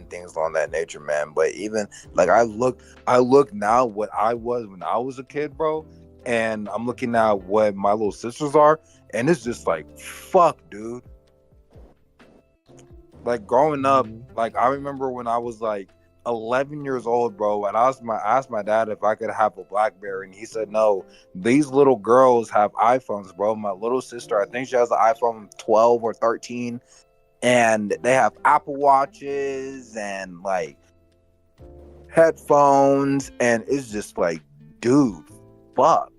things along that nature, man. But even like I look now what I was when I was a kid, bro, and I'm looking at what my little sisters are, and it's just like, fuck, dude. Like growing up, like I remember when I was like 11 years old, bro, and I asked my dad if I could have a BlackBerry, and he said no. These little girls have iPhones, bro. My little sister, I think she has an iPhone 12 or 13, and they have Apple Watches and like headphones, and it's just like, dude, fuck.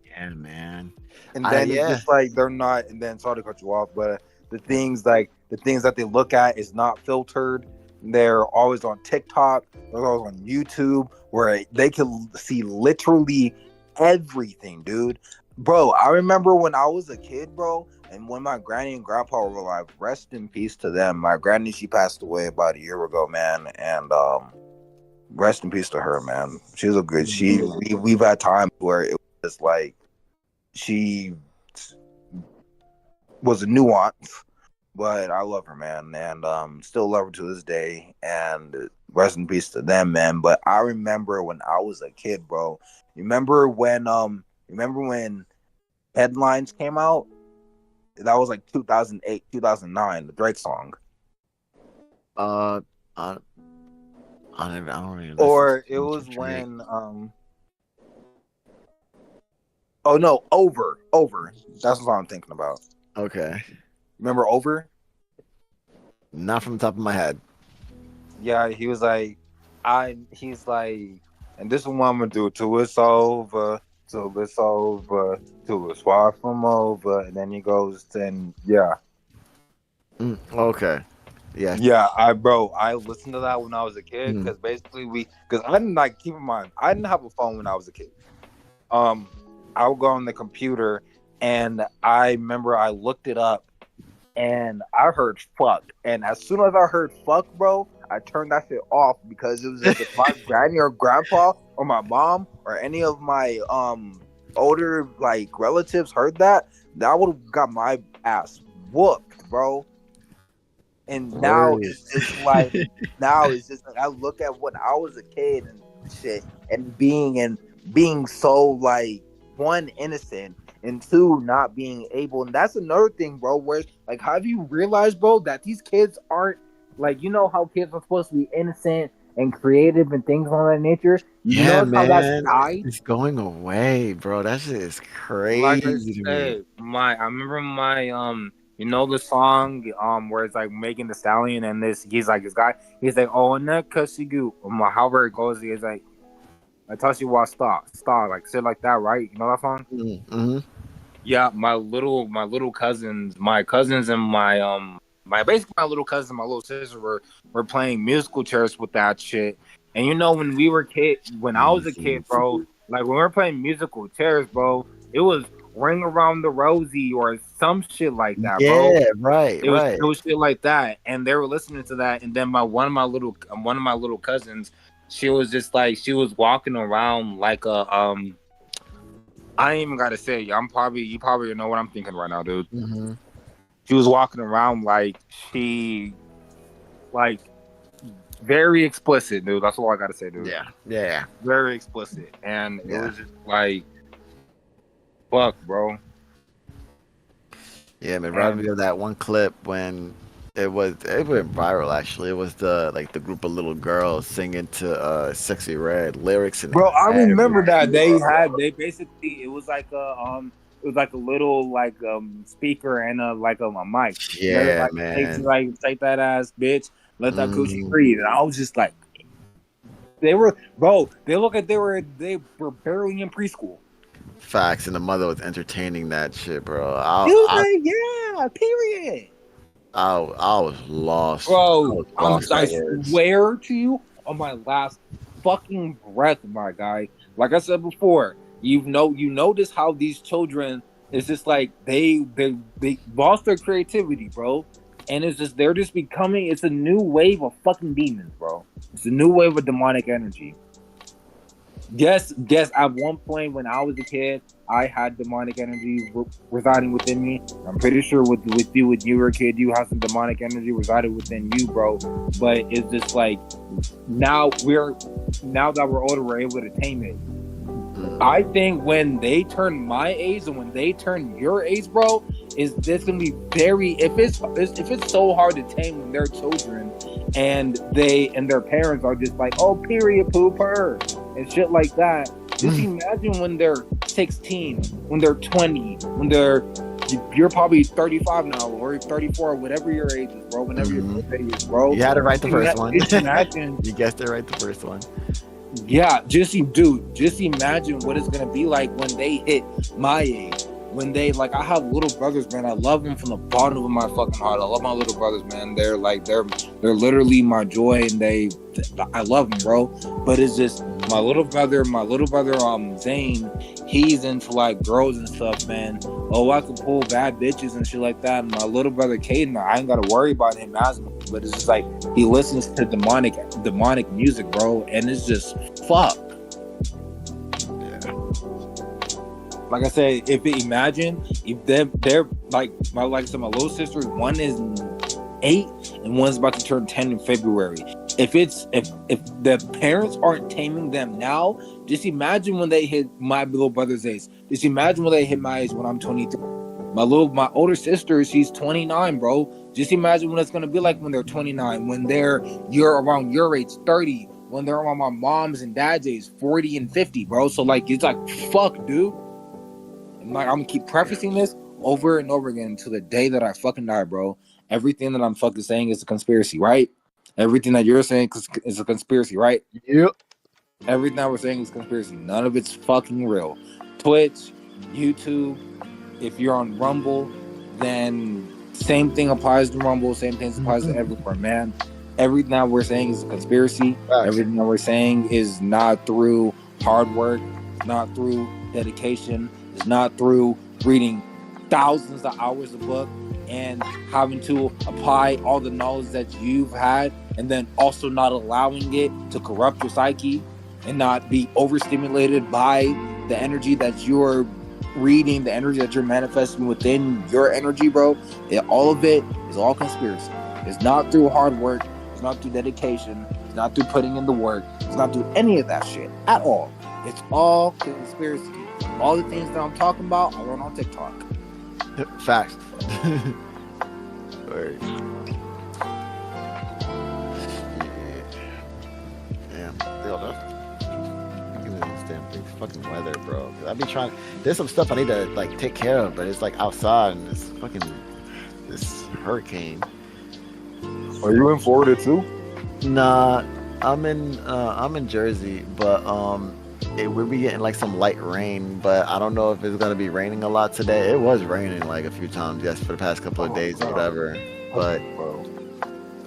Yeah, man. And then it's just like they're not. And then sorry to cut you off, but the things that they look at is not filtered. They're always on TikTok. They're always on YouTube, where they can see literally everything, dude. Bro, I remember when I was a kid, bro, and when my granny and grandpa were alive, rest in peace to them. My granny, she passed away about a year ago, man, and rest in peace to her, man. She was a good. We've had times where it was like she was a nuance. But I love her, man, and still love her to this day. And rest in peace to them, man. But I remember when I was a kid, bro. Remember when Headlines came out? That was like 2008, 2009, the Drake song. I don't really. Or it was when oh no, Over. That's what I'm thinking about. Okay. Remember Over? Not from the top of my head. Yeah, he was like, he's like, and this is what I'm gonna do till it's over, till it's over, till it's far from over, and then he goes and yeah. Okay. Yeah. Yeah, I listened to that when I was a kid because basically because I didn't keep in mind, I didn't have a phone when I was a kid. I would go on the computer and I remember I looked it up. And I heard fuck. And as soon as I heard fuck, bro, I turned that shit off because it was just if my granny or grandpa or my mom or any of my older like relatives heard that, that would have got my ass whooped, bro. And now it's just like I look at when I was a kid and shit and being so like one innocent and two not being able, and that's another thing, bro, where like have you realized, bro, that these kids aren't like, you know how kids are supposed to be innocent and creative and things of that nature? Yeah, man, how that's died? It's going away, bro. That shit is crazy. Like I said, I remember my you know the song where it's like Megan Thee Stallion and he's like he's like, oh, and that cause you however it goes, he's like, I touch you while star like shit like that, right? You know that song? Mm-hmm. Yeah, my little cousins, and my little cousin, my little sister were playing musical chairs with that shit. And you know when I was a kid, bro, like when we were playing musical chairs, bro, it was Ring Around the Rosie or some shit like that, bro. Yeah, right. It was shit like that, and they were listening to that. And then one of my little cousins, she was just like, she was walking around like a I ain't even gotta say. You probably know what I'm thinking right now, dude. Mm-hmm. She was walking around like very explicit, dude. That's all I gotta say, dude. Yeah. Very explicit, and it was just like, fuck, bro. Yeah, man. Reminded me of that one clip when it went viral. Actually, it was the group of little girls singing to "Sexy Red" lyrics and. Bro, I remember that they basically it was like a little like speaker and a mic. Yeah, like, man. Take that ass, bitch. Let that coochie breathe. And I was just like, they look like they were barely in preschool. Facts, and the mother was entertaining that shit, bro. Yeah, period. I was lost. Bro, I swear to you, on my last fucking breath, my guy. Like I said before, you notice how these children, it's just like they lost their creativity, bro. And it's just they're just becoming, it's a new wave of fucking demons, bro. It's a new wave of demonic energy. Yes, at one point when I was a kid, I had demonic energy residing within me. I'm pretty sure with you, when you were a kid, you had some demonic energy residing within you, bro. But it's just like now that we're older, we're able to tame it. I think when they turn my age and when they turn your age, bro, is this gonna be very, if it's so hard to tame when they're children and their parents are just like, oh, period, pooper and shit like that. Just imagine when they're 16, when they're 20, when you're probably 35 now or 34, whatever your age is, bro. Whenever your birthday is, bro. You had it right the first one. Imagine. You guessed it right the first one. Yeah, just imagine what it's gonna be like when they hit my age. When they, like, I have little brothers, man. I love them from the bottom of my fucking heart. I love my little brothers, man. They're literally my joy, and I love them, bro. But it's just my little brother, Zane. He's into like girls and stuff, man. Oh, I can pull bad bitches and shit like that. And my little brother Caden, I ain't gotta worry about him as much. But it's just like he listens to demonic music, bro, and it's just fuck. Like I said, if they're like my little sisters, one is 8 and one's about to turn 10 in February. If the parents aren't taming them now, just imagine when they hit my little brother's age. Just imagine when they hit my age when I'm 23. My older sister, she's 29, bro. Just imagine what it's gonna be like when they're 29, when you're around your age, 30, when they're around my mom's and dad's age, 40 and 50, bro. So like it's like fuck, dude. I'm gonna keep prefacing this over and over again until the day that I fucking die, bro. Everything that I'm fucking saying is a conspiracy, right? Everything that you're saying is a conspiracy, right? Yep. Everything that we're saying is conspiracy. None of it's fucking real. Twitch, YouTube, if you're on Rumble, then same thing applies to Rumble, same thing applies to everywhere, man. Everything that we're saying is a conspiracy. Everything that we're saying is not through hard work, not through dedication, it's not through reading thousands of hours of book and having to apply all the knowledge that you've had and then also not allowing it to corrupt your psyche and not be overstimulated by the energy that you're reading, the energy that you're manifesting within your energy, bro. All of it is all conspiracy. It's not through hard work. It's not through dedication. It's not through putting in the work. It's not through any of that shit at all. It's all conspiracy. All the things that I'm talking about, I learned on TikTok. Facts. Word. Damn. This fucking weather, bro. I be trying. There's some stuff I need to like take care of, but it's like outside and it's fucking this hurricane. Are you in Florida too? Nah, I'm in Jersey, but we'll be getting like some light rain, but I don't know if it's gonna be raining a lot today. It was raining like a few times, yes, for the past couple of days or whatever. But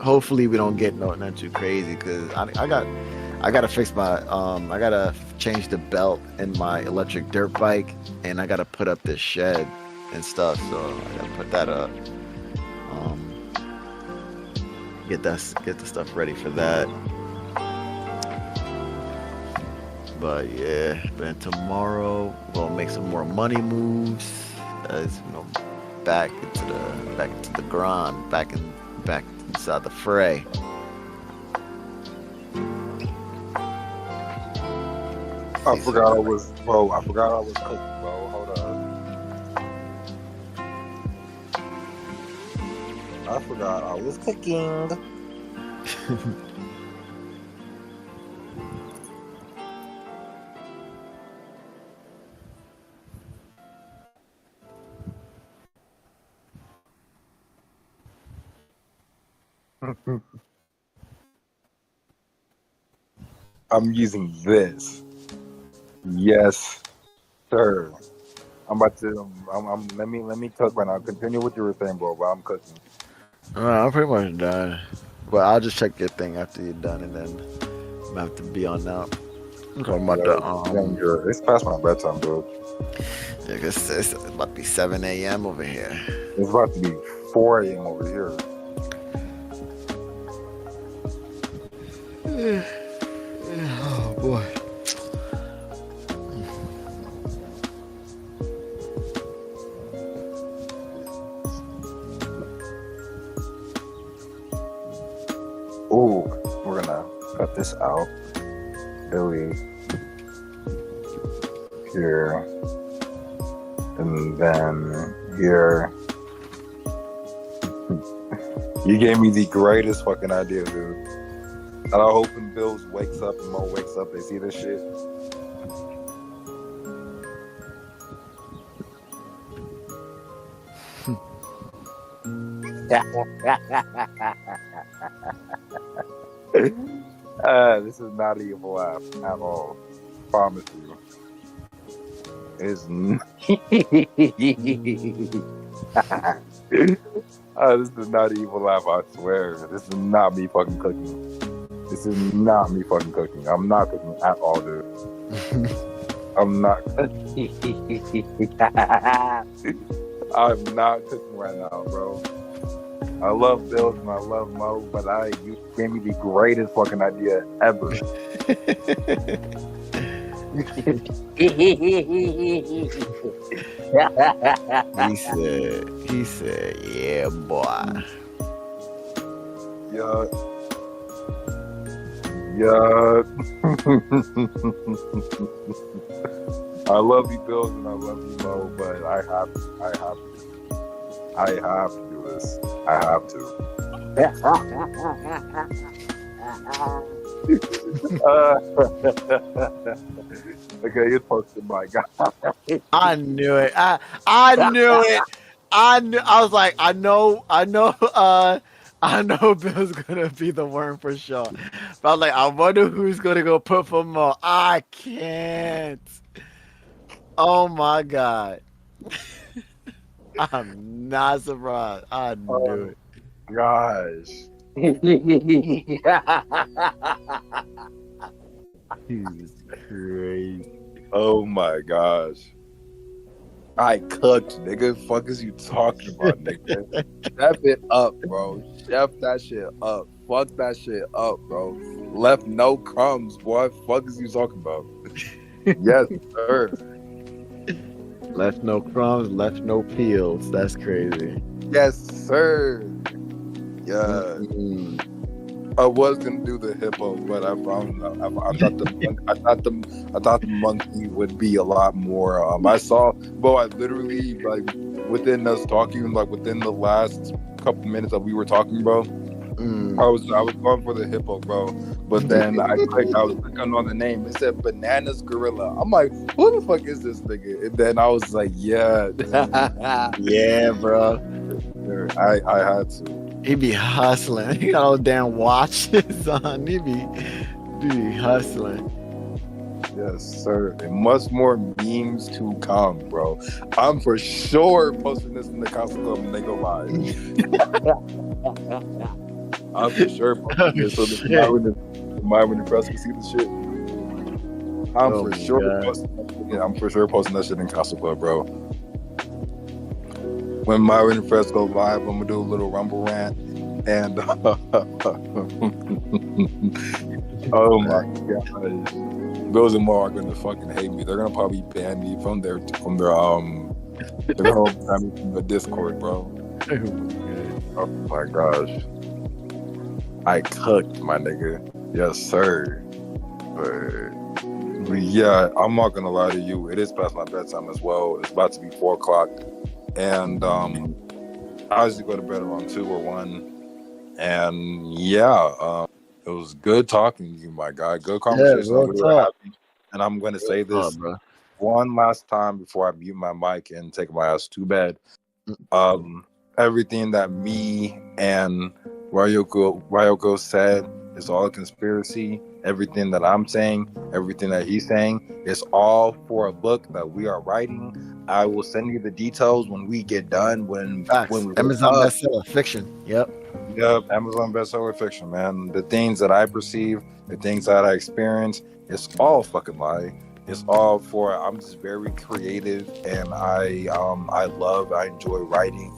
hopefully we don't get not too crazy, because I gotta fix my I gotta change the belt in my electric dirt bike, and I gotta put up this shed and stuff. So I gotta put that up. Get the stuff ready for that. But yeah, then tomorrow we'll make some more money moves, as back into the grind, back inside the fray. I forgot I was cooking, bro. Hold on. I forgot I was cooking. I'm using this. Yes, sir. I'm about to. Let me cook right now. Continue what you were saying, bro. While I'm cooking. I'm pretty much done. But I'll just check your thing after you're done, and then I'm gonna have to be on now. I'm talking about the It's past my bedtime, bro. Yeah, 'cause it's about to be 7 a.m. over here. It's about to be 4 a.m. over here. Oh boy. Ooh, we're gonna cut this out. Billy here, and then here. You gave me the greatest fucking idea, dude. And I hope when Bills wakes up and Mo wakes up, they see this shit. This is not an evil laugh at all. Promise you. It's this is not an evil laugh, I swear. This is not me fucking cooking. This is not me fucking cooking. I'm not cooking at all, dude. I'm not. I'm not cooking right now, bro. I love Bills and I love Mo, but you gave me the greatest fucking idea ever. He said, yeah, boy. Yeah. I love you, Bills, and I love you, Mo, but I have to do this. I have to. Okay, you're posted, my guy. I knew it. I knew it. I was like, I know Bill's gonna be the worm for sure. But I was like, I wonder who's gonna go put for Mo. I can't. Oh my god. I'm not surprised. I knew it. Gosh. Jesus crazy. Oh my gosh. I cooked, nigga. Fuck is you talking about, nigga? Chef it up, bro. Chef that shit up. Fuck that shit up, bro. Left no crumbs, boy. Fuck is you talking about? Yes, sir. Left no crumbs, left no peels. That's crazy. Yes, sir. Yeah. I was gonna do the hippo, but I found I thought the monkey would be a lot more. I saw, bro. I literally within us talking, within the last couple minutes that we were talking, bro. I was going for the hippo, bro. But then I was clicking on the name. It said Bananas Gorilla. I'm like, who the fuck is this nigga? And then I was like, yeah, yeah, bro. I had to. He be hustling. He got all damn watches on. He be hustling. Yes, sir. And much more memes to come, bro. I'm for sure posting this in the Council Club when they go live. I'm for sure posting this so that when the press can see the shit. I'm for sure posting that shit in Council Club, bro. When Myron and Press go live, I'm gonna do a little rumble rant, and oh my gosh, Bills and Mo are gonna fucking hate me. They're gonna probably ban me from their they're gonna ban me from the Discord, bro. Oh my gosh, I cooked, my nigga. Yes, sir. But yeah, I'm not gonna lie to you. It is past my bedtime as well. It's about to be 4 o'clock. And I usually go to bed around 2 or 1. And yeah, it was good talking to you, my guy. Good conversation. And I'm going to say this one last time before I mute my mic and take my ass to bed. Everything that me and Ryoko said is all a conspiracy. Everything that I'm saying, everything that he's saying, is all for a book that we are writing. I will send you the details when we get done. When we Amazon bestseller fiction. Yep. Yep, Amazon bestseller fiction, man. The things that I perceive, the things that I experience, it's all fucking lie. It's all for. I'm just very creative, and I enjoy writing,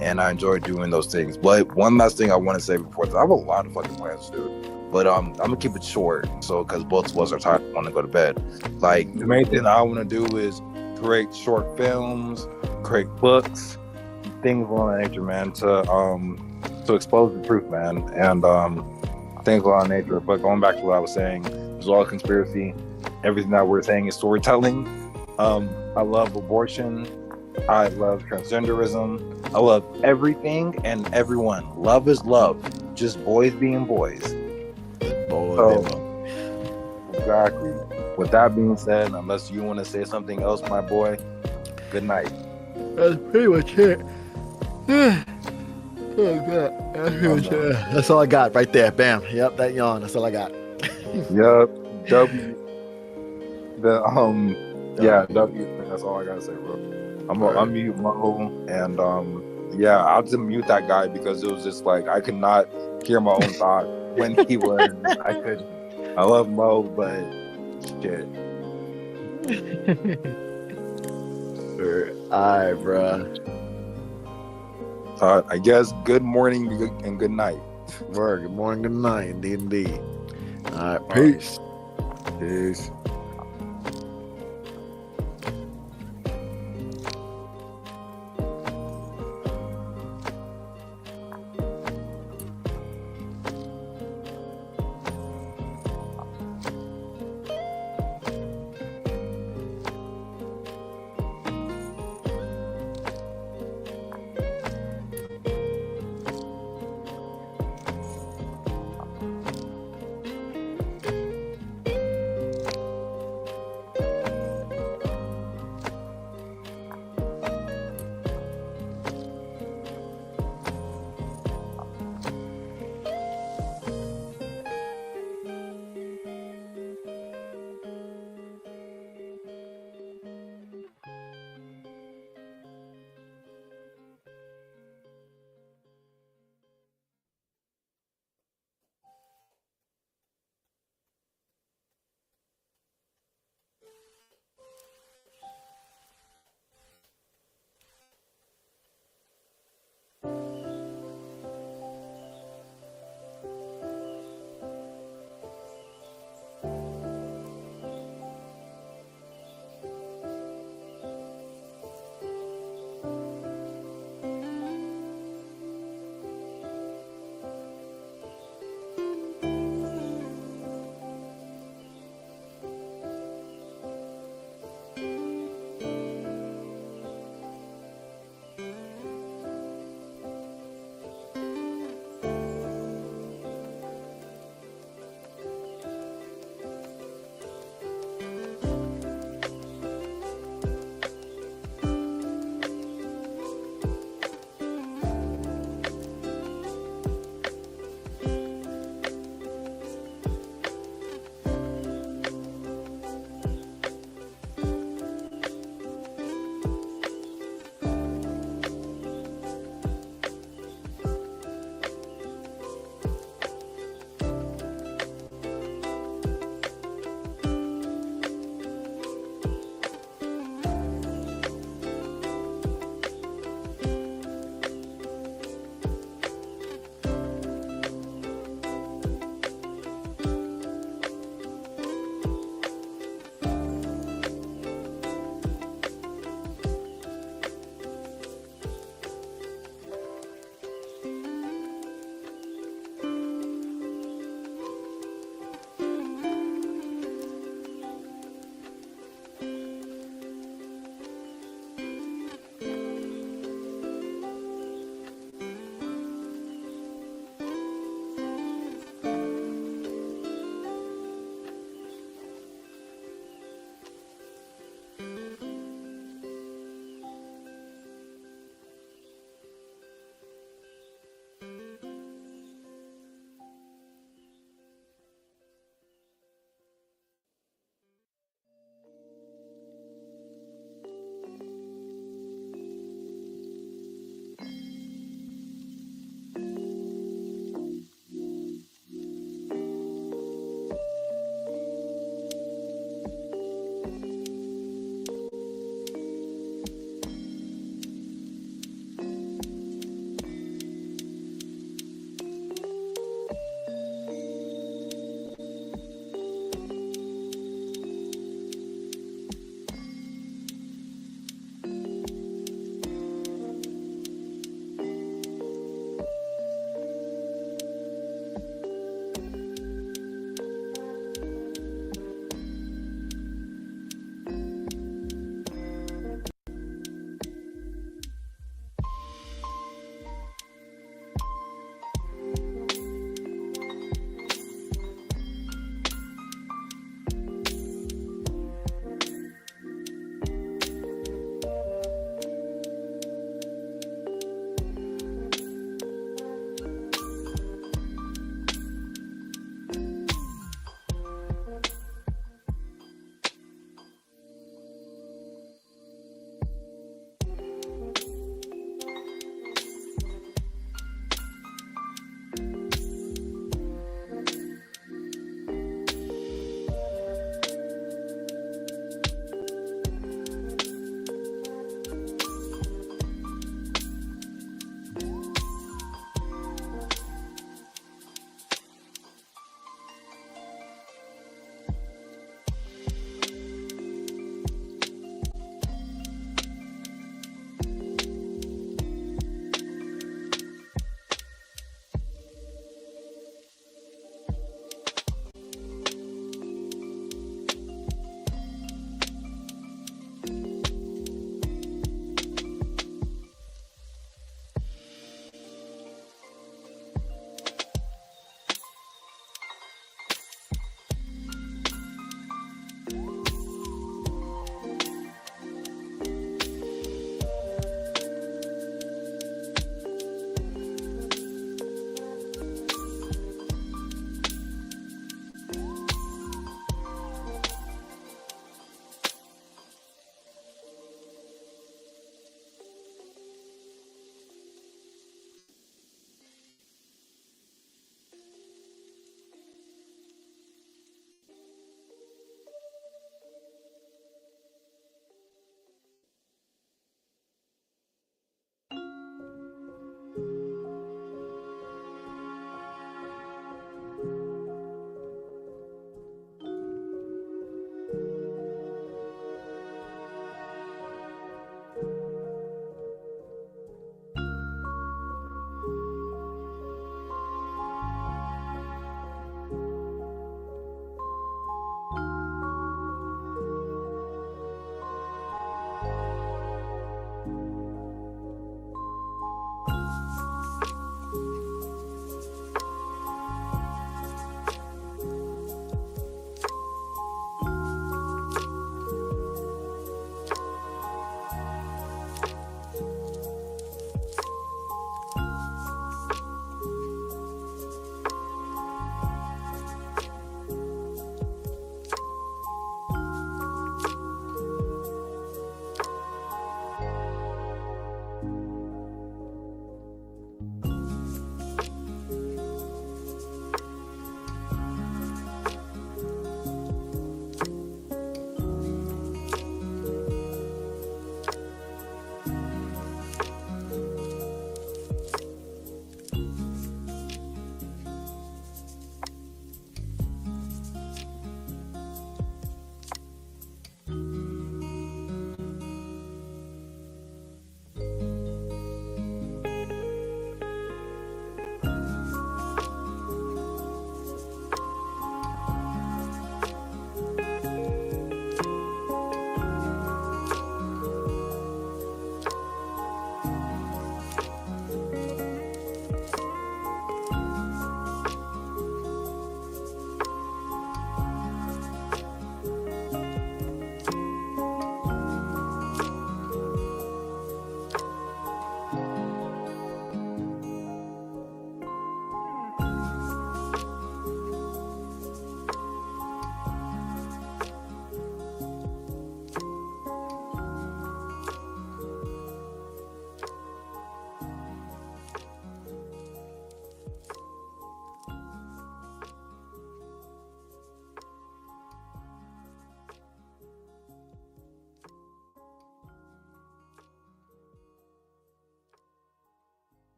and I enjoy doing those things. But one last thing I want to say before this, I have a lot of fucking plans, dude. But I'm gonna keep it short, so because both of us are tired, want to go to bed. Like the main thing I want to do is create short films, create books, things along that nature, man. To expose the truth, man, and things along that nature. But going back to what I was saying, it's all conspiracy. Everything that we're saying is storytelling. I love abortion. I love transgenderism. I love everything and everyone. Love is love. Just boys being boys. Exactly. With that being said, unless you want to say something else, my boy, good night. That's pretty much it. Oh god, that's pretty much it. That's all I got right there. Bam. Yep, that yawn. That's all I got. Yep. W. W. That's all I gotta say, bro. I'm gonna unmute Mo, and yeah, I'll just mute that guy because it was just like I could not hear my own thought when he was. I couldn't. I love Mo, but shit. Alright, bro. I guess good morning and good night. Word. Good morning, good night, indeed. Alright, peace. Peace.